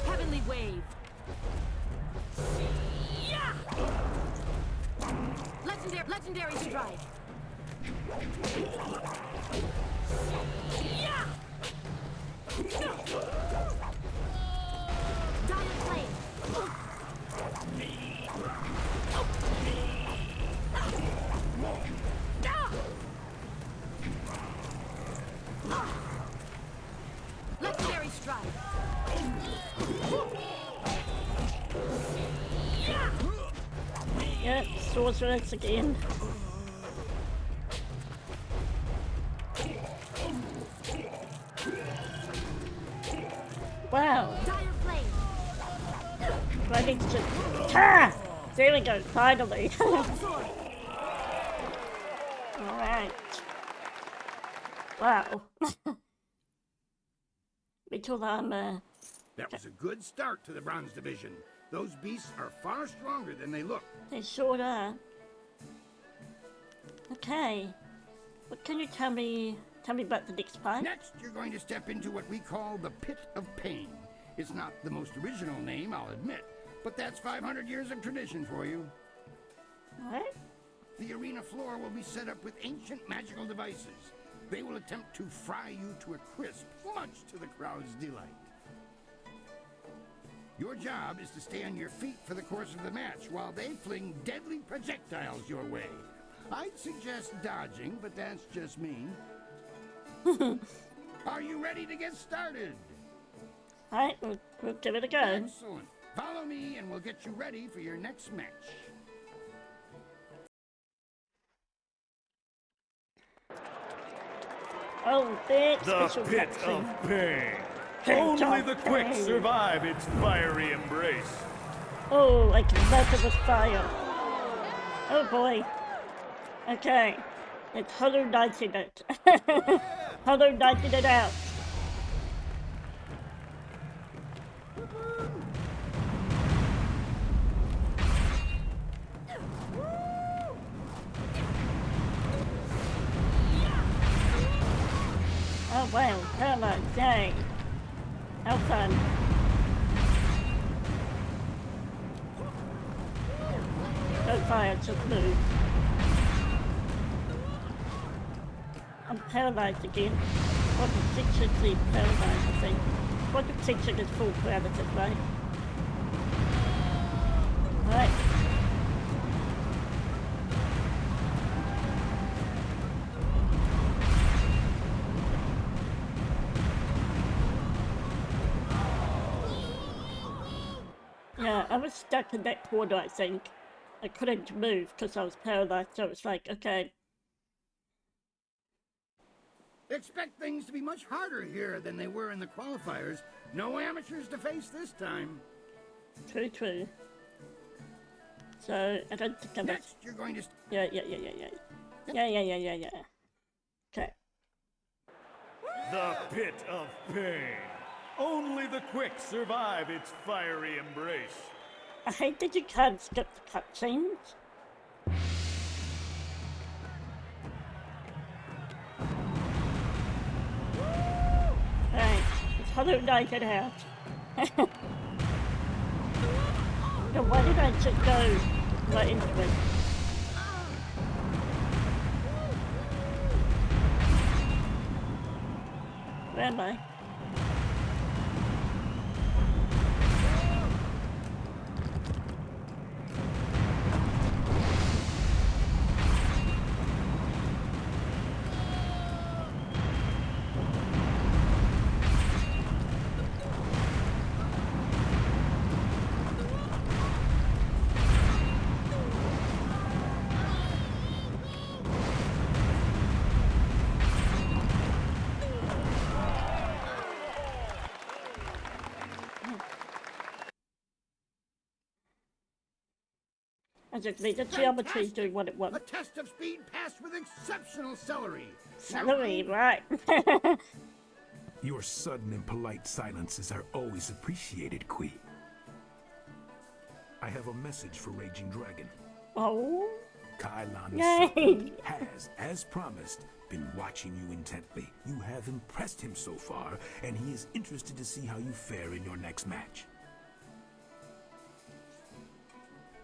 Heavenly wave. Legendary strike. Dire flame. Legendary strike. Yep, sorceress again. Wow. Dire flame. Ready to... Ah! There we go, finally. Alright. Wow. Little armor. That was a good start to the Bronze Division. Those beasts are far stronger than they look. They sure are. Okay. What can you tell me about the next fight? Next, you're going to step into what we call the Pit of Pain. It's not the most original name, I'll admit, but that's 500 years of tradition for you. What? The arena floor will be set up with ancient magical devices. They will attempt to fry you to a crisp, much to the crowd's delight. Your job is to stay on your feet for the course of the match while they fling deadly projectiles your way. I'd suggest dodging, but that's just me. Are you ready to get started? Alright, we'll give it a go. Excellent. Follow me and we'll get you ready for your next match. Oh, big The special Pit cutscene. of Pain. Pit Only of the quick Pain. survive its fiery embrace. Oh, I can melt it with fire. Oh boy. Okay. It's Hollow Knighting it. Hollow Knighting it out. Oh wow, hello, yay. How fun. Don't fire, just move. I'm paralyzed again. Quantum fiction is paralyzed, I think. Quantum fiction is full paralysis, right? Right. Yeah, I was stuck in that corner, I think. I couldn't move because I was paralyzed, so it's like, okay. Expect things to be much harder here than they were in the qualifiers. No amateurs to face this time. True, true. So, I don't think I'm... Next, you're going to... Yeah. Okay. The Pit of Pain. Only the quick survive its fiery embrace. I hate that you can't skip the cutscenes. Right, it's Hollow Knighted out. No, why did I just go right into it? Where am I? I just made the geometry doing what it A wants. test of speed passed with exceptional celery. Celery, right. Your sudden and polite silences are always appreciated, Kui. I have a message for Raging Dragon. Oh? Kailan Yay! has, as promised, been watching you intently. You have impressed him so far, and he is interested to see how you fare in your next match.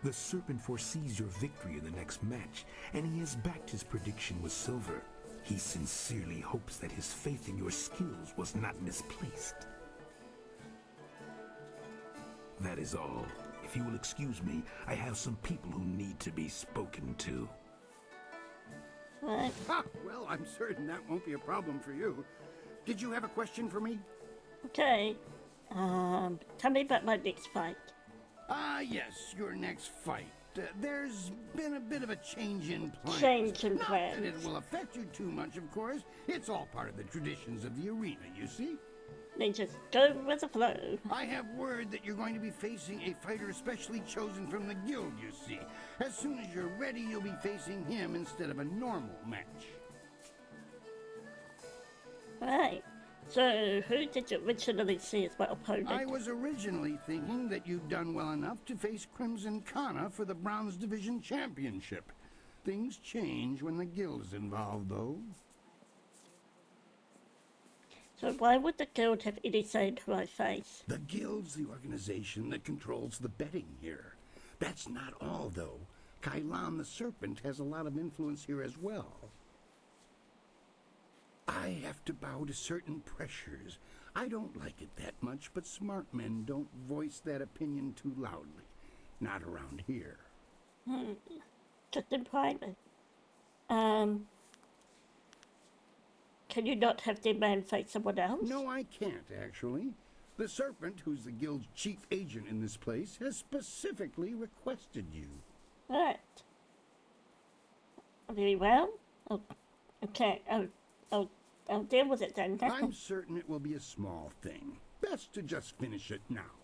The Serpent foresees your victory in the next match, and he has backed his prediction with silver. He sincerely hopes that his faith in your skills was not misplaced. That is all. If you will excuse me, I have some people who need to be spoken to. What? Ha! Well, I'm certain that won't be a problem for you. Did you have a question for me? Okay. Tell me about my next fight. Yes, your next fight. There's been a bit of a change in plans. Change in Not plans. that it will affect you too much, of course. It's all part of the traditions of the arena, you see. They just go with the flow. I have word that you're going to be facing a fighter specially chosen from the guild, you see. As soon as you're ready, you'll be facing him instead of a normal match. Right. So, who did you originally see as my opponent? I was originally thinking that you'd done well enough to face Crimson Kana for the Bronze Division Championship. Things change when the guild's involved, though. So why would the guild have any say to my face? The guild's the organization that controls the betting here. That's not all, though. Kailan the Serpent has a lot of influence here as well. I have to bow to certain pressures. I don't like it that much, but smart men don't voice that opinion too loudly. Not around here. Just in private. Can you not have the man fight someone else? No, I can't, actually. The Serpent, who's the guild's chief agent in this place, has specifically requested you. Right. Very well. Oh, okay, I'll deal with it then. I'm certain it will be a small thing. Best to just finish it now.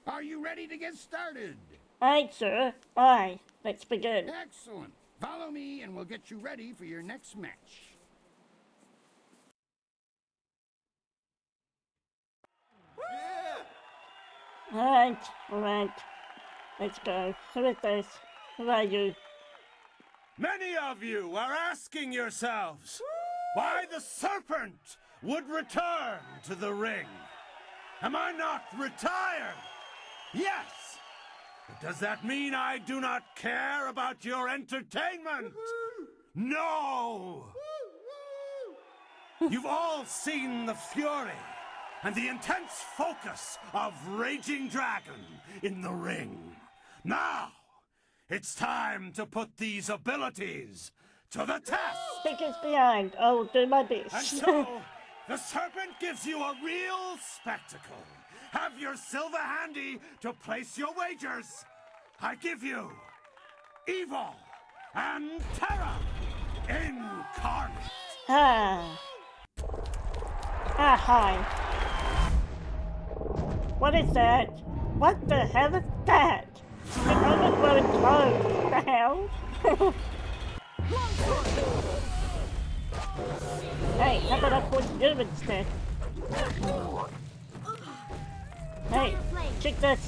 Are you ready to get started? Aye, sir. Aye. Let's begin. Excellent. Follow me and we'll get you ready for your next match. Alright. Let's go. Who is this? Who are you? Many of you are asking yourselves why the Serpent would return to the ring. Am I not retired? Yes! But does that mean I do not care about your entertainment? No! You've all seen the fury and the intense focus of Raging Dragon in the ring. Now, it's time to put these abilities to the test! Stick us behind. I will do my best. And so, the Serpent gives you a real spectacle. Have your silver handy to place your wagers. I give you Evil and Terror incarnate. Hi. What is that? What the hell is that? An overgrown toad. What the hell? Hey, how about I put you instead? Hey, check this.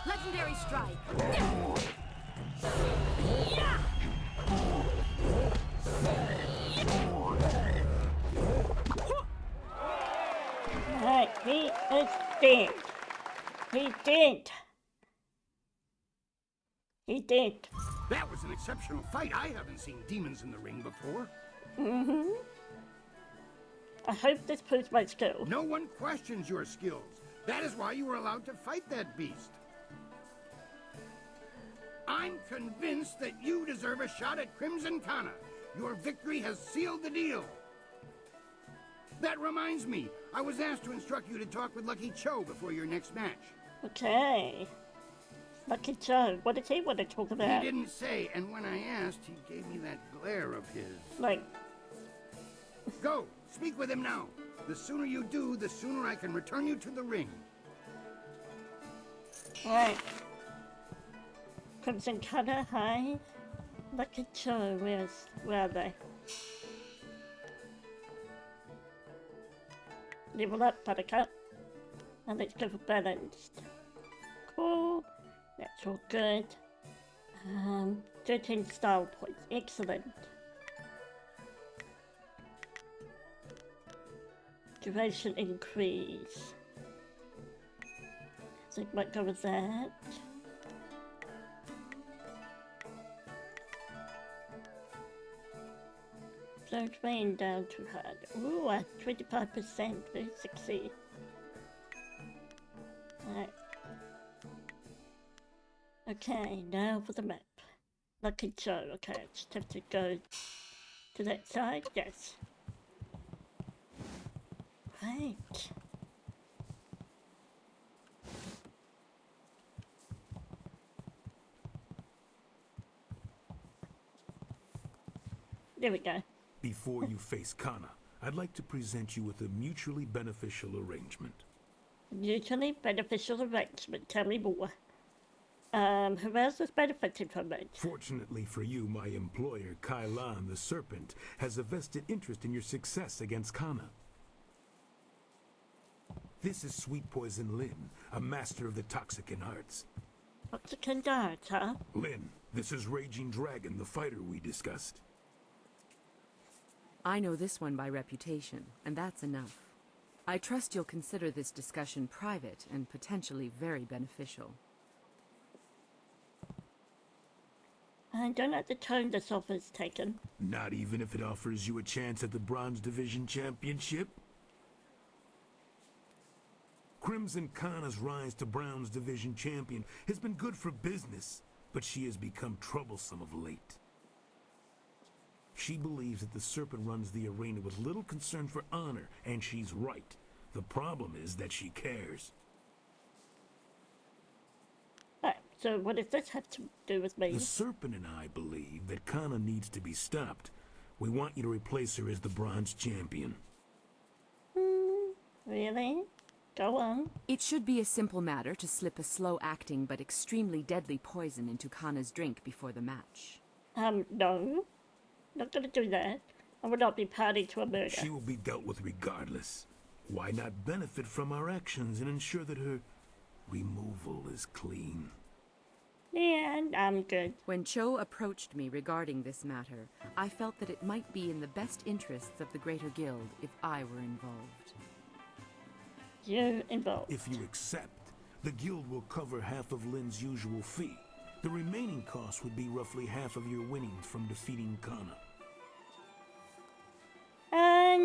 Legendary strike. Alright, he is dead. He did. That was an exceptional fight. I haven't seen demons in the ring before. I hope this proves my skill. No one questions your skills. That is why you were allowed to fight that beast. I'm convinced that you deserve a shot at Crimson Kana. Your victory has sealed the deal. That reminds me, I was asked to instruct you to talk with Lucky Cho before your next match. Okay. Lucky Cho, what did he want to talk about? He didn't say, and when I asked, he gave me that glare of his. Like... Go, speak with him now. The sooner you do, the sooner I can return you to the ring. Alright. Crimson Kana, hi. Lucky Cho, where are they? Level up, Buttercup. And let's go for balanced. Cool. That's all good. 13 style points. Excellent. Duration increase. So I might go with that. Slow train down too hard. Ooh, 25%. Very sexy. Alright. Okay, now for the map. Lucky Joe. Okay, I just have to go to that side. Yes. Right. There we go. Before you face Kana, I'd like to present you with a mutually beneficial arrangement. Mutually beneficial arrangement. Tell me more. Who else is benefiting from it? Fortunately for you, my employer, Kailan the Serpent, has a vested interest in your success against Kana. This is Sweet Poison Lin, a master of the Toxican arts. Toxican arts, huh? Lin, this is Raging Dragon, the fighter we discussed. I know this one by reputation, and that's enough. I trust you'll consider this discussion private and potentially very beneficial. I don't like the tone this offer's taken. Not even if it offers you a chance at the Bronze Division Championship? Crimson Kana's rise to Bronze Division Champion has been good for business, but she has become troublesome of late. She believes that the Serpent runs the arena with little concern for honor, and she's right. The problem is that she cares. So what does this have to do with me? The Serpent and I believe that Kana needs to be stopped. We want you to replace her as the Bronze Champion. Really? Go on. It should be a simple matter to slip a slow-acting but extremely deadly poison into Kana's drink before the match. No. Not gonna do that. I would not be party to a murder. She will be dealt with regardless. Why not benefit from our actions and ensure that her removal is clean? Yeah, I'm good. When Cho approached me regarding this matter, I felt that it might be in the best interests of the Greater Guild if I were involved. You're involved. If you accept, the Guild will cover half of Lin's usual fee. The remaining cost would be roughly half of your winnings from defeating Kana.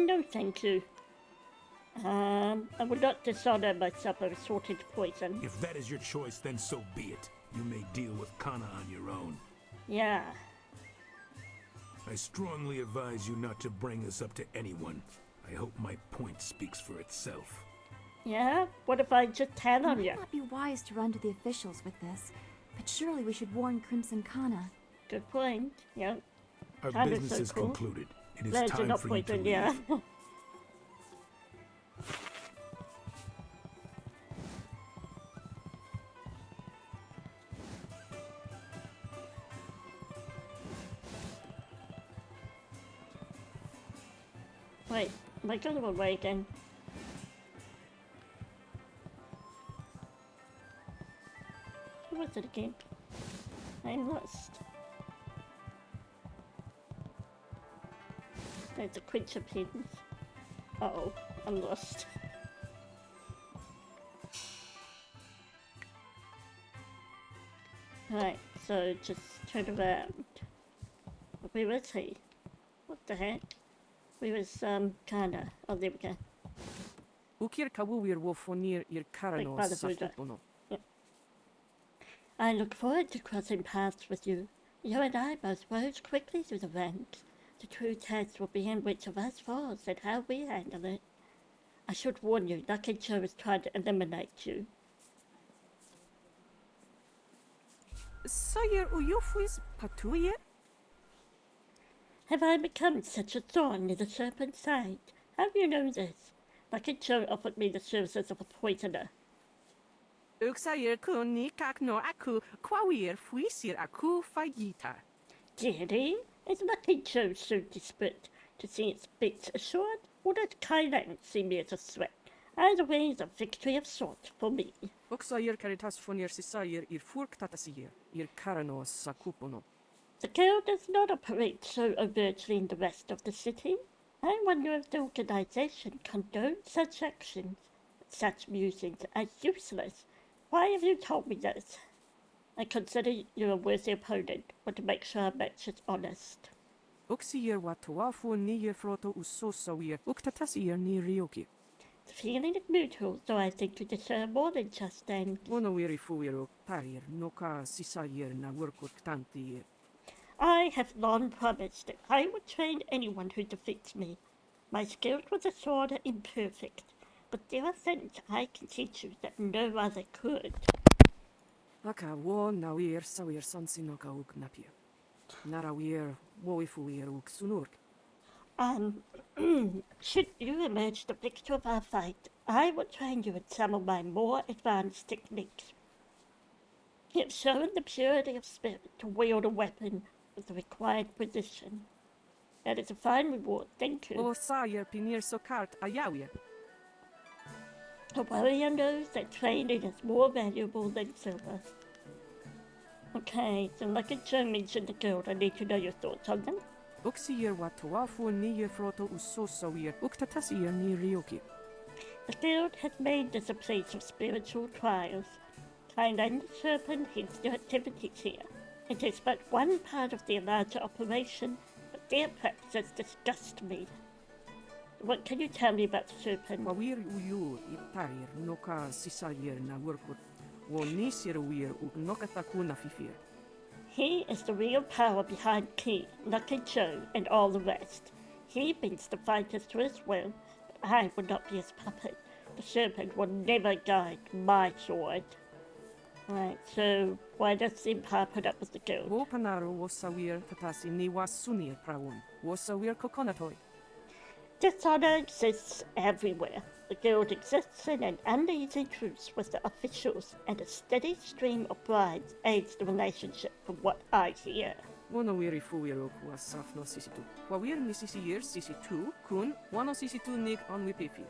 No, thank you. I would not dishonor myself by resorting to poison. If that is your choice, then so be it. You may deal with Kana on your own. Yeah. I strongly advise you not to bring this up to anyone. I hope my point speaks for itself. Yeah? What if I just tell on It you? might not be wise to run to the officials with this, but surely we should warn Crimson Kana. Good point. Yep. Our Kind of business so is cool. concluded. It is Glad you're time not for you to poison, leave. yeah. Wait, am I going the wrong way again? What was it again? I'm lost. There's a quinch of pins. Uh-oh, I'm lost. Right, so just turn around. Where was he? What the heck? We was, kinda. Oh, there we go. Ukir kawuir wo fonir ir Like karano by the Buddha. safupono. Yep. I look forward to crossing paths with you. You and I both rose quickly through the ranks. The true test will be in which of us falls and how we handle it. I should warn you, Lucky Joe is trying to eliminate you. Sayir uyufuis patuye? Have I become such a thorn in the serpent's side? How do you know this? Lucky Joe offered me the services of a poisoner. Uksayir kun ni kak no aku kwawir fuisir aku fayita. Did he? Is Lucky Joe so desperate to see its bits assured, or does Kailan see me as a threat? Either way is a victory of sorts for me. Uksayir caritas fonir sisayir ir furk tatasir ir karano sakupono. The guild does not operate so overtly in the rest of the city. I wonder if the organization condones such actions. Such musings are useless. Why have you told me this? I consider you a worthy opponent, but to make sure our match is honest. Uksayir watuafu ni froto usosawir uktatasir ni ryoki. The feeling is mutual, so I think you deserve more than just thanks. Monowiri fuiro parir noka sisayir na workut tantir. I have long promised that I would train anyone who defeats me. My skills with the sword are imperfect, but there are things I can teach you that no other could. Aka wo nawir sawir sansinoka uk napir. Narawir woifuir uk sunurk. Should you emerge the victor of our fight, I will train you in some of my more advanced techniques. You have shown the purity of spirit to wield a weapon with the required precision. That is a fine reward, thank you. O sire pinir sokart ayawir. A warrior knows that training is more valuable than silver. Okay, so like a Germans in the guild, I need to know your thoughts on them. Uksir watoafu ni froto usosawir. Uktatasir ni ryoki. The guild has made this a place of spiritual trials. Kind and the serpent hints their activities here. It is but one part of the larger operation, but their practices disgust me. What can you tell me about the serpent? Wawir uyu itarir noka sisayir na workut. Wo nisir wir uknokatakuna fifir. He is the real power behind Key, Lucky Joe, and all the rest. He brings the fighters to his will, but I will not be his puppet. The serpent will never guide my sword. Right, so why does the Empire put up with the guild? Wo panaro wasawir tatasi ni wasunir prawun. Wasawir kokonatoi. Dishonor exists everywhere. The guild exists in an uneasy truce with the officials, and a steady stream of brides aids the relationship from what I hear. Wonawiri fuwiro kwa safno sisitu. Wawir ni sisiyir sisitu kun wano sisitu nik on wipifi.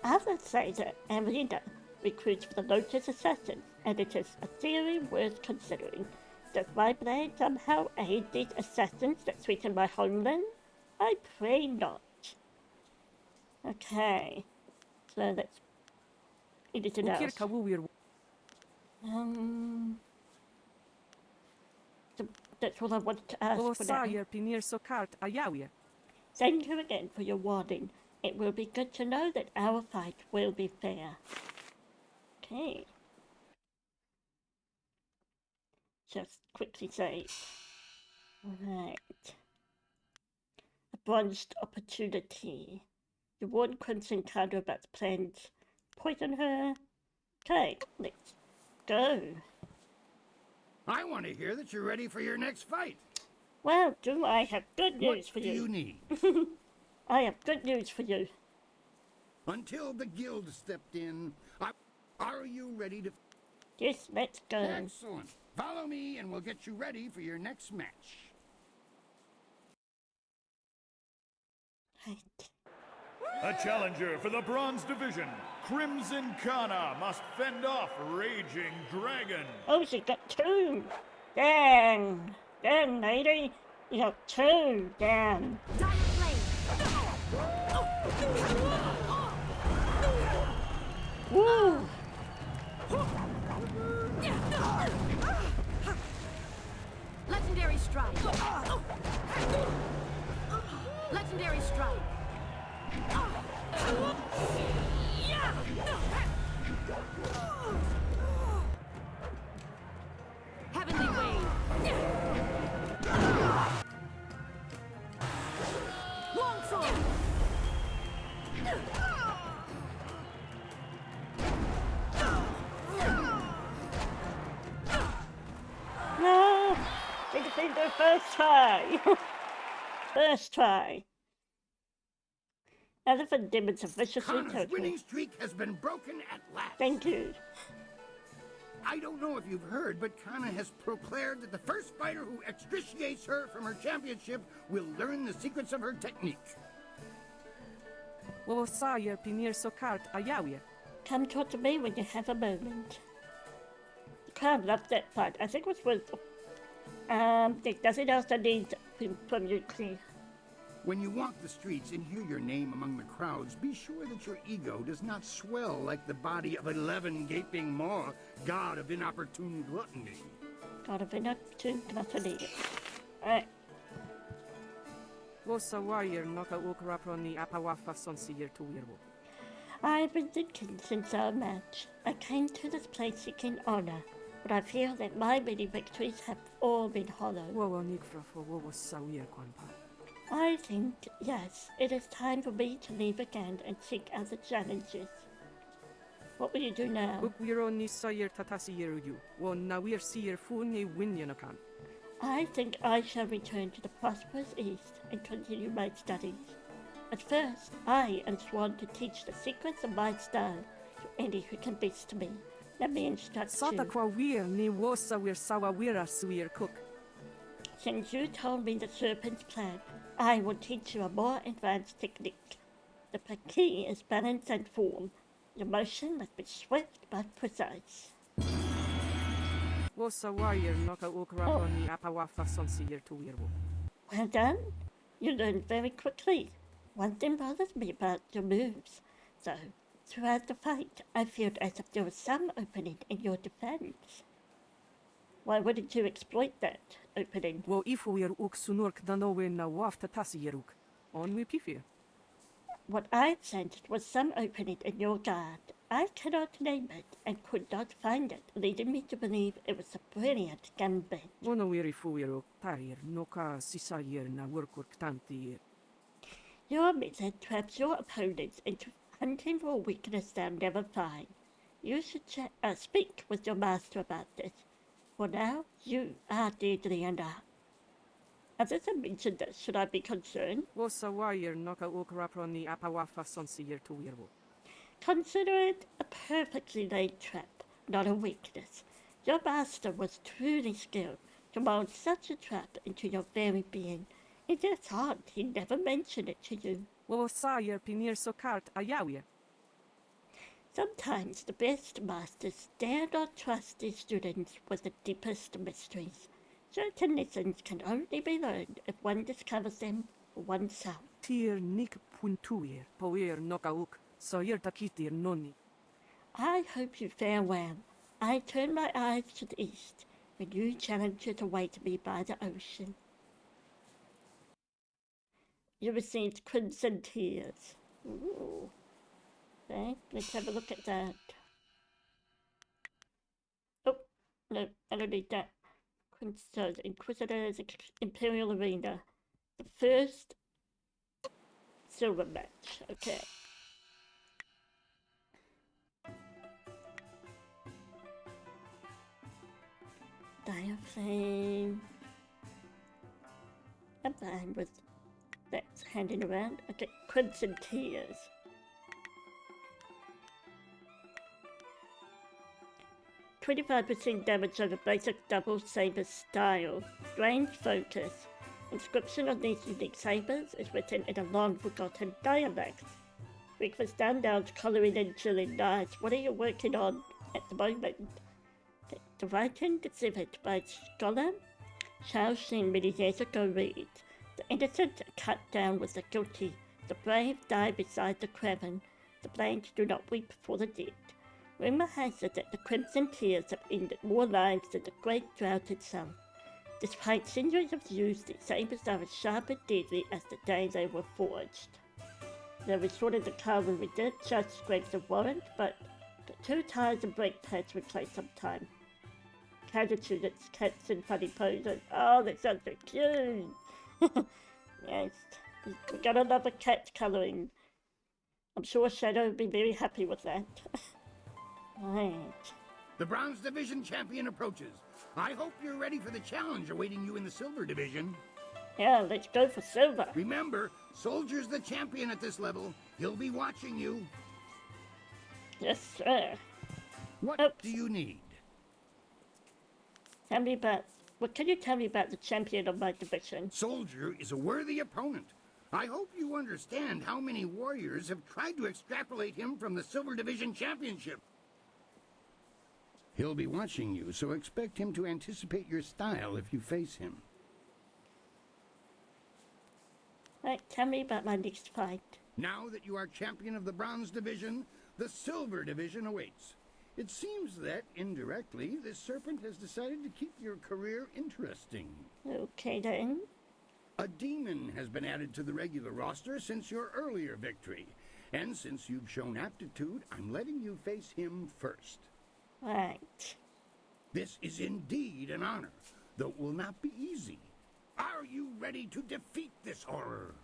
Others say that Arena recruits for the Lotus Assassins, and it is a theory worth considering. Does my blade somehow aid these assassins that threaten my homeland? I pray not. Okay, so that's anything else. So that's all I wanted to ask for now. Thank you again for your warning. It will be good to know that our fight will be fair. Okay. Just quickly say. Alright. A bronzed opportunity. You warned Crimson Candle about the plan to poison her. Okay, let's go. I want to hear that you're ready for your next fight. Well, do I have good news for you? What do you need? I have good news for you. Until the guild stepped in, are you ready to... Yes, let's go. Excellent. Follow me and we'll get you ready for your next match. A challenger for the Bronze Division, Crimson Kana must fend off Raging Dragon. Oh, she got two. Dang. Dang, lady. You got two. Damn. Woo. Legendary strike. Legendary strike. Heavenly wave. Long sword. No! They defeated their first try! First try. Elephant demons are viciously Kana's total. winning streak has been broken at last. Thank you. I don't know if you've heard, but Kana has proclaimed that the first fighter who extriciates her from her championship will learn the secrets of her technique. Come talk to me when you have a moment. The crowd loved that part. I think it was worth... there's nothing else I need from you, Clea. When you walk the streets and hear your name among the crowds, be sure that your ego does not swell like the body of 11 gaping maw, god of inopportune gluttony. God of inopportune gluttony. Alright. I've been thinking since our match. I came to this place seeking honor, but I feel that my many victories have all been hollow. I think, yes, it is time for me to leave again and seek other challenges. What will you do now? I think I shall return to the prosperous East and continue my studies. At first, I am sworn to teach the secrets of my style to any who can best me. Let me instruct Sata you. kwa wir ni wosa wir sawa wira suir cook. Since you told me the serpent's plan, I will teach you a more advanced technique. The key is balance and form. Your motion must be swift but precise. Wosa warrior noka ukrapa ni apawafa sonsir to wirwo. Well done. You learned very quickly. One thing bothers me about your moves. So, throughout the fight, I felt as if there was some opening in your defense. Why wouldn't you exploit that opening? Wo ifu wir uk sunurk danowe na wafta tasiruk. On we pifir. What I sensed was some opening in your guard. I cannot name it and could not find it, leading me to believe it was a brilliant gambit. Wono wiri fu wir tarir noka sisayir na workur ktanti. Your method traps your opponents into hunting for a weakness they'll never find. You should speak with your master about this. For now, you are deadly enough. Others have mentioned this. Should I be concerned? Wosa warrior noka ukrapa ni apawafa sonsir to wirwo. Consider it a perfectly laid trap, not a weakness. Your master was truly skilled to mold such a trap into your very being. It is odd he never mentioned it to you. Wosa pinir sokart ayawir. Sometimes the best masters dare not trust their students with the deepest mysteries. Certain lessons can only be learned if one discovers them for oneself. Tir nik puntuir, poir nokauk, soyer takitir noni. I hope you fare well. I turn my eyes to the east when you challengers await me by the ocean. You received crimson tears. Ooh. Okay, let's have a look at that. Oh, no, I don't need that. Inquisitors, Imperial Arena. The first silver match. Okay. Diaflame. I'm fine with that handing around. Okay, Crimson Tears. %25% damage over basic double saber style. Range focus. Inscription on these unique sabers is written in a long forgotten dialect. Breakfast standouts, colouring and chilling nights. What are you working on at the moment? The writing exhibit by scholar Shao Xin many years ago reads, the innocent are cut down with the guilty, the brave die beside the craven, the blind do not weep for the dead. Rumour has it that the Crimson Tears have ended more lives than the Great Drought itself. Despite centuries of use, the sabers are as sharp and deadly as the day they were forged. They resorted to cavalry did just scrapes of warrant, but the two tires and brake pads would take some time. Attitude, it's cats and funny poses. Oh, they're so cute. Yes, we gotta love a cat colouring. I'm sure Shadow would be very happy with that. Right. The Bronze Division champion approaches. I hope you're ready for the challenge awaiting you in the Silver Division. Yeah, let's go for silver. Remember, Soldier's the champion at this level. He'll be watching you. Yes, sir. What do you need? Tell me about... What can you tell me about the champion of my division? Soldier is a worthy opponent. I hope you understand how many warriors have tried to extrapolate him from the Silver Division Championship. He'll be watching you, so expect him to anticipate your style if you face him. Right, tell me about my next fight. Now that you are champion of the Bronze Division, the Silver Division awaits. It seems that, indirectly, this serpent has decided to keep your career interesting. Okay, then. A demon has been added to the regular roster since your earlier victory. And since you've shown aptitude, I'm letting you face him first. Right. This is indeed an honor, though it will not be easy. Are you ready to defeat this horror?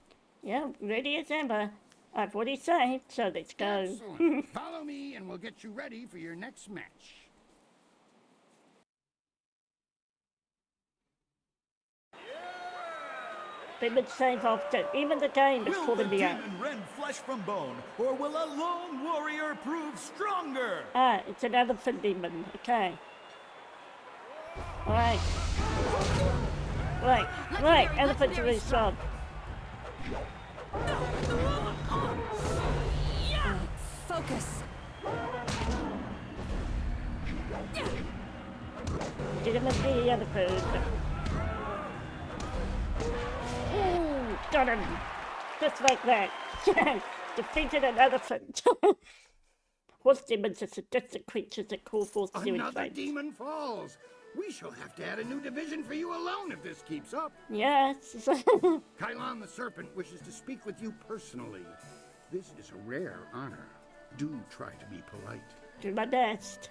Yeah, ready as ever. I've already saved, so let's go. Excellent. Follow me and we'll get you ready for your next match. Demon save often. Even the game is Will the calling me out. demon rend flesh from bone, or will a lone warrior prove stronger? Ah, it's an elephant demon. Okay. Alright. Right. Elephants are really strong. Focus. Demon the elephant. Got him. Just like that. Defeated an elephant. Horse demons are sadistic creatures that call forth serious Another fights. demon falls. We shall have to add a new division for you alone if this keeps up. Yes. Kylon the Serpent wishes to speak with you personally. This is a rare honor. Do try to be polite. Do my best.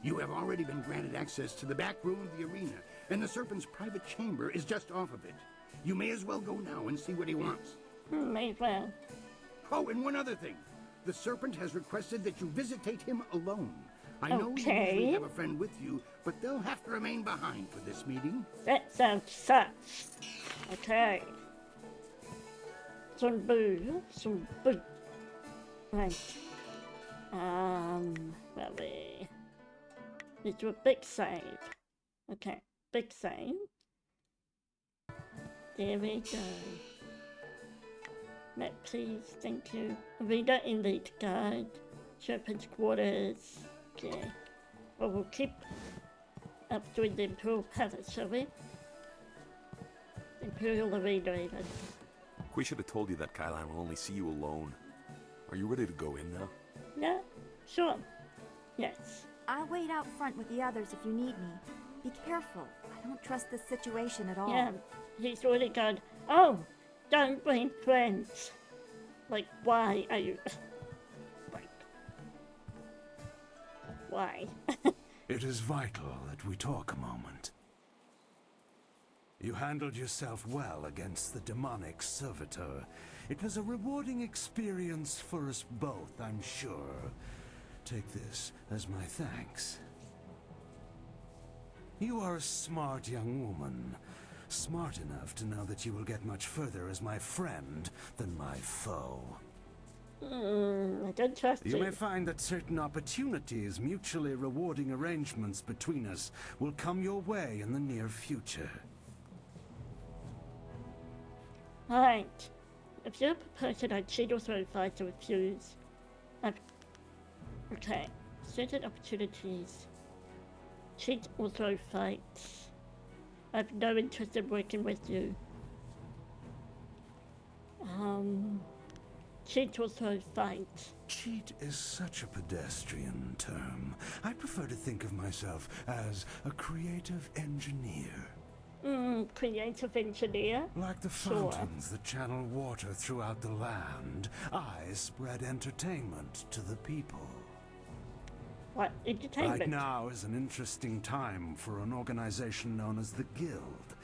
You have already been granted access to the back room of the arena, and the Serpent's private chamber is just off of it. You may as well go now and see what he wants. May as well. Oh, and one other thing. The Serpent has requested that you visitate him alone. I know you Okay. usually have a friend with you, but they'll have to remain behind for this meeting. That sounds sus. Okay. Some boo. Right. Well, let's do a big save. Okay, big save. There we go. Map, please, thank you. Arena Elite Guide. Serpent's Quarters. Okay. Well, we'll keep up doing the Imperial Palace, shall we? Imperial Arena, even. We should have told you that Kylon will only see you alone. Are you ready to go in now? Yeah, sure. Yes. I'll wait out front with the others if you need me. Be careful. I don't trust this situation at all. Yeah, he's already gone, oh, don't bring friends. Like, why are you... Like... Why? It is vital that we talk a moment. You handled yourself well against the demonic servitor. It was a rewarding experience for us both, I'm sure. Take this as my thanks. You are a smart young woman. Smart enough to know that you will get much further as my friend than my foe. I don't trust you. You may find that certain opportunities, mutually rewarding arrangements between us, will come your way in the near future. Alright. If you're a person I'd cheat or throw fire to refuse. Okay. Certain opportunities. Cheat or throw fights. I have no interest in working with you. Cheat or throw fight. Cheat is such a pedestrian term. I prefer to think of myself as a creative engineer. Creative engineer? Like the fountains that channel water throughout the land, I spread entertainment to the people. What entertainment? Right now is an interesting time for an organization known as the Guild.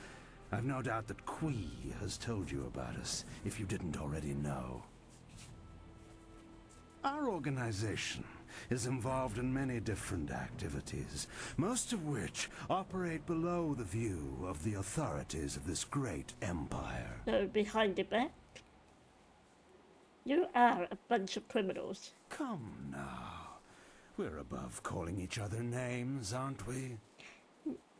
I've no doubt that Qui has told you about us, if you didn't already know. Our organization is involved in many different activities, most of which operate below the view of the authorities of this great empire. So, behind the back? You are a bunch of criminals. Come now. We're above calling each other names, aren't we?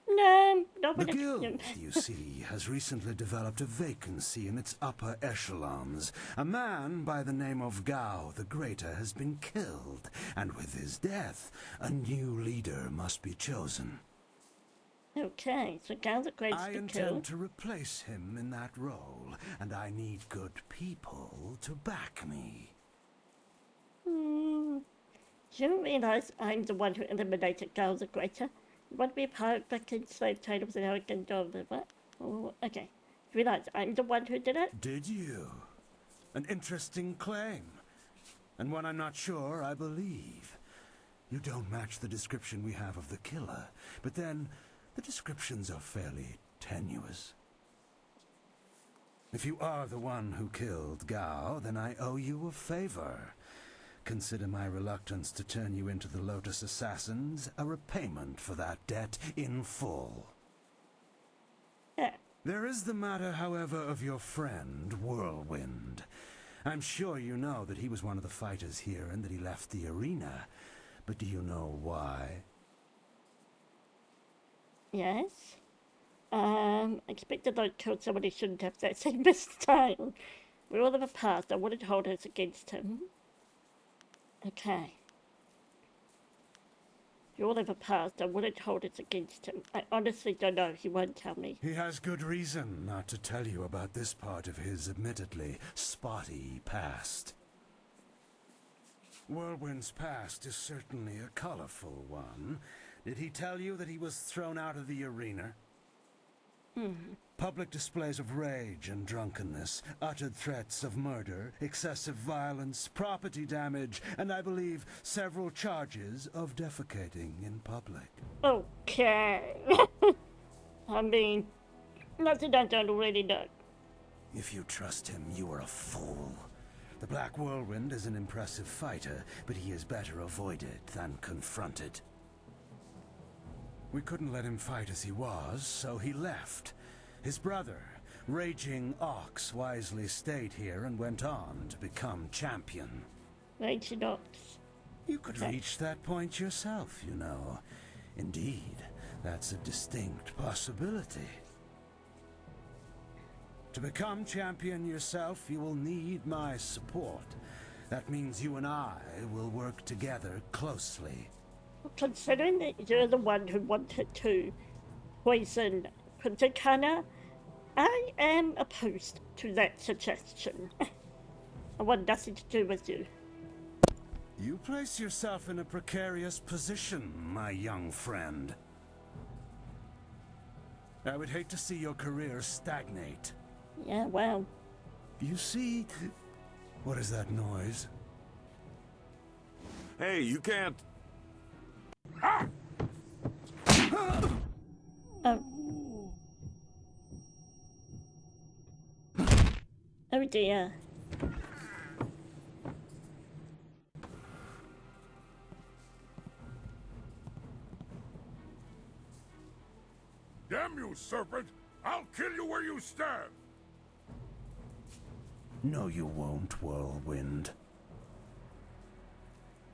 No, not The with Guild, you see, has recently developed a vacancy in its upper echelons. A man by the name of Gao the Greater has been killed, and with his death, a new leader must be chosen. Okay, so Gao the Great's I been killed. intend to replace him in that role, and I need good people to back me. Do you realize I'm the one who eliminated Gao the Greater? You want to be a pirate back in slave trade with an arrogant dog, what? Oh, okay. You realize I'm the one who did it? Did you? An interesting claim. And one I'm not sure I believe. You don't match the description we have of the killer, but then the descriptions are fairly tenuous. If you are the one who killed Gao, then I owe you a favor. Consider my reluctance to turn you into the Lotus Assassins a repayment for that debt in full. Yeah, There is the matter, however, of your friend, Whirlwind. I'm sure you know that he was one of the fighters here and that he left the arena. But do you know why? Yes. Expected I'd killed somebody who shouldn't have that same style. We all have a past. I wouldn't hold us against him. Okay. You all have a past. I wouldn't hold it against him. I honestly don't know. He won't tell me. He has good reason not to tell you about this part of his admittedly spotty past. Whirlwind's past is certainly a colorful one. Did he tell you that he was thrown out of the arena? Public displays of rage and drunkenness, uttered threats of murder, excessive violence, property damage, and I believe several charges of defecating in public. Okay. I mean, nothing I don't already know. If you trust him, you are a fool. The Black Whirlwind is an impressive fighter, but he is better avoided than confronted. We couldn't let him fight as he was, so he left. His brother, Raging Ox, wisely stayed here and went on to become champion. Raging Ox. You could reach that point yourself, you know. Indeed, that's a distinct possibility. To become champion yourself, you will need my support. That means you and I will work together closely. Considering that you're the one who wanted to poison Princess Kana, I am opposed to that suggestion. I want nothing to do with you. You place yourself in a precarious position, my young friend. I would hate to see your career stagnate. Yeah, well. You see... What is that noise? Hey, you can't... Oh dear. Damn you, serpent! I'll kill you where you stand! No, you won't, Whirlwind.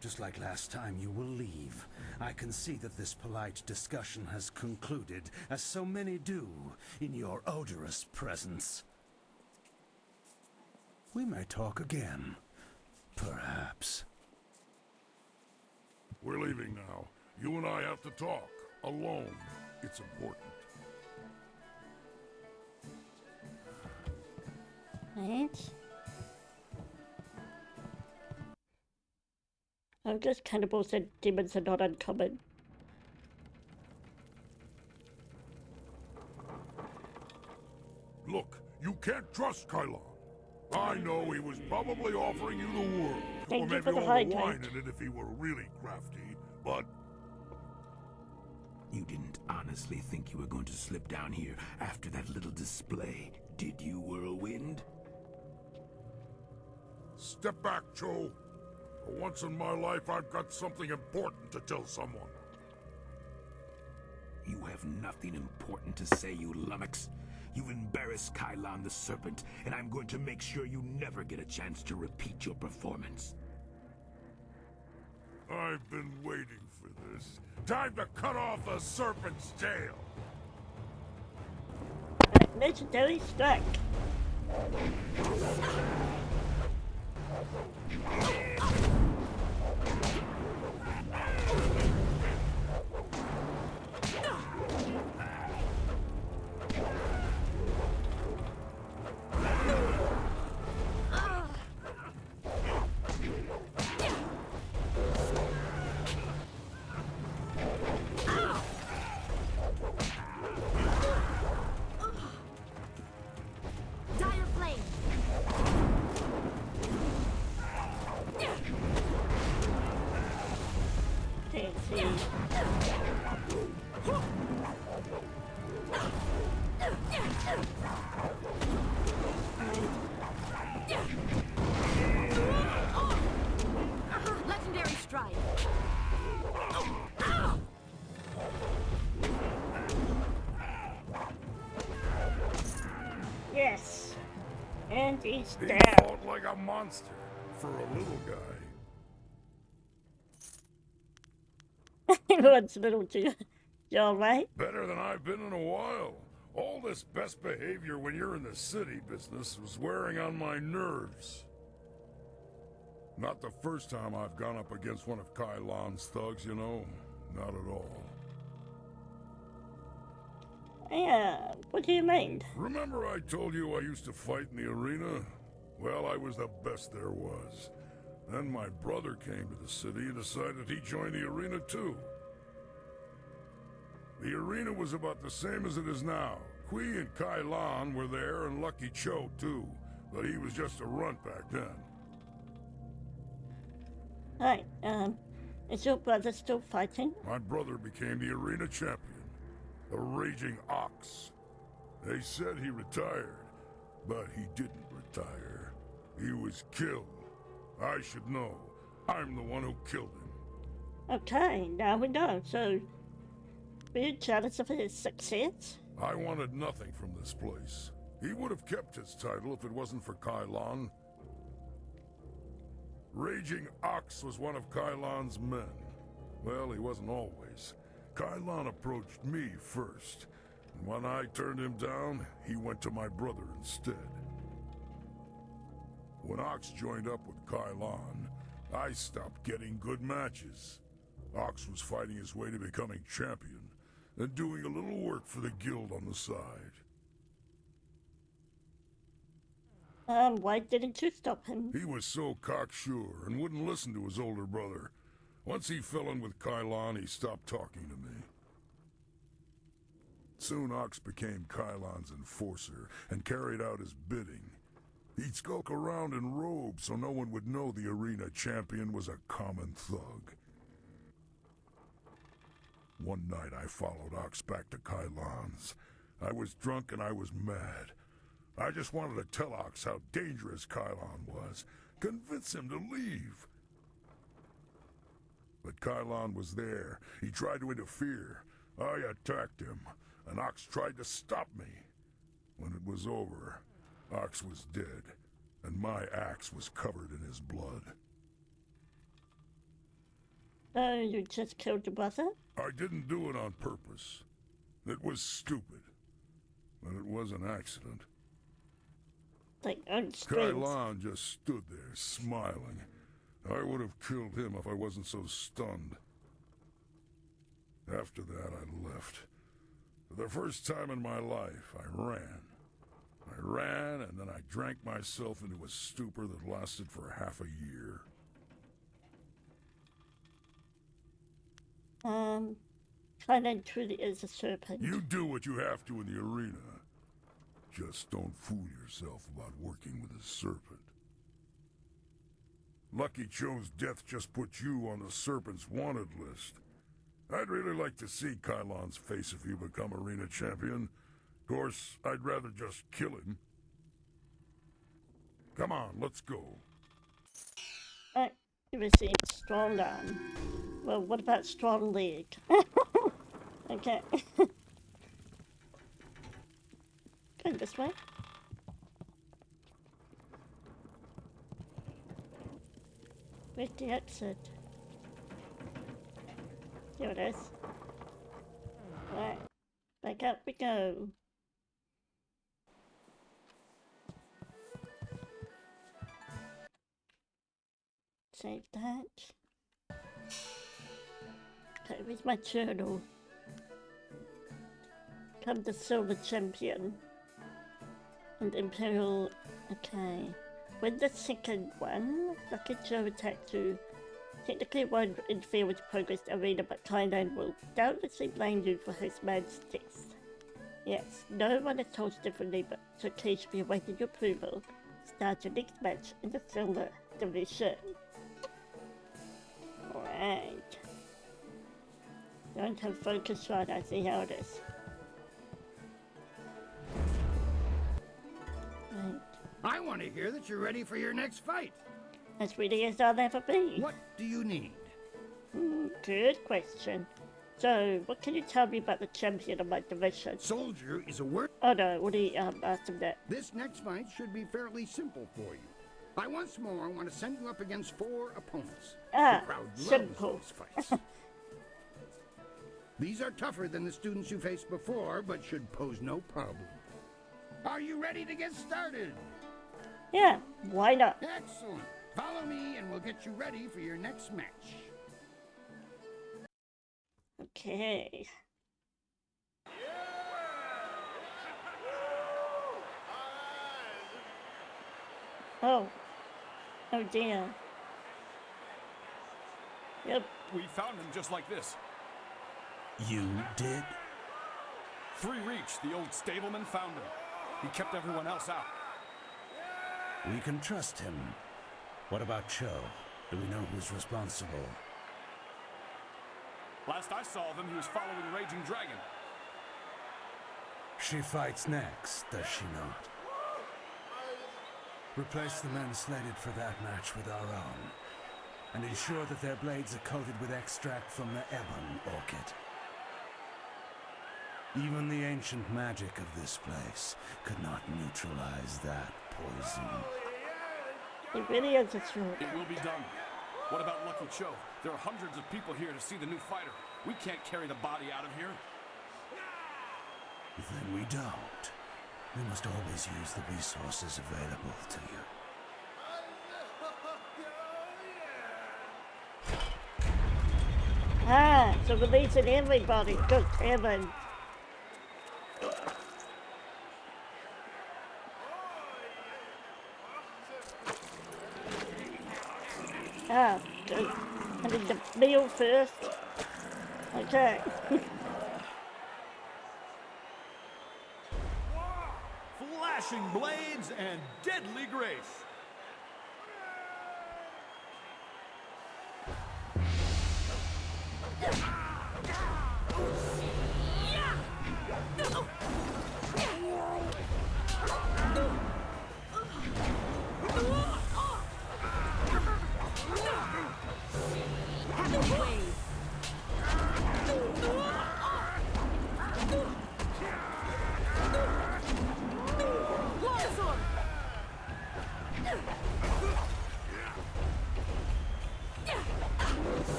Just like last time, you will leave. I can see that this polite discussion has concluded, as so many do, in your odorous presence. We may talk again. Perhaps. We're leaving now. You and I have to talk. Alone. It's important. Right. I guess cannibals and demons are not uncommon. Look, you can't trust Kylon. I know he was probably offering you the world. Thank or you maybe for the all the hydrate. wine in it if he were really crafty, but... You didn't honestly think you were going to slip down here after that little display, did you, Whirlwind? Step back, Joe. For once in my life, I've got something important to tell someone. You have nothing important to say, you lummox. You've embarrassed Kylon the Serpent, and I'm going to make sure you never get a chance to repeat your performance. I've been waiting for this. Time to cut off the serpent's tail. Legendary strike. Dire flame. Yes. And he's He dead. fought like a monster for a little guy. What's little too? You alright? Better than I've been in a while. All this best behavior when you're in the city business was wearing on my nerves. Not the first time I've gone up against one of Kai Lan's thugs, you know. Not at all. Yeah, what do you mean? Remember I told you I used to fight in the arena? Well, I was the best there was. Then my brother came to the city and decided he'd join the arena too. The arena was about the same as it is now. Kui and Kai Lan were there and Lucky Cho too, but he was just a runt back then. Right, is your brother still fighting? My brother became the arena champion, the Raging Ox. They said he retired, but he didn't retire. He was killed. I should know. I'm the one who killed him. Okay, now we know. So, were you jealous of his success? I wanted nothing from this place. He would have kept his title if it wasn't for Kai Lan. Raging Ox was one of Kai Lan's men. Well, he wasn't always. Kai Lan approached me first, and when I turned him down, he went to my brother instead. When Ox joined up with Kai Lan, I stopped getting good matches. Ox was fighting his way to becoming champion, and doing a little work for the guild on the side. Why didn't you stop him? He was so cocksure and wouldn't listen to his older brother. Once he fell in with Kai Lan, he stopped talking to me. Soon Ox became Kai Lan's enforcer and carried out his bidding. He'd skulk around in robes so no one would know the arena champion was a common thug. One night I followed Ox back to Kai Lan's. I was drunk and I was mad. I just wanted to tell Ox how dangerous Kai Lan was, convince him to leave. But Kai Lan was there. He tried to interfere. I attacked him, and Ox tried to stop me. When it was over, Ox was dead, and my axe was covered in his blood. Oh, you just killed your brother? I didn't do it on purpose. It was stupid. But it was an accident. Like, on Kai strings. Lan just stood there, smiling. I would have killed him if I wasn't so stunned. After that, I left. For the first time in my life, I ran. I ran, and then I drank myself into a stupor that lasted for half a year. Kylan truly is a serpent. You do what you have to in the arena. Just don't fool yourself about working with a serpent. Lucky Cho's death just put you on the Serpent's wanted list. I'd really like to see Kai Lan's face if you become arena champion. Of course, I'd rather just kill him. Come on, let's go. You received strong arm. Well, what about strong leg? Okay. Going this way. Where's the exit? Here it is. Right. Back up we go. Save that. Okay, where's my journal? Come the Silver Champion. And Imperial... Okay. When the second one, Lucky Joe attacked you. Technically it won't interfere with progress arena, but Kylan will doubtlessly blame you for his man's death. Yes, no one has told us differently, but it's okay to be awaiting your approval. Start your next match in the Silver Division. Alright. Don't have focus right, I see how it is. Right. I want to hear that you're ready for your next fight. As ready as I'll ever be. What do you need? Good question. So, what can you tell me about the champion of my division? Soldier is a word. Oh no, I already asked him that. This next fight should be fairly simple for you. I once more want to send you up against 4 opponents. Ah, the crowd loves simple. those fights. These are tougher than the students you faced before, but should pose no problem. Are you ready to get started? Yeah, why not? Excellent. Follow me and we'll get you ready for your next match. Okay. Oh. Oh dear. Yep. We found him just like this. You did? 3 Reach, the old stableman, found him. He kept everyone else out. We can trust him. What about Cho? Do we know who's responsible? Last I saw of him, he was following Raging Dragon. She fights next, does she not? Replace the men slated for that match with our own, and ensure that their blades are coated with extract from the ebon orchid. Even the ancient magic of this place could not neutralize that poison. It really is a truth. It will be done. What about Lucky Cho? There are hundreds of people here to see the new fighter. We can't carry the body out of here. Then we don't. We must always use the resources available to you. Ah, so releasing everybody. Good heavens. Ah, good. I need the meal first. Okay. Flashing blades and deadly grace. Heavenly wave. Longsword.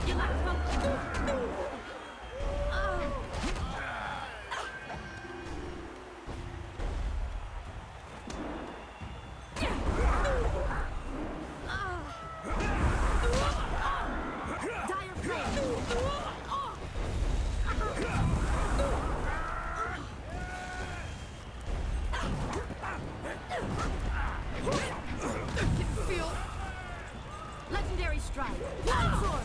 You left feel legendary strike. Longsword.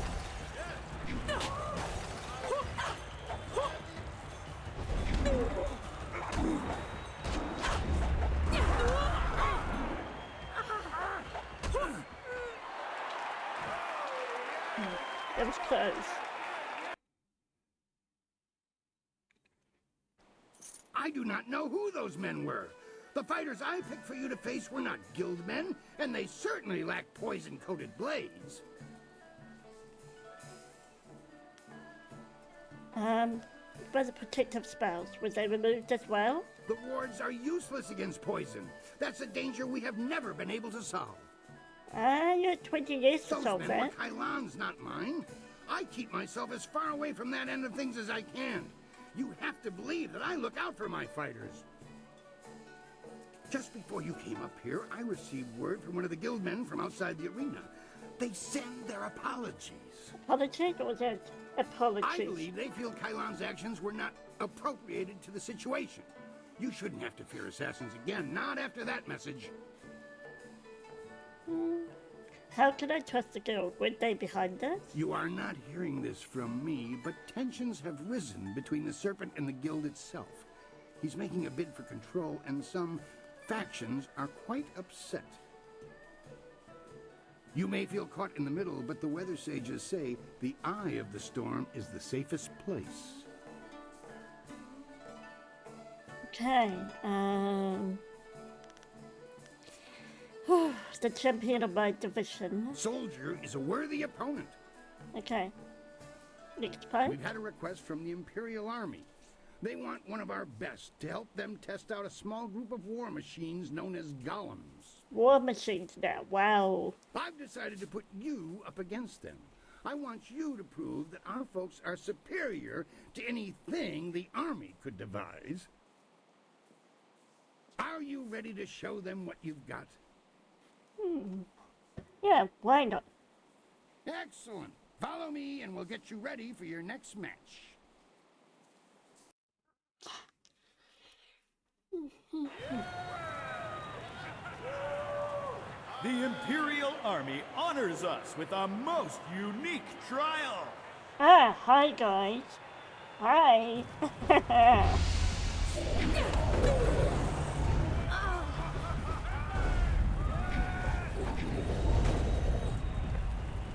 It was close. I do not know who those men were. The fighters I picked for you to face were not guild men, and they certainly lacked poison-coated blades. Were the protective spells, were they removed as well? The wards are useless against poison. That's a danger we have never been able to solve. You had 20 years to Those solve men that. were Kailan's, not mine. I keep myself as far away from that end of things as I can. You have to believe that I look out for my fighters. Just before you came up here, I received word from one of the guild men from outside the arena. They send their apologies. Apologies, or was it apologies? I believe they feel Kailan's actions were not appropriated to the situation. You shouldn't have to fear assassins again, not after that message. How can I trust the guild? Were they behind this? You are not hearing this from me, but tensions have risen between the Serpent and the guild itself. He's making a bid for control, and some factions are quite upset. You may feel caught in the middle, but the weather sages say the eye of the storm is the safest place. Okay, the champion of my division. Soldier is a worthy opponent. Okay. Next part. We've had a request from the Imperial Army. They want one of our best to help them test out a small group of war machines known as golems. War machines now, wow. I've decided to put you up against them. I want you to prove that our folks are superior to anything the Army could devise. Are you ready to show them what you've got? Yeah, why not? Excellent. Follow me and we'll get you ready for your next match. The Imperial Army honors us with a most unique trial. Ah, hi guys. Hi.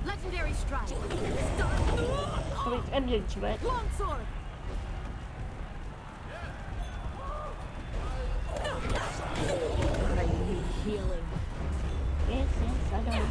Legendary strike. So he's immune to it. Longsword. I need healing. Yes, I know.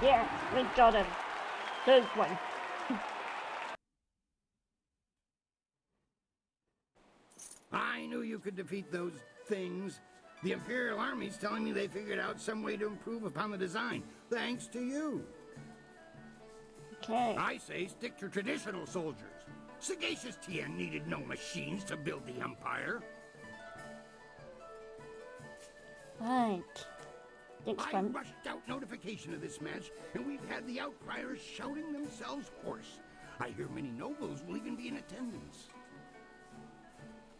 Yeah, we got him. Good one. I knew you could defeat those things. The Imperial Army's telling me they figured out some way to improve upon the design, thanks to you. Okay. I say stick to traditional soldiers. Sagacious Tien needed no machines to build the Empire. Right. Thanks, I friend. rushed out notification of this match, and we've had the outcriers shouting themselves hoarse. I hear many nobles will even be in attendance.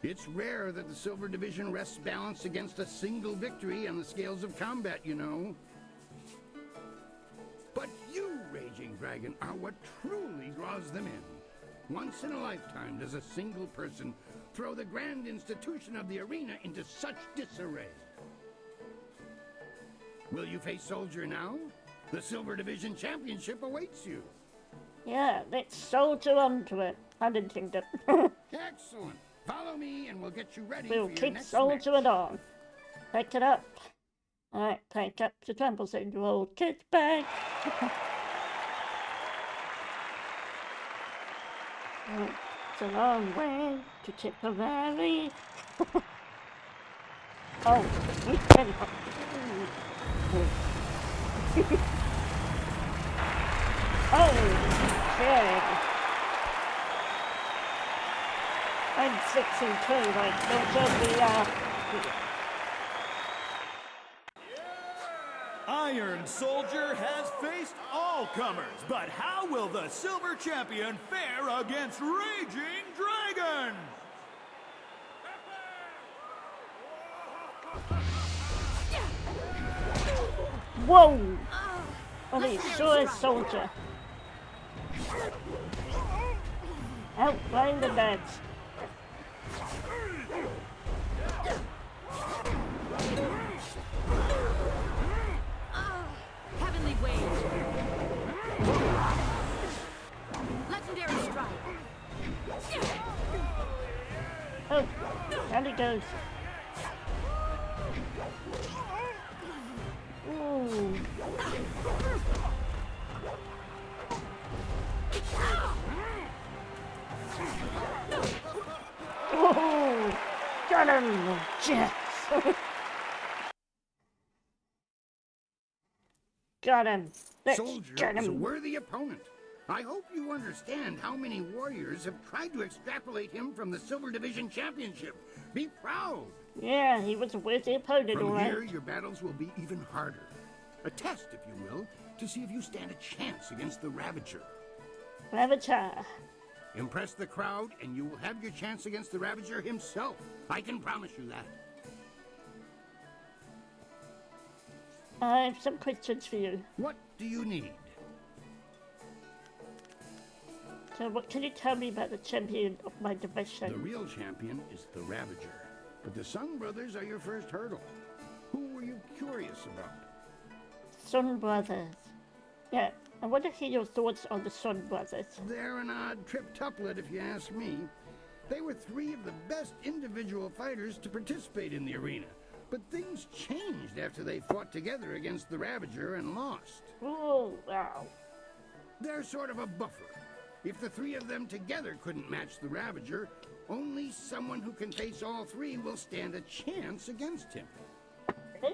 It's rare that the Silver Division rests balanced against a single victory on the scales of combat, you know. But you, Raging Dragon, are what truly draws them in. Once in a lifetime does a single person throw the grand institution of the arena into such disarray. Will you face Soldier now? The Silver Division Championship awaits you. Yeah, let's soldier onto it. Huntington. Excellent. Follow me and we'll get you ready We'll for your keep next soldiering match. on. Pick it up. Alright, pick up the trembles in your old kid's bag. It's a long way to Tipperary. Oh, he's ready. Oh, shit. I'm 6 and 2, like, don't tell me, Iron Soldier has faced all comers, but how will the Silver Champion fare against Raging Dragon? Whoa! Well, he sure is soldier. Outline the beds. Heavenly Wave. Legendary strike. Oh, and it goes. Ooh. Oh, got him, Jets. Got him. Let's Soldier get is a him. worthy opponent. I hope you understand how many warriors have tried to extrapolate him from the Silver Division Championship. Be proud. Yeah, he was a worthy opponent, From alright. here, your battles will be even harder. A test, if you will, to see if you stand a chance against the Ravager. Ravager. Impress the crowd, and you will have your chance against the Ravager himself. I can promise you that. I have some questions for you. What do you need? So what can you tell me about the champion of my division? The real champion is the Ravager. But the Sun Brothers are your first hurdle. Who were you curious about? Sun Brothers. Yeah, I want to hear your thoughts on the Sun Brothers. They're an odd triptuplet, if you ask me. They were three of the best individual fighters to participate in the arena. But things changed after they fought together against the Ravager and lost. Oh, wow. They're sort of a buffer. If the three of them together couldn't match the Ravager, only someone who can face all three will stand a chance against him.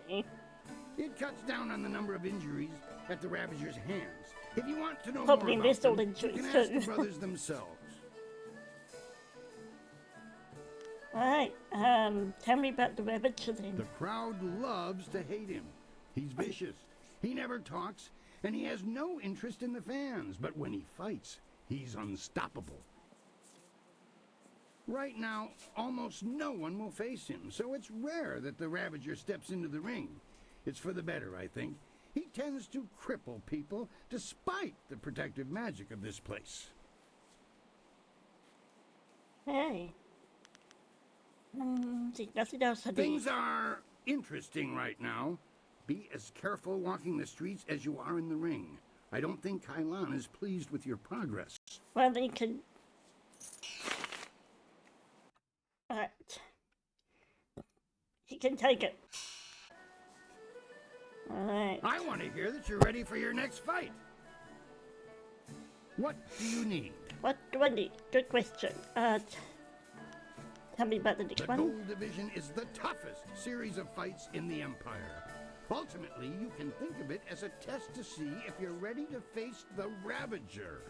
It cuts down on the number of injuries at the Ravager's hands. If you want to know more about them, you can ask the brothers themselves. Alright, tell me about the Ravager then. The crowd loves to hate him. He's vicious. He never talks, and he has no interest in the fans. But when he fights, he's unstoppable. Right now, almost no one will face him, so it's rare that the Ravager steps into the ring. It's for the better, I think. He tends to cripple people, despite the protective magic of this place. Hey. Nothing else I Things are interesting right now. Be as careful walking the streets as you are in the ring. I don't think Kailan is pleased with your progress. Well, then you can... Alright. He can take it. Alright. I want to hear that you're ready for your next fight. What do you need? What do I need? Good question. Tell me about the next one. The Gold Division is the toughest series of fights in the Empire. Ultimately, you can think of it as a test to see if you're ready to face the Ravager.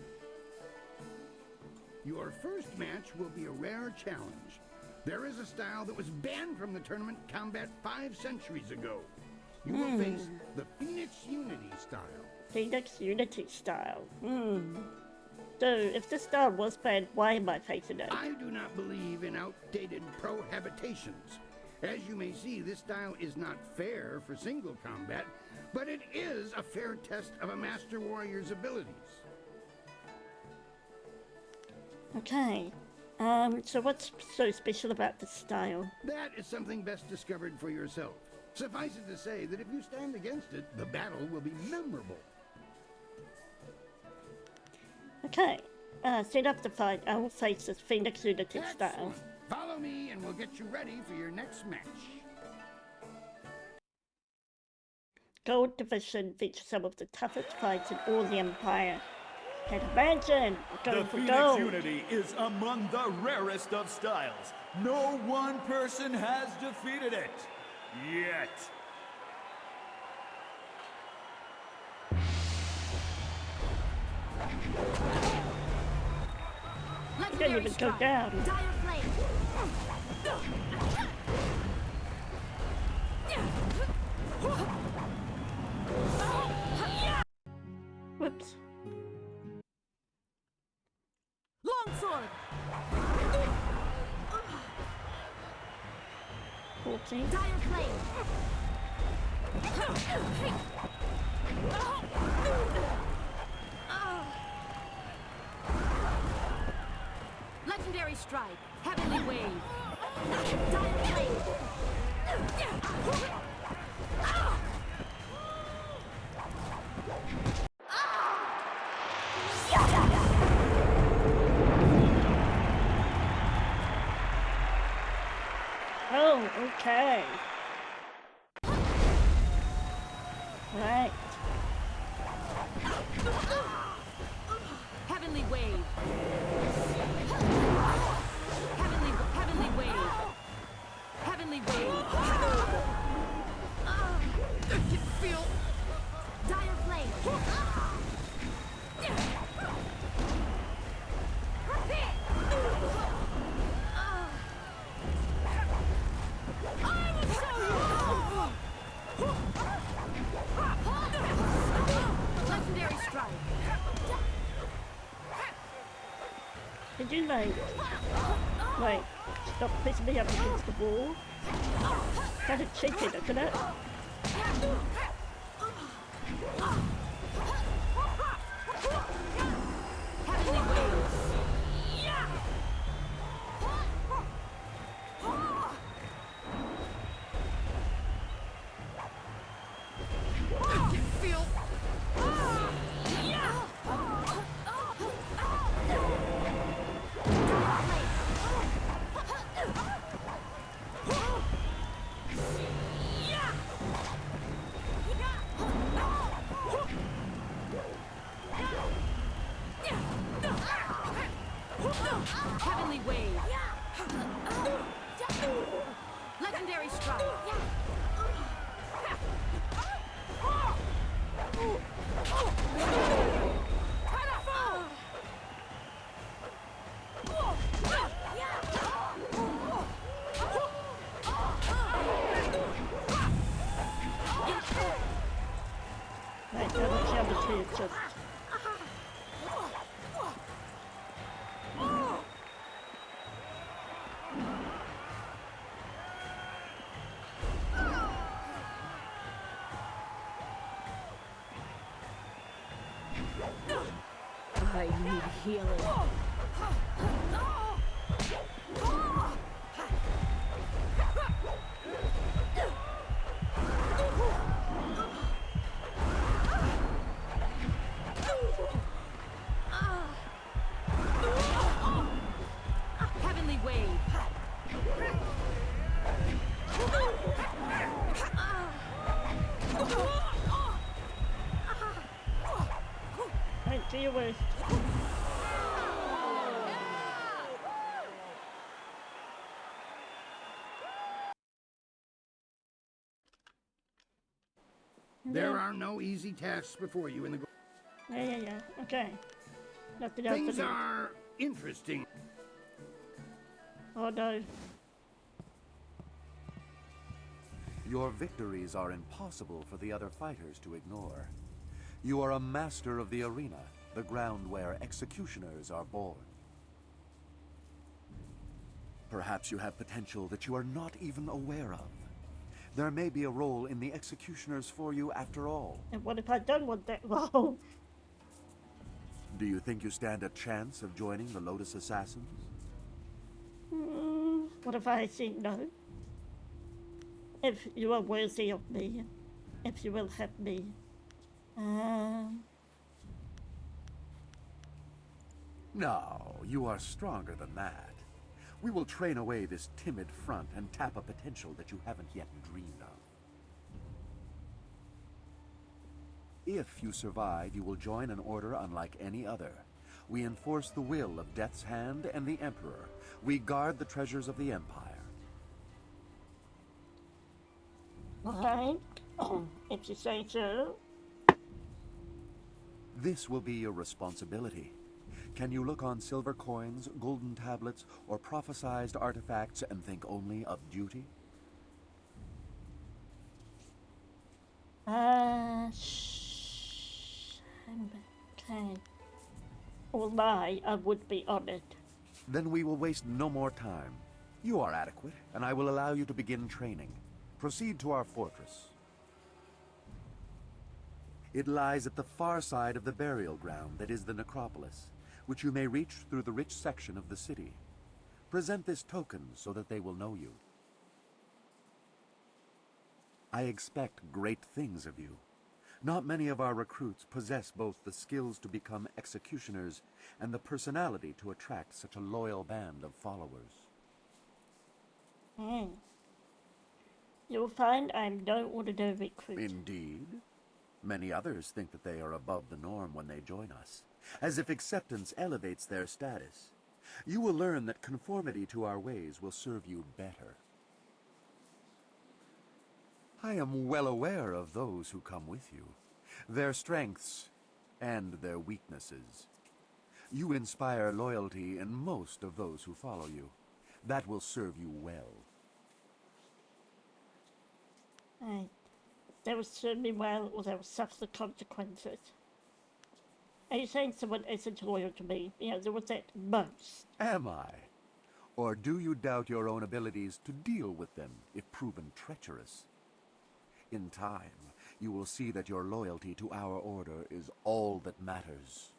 Your first match will be a rare challenge. There is a style that was banned from the tournament combat 5 centuries ago. You will face the Phoenix Unity style. Phoenix Unity style. So, if this style was banned, why am I facing it? I do not believe in outdated prohibitions. As you may see, this style is not fair for single combat, but it is a fair test of a Master Warrior's abilities. Okay. So what's so special about this style? That is something best discovered for yourself. Suffice it to say that if you stand against it, the battle will be memorable. Okay. Set up the fight. I will face this Phoenix Unity style. Follow me and we'll get you ready for your next match. Gold Division features some of the toughest fights in all the Empire. Can't imagine going The for Phoenix gold. Unity is among the rarest of styles. No one person has defeated it. Yet. You can't even go down. Whoops. Longsword. 14. Dire flame. Legendary strike. Heavenly wave. Dire flame. Oh, okay. Right. Heavenly wave. Heavenly wave. Heavenly wave. I can feel dire flame. Legendary strike. Did you like stop pushing me up against the wall? Kind of cheated, isn't it? Heavenly wave. here just... I need healing. Heavenly wave. Right, do your worst. There are no easy tasks before you in the... Yeah. Okay. Nothing else to Things do. are interesting. Oh no. Your victories are impossible for the other fighters to ignore. You are a master of the arena, the ground where executioners are born. Perhaps you have potential that you are not even aware of. There may be a role in the executioners for you after all. And what if I don't want that role? Do you think you stand a chance of joining the Lotus Assassins? What if I say no? If you are worthy of me, if you will have me. No, you are stronger than that. We will train away this timid front and tap a potential that you haven't yet dreamed of. If you survive, you will join an order unlike any other. We enforce the will of Death's Hand and the Emperor. We guard the treasures of the Empire. Alright. If you say so. This will be your responsibility. Can you look on silver coins, golden tablets, or prophesized artifacts and think only of duty? Okay. Or lie, I would be honored. Then we will waste no more time. You are adequate, and I will allow you to begin training. Proceed to our fortress. It lies at the far side of the burial ground that is the necropolis, which you may reach through the rich section of the city. Present this token so that they will know you. I expect great things of you. Not many of our recruits possess both the skills to become executioners and the personality to attract such a loyal band of followers. You'll find I'm no ordinary recruit. Indeed. Many others think that they are above the norm when they join us, as if acceptance elevates their status. You will learn that conformity to our ways will serve you better. I am well aware of those who come with you, their strengths and their weaknesses. You inspire loyalty in most of those who follow you. That will serve you well. They will serve me well, or they will suffer the consequences. Are you saying someone isn't loyal to me? There was that most. Am I? Or do you doubt your own abilities to deal with them if proven treacherous? In time, you will see that your loyalty to our order is all that matters.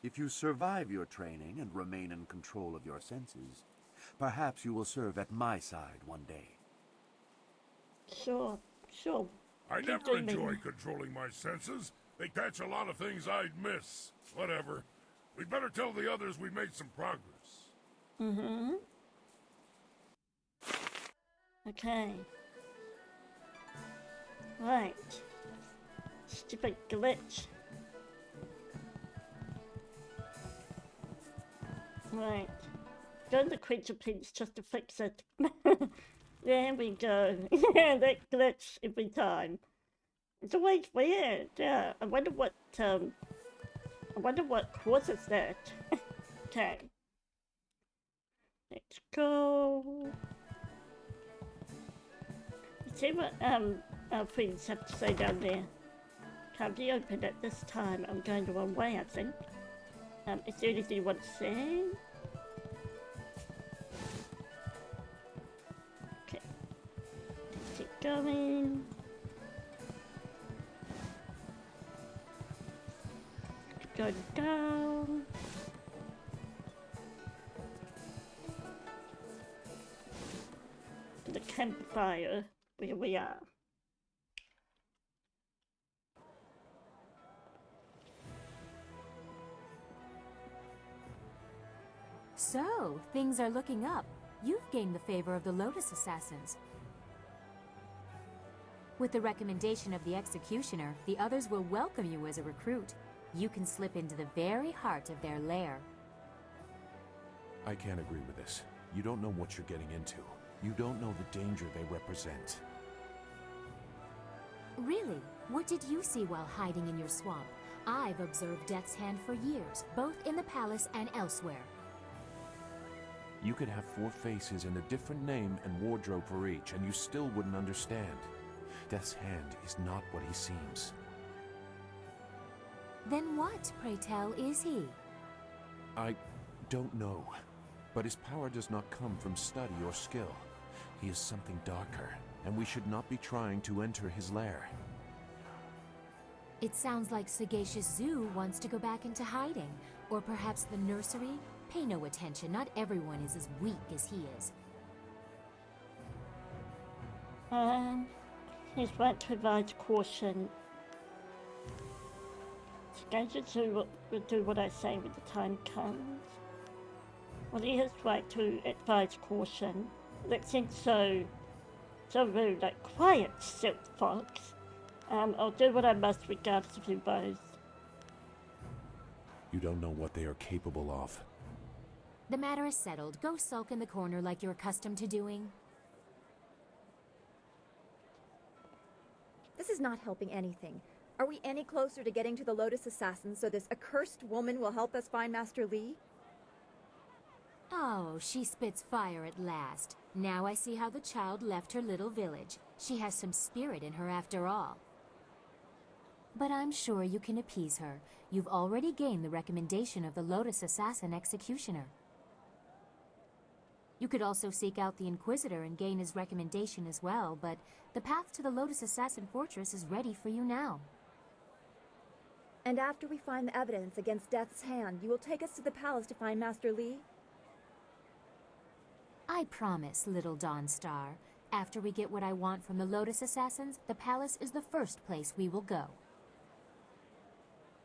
If you survive your training and remain in control of your senses, perhaps you will serve at my side one day. Sure. I never enjoy controlling my senses. They catch a lot of things I'd miss. Whatever. We better tell the others we made some progress. Okay. Right. Stupid glitch. Right. Go to the creature pinch just to fix it. There we go. That glitch every time. It's always weird. Yeah. I wonder what causes that. Okay. Let's go. Let's see what our friends have to say down there. have the open it this time. I'm going the wrong way, I think. Is there anything you want to say? Okay. Let's keep going. Keep going down. To the campfire where we are. So, things are looking up. You've gained the favor of the Lotus Assassins. With the recommendation of the Executioner, the others will welcome you as a recruit. You can slip into the very heart of their lair. I can't agree with this. You don't know what you're getting into. You don't know the danger they represent. Really? What did you see while hiding in your swamp? I've observed Death's Hand for years, both in the palace and elsewhere. You could have 4 faces and a different name and wardrobe for each, and you still wouldn't understand. Death's Hand is not what he seems. Then what, pray tell, is he? I don't know. But his power does not come from study or skill. He is something darker, and we should not be trying to enter his lair. It sounds like Sagacious Zoo wants to go back into hiding. Or perhaps the nursery? Pay no attention, not everyone is as weak as he is. He's right to advise caution. Sagacious Zoo will do what I say when the time comes. Well, he is right to advise caution. That seems so rude, like quiet, silk fox. I'll do what I must regardless of you both. You don't know what they are capable of. The matter is settled. Go sulk in the corner like you're accustomed to doing. This is not helping anything. Are we any closer to getting to the Lotus Assassins so this accursed woman will help us find Master Li? Oh, she spits fire at last. Now I see how the child left her little village. She has some spirit in her after all. But I'm sure you can appease her. You've already gained the recommendation of the Lotus Assassin Executioner. You could also seek out the Inquisitor and gain his recommendation as well, but the path to the Lotus Assassin Fortress is ready for you now. And after we find the evidence against Death's Hand, you will take us to the palace to find Master Li? I promise, little Dawnstar. After we get what I want from the Lotus Assassins, the palace is the first place we will go.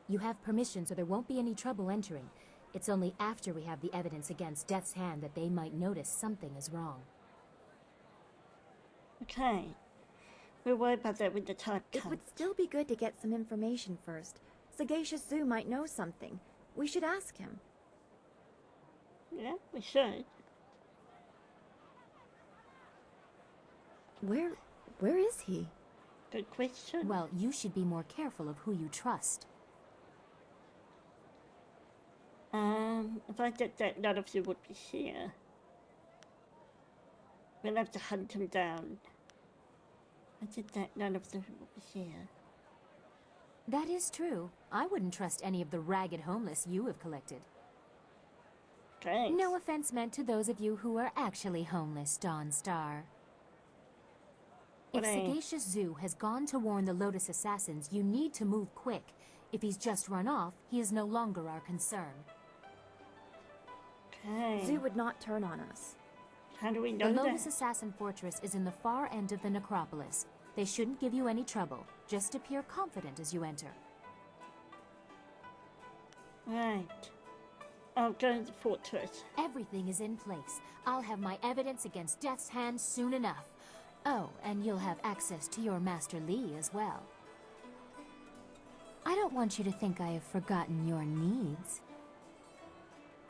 You have permission, so there won't be any trouble entering. It's only after we have the evidence against Death's Hand that they might notice something is wrong. Okay. We'll worry about that when the time comes. It would still be good to get some information first. Sagacious Zoo might know something. We should ask him. Yeah, we should. Where is he? Good question. Well, you should be more careful of who you trust. If I did that, none of you would be here. We'll have to hunt him down. If I did that, none of them would be here. That is true. I wouldn't trust any of the ragged homeless you have collected. Thanks. No offense meant to those of you who are actually homeless, Dawnstar. If Sagacious Zoo has gone to warn the Lotus Assassins, you need to move quick. If he's just run off, he is no longer our concern. Okay. Zoo would not turn on us. How do we know The that? Lotus Assassin Fortress is in the far end of the necropolis. They shouldn't give you any trouble. Just appear confident as you enter. Right. I'll go to the fortress. Everything is in place. I'll have my evidence against Death's Hand soon enough. Oh, and you'll have access to your Master Li as well. I don't want you to think I have forgotten your needs.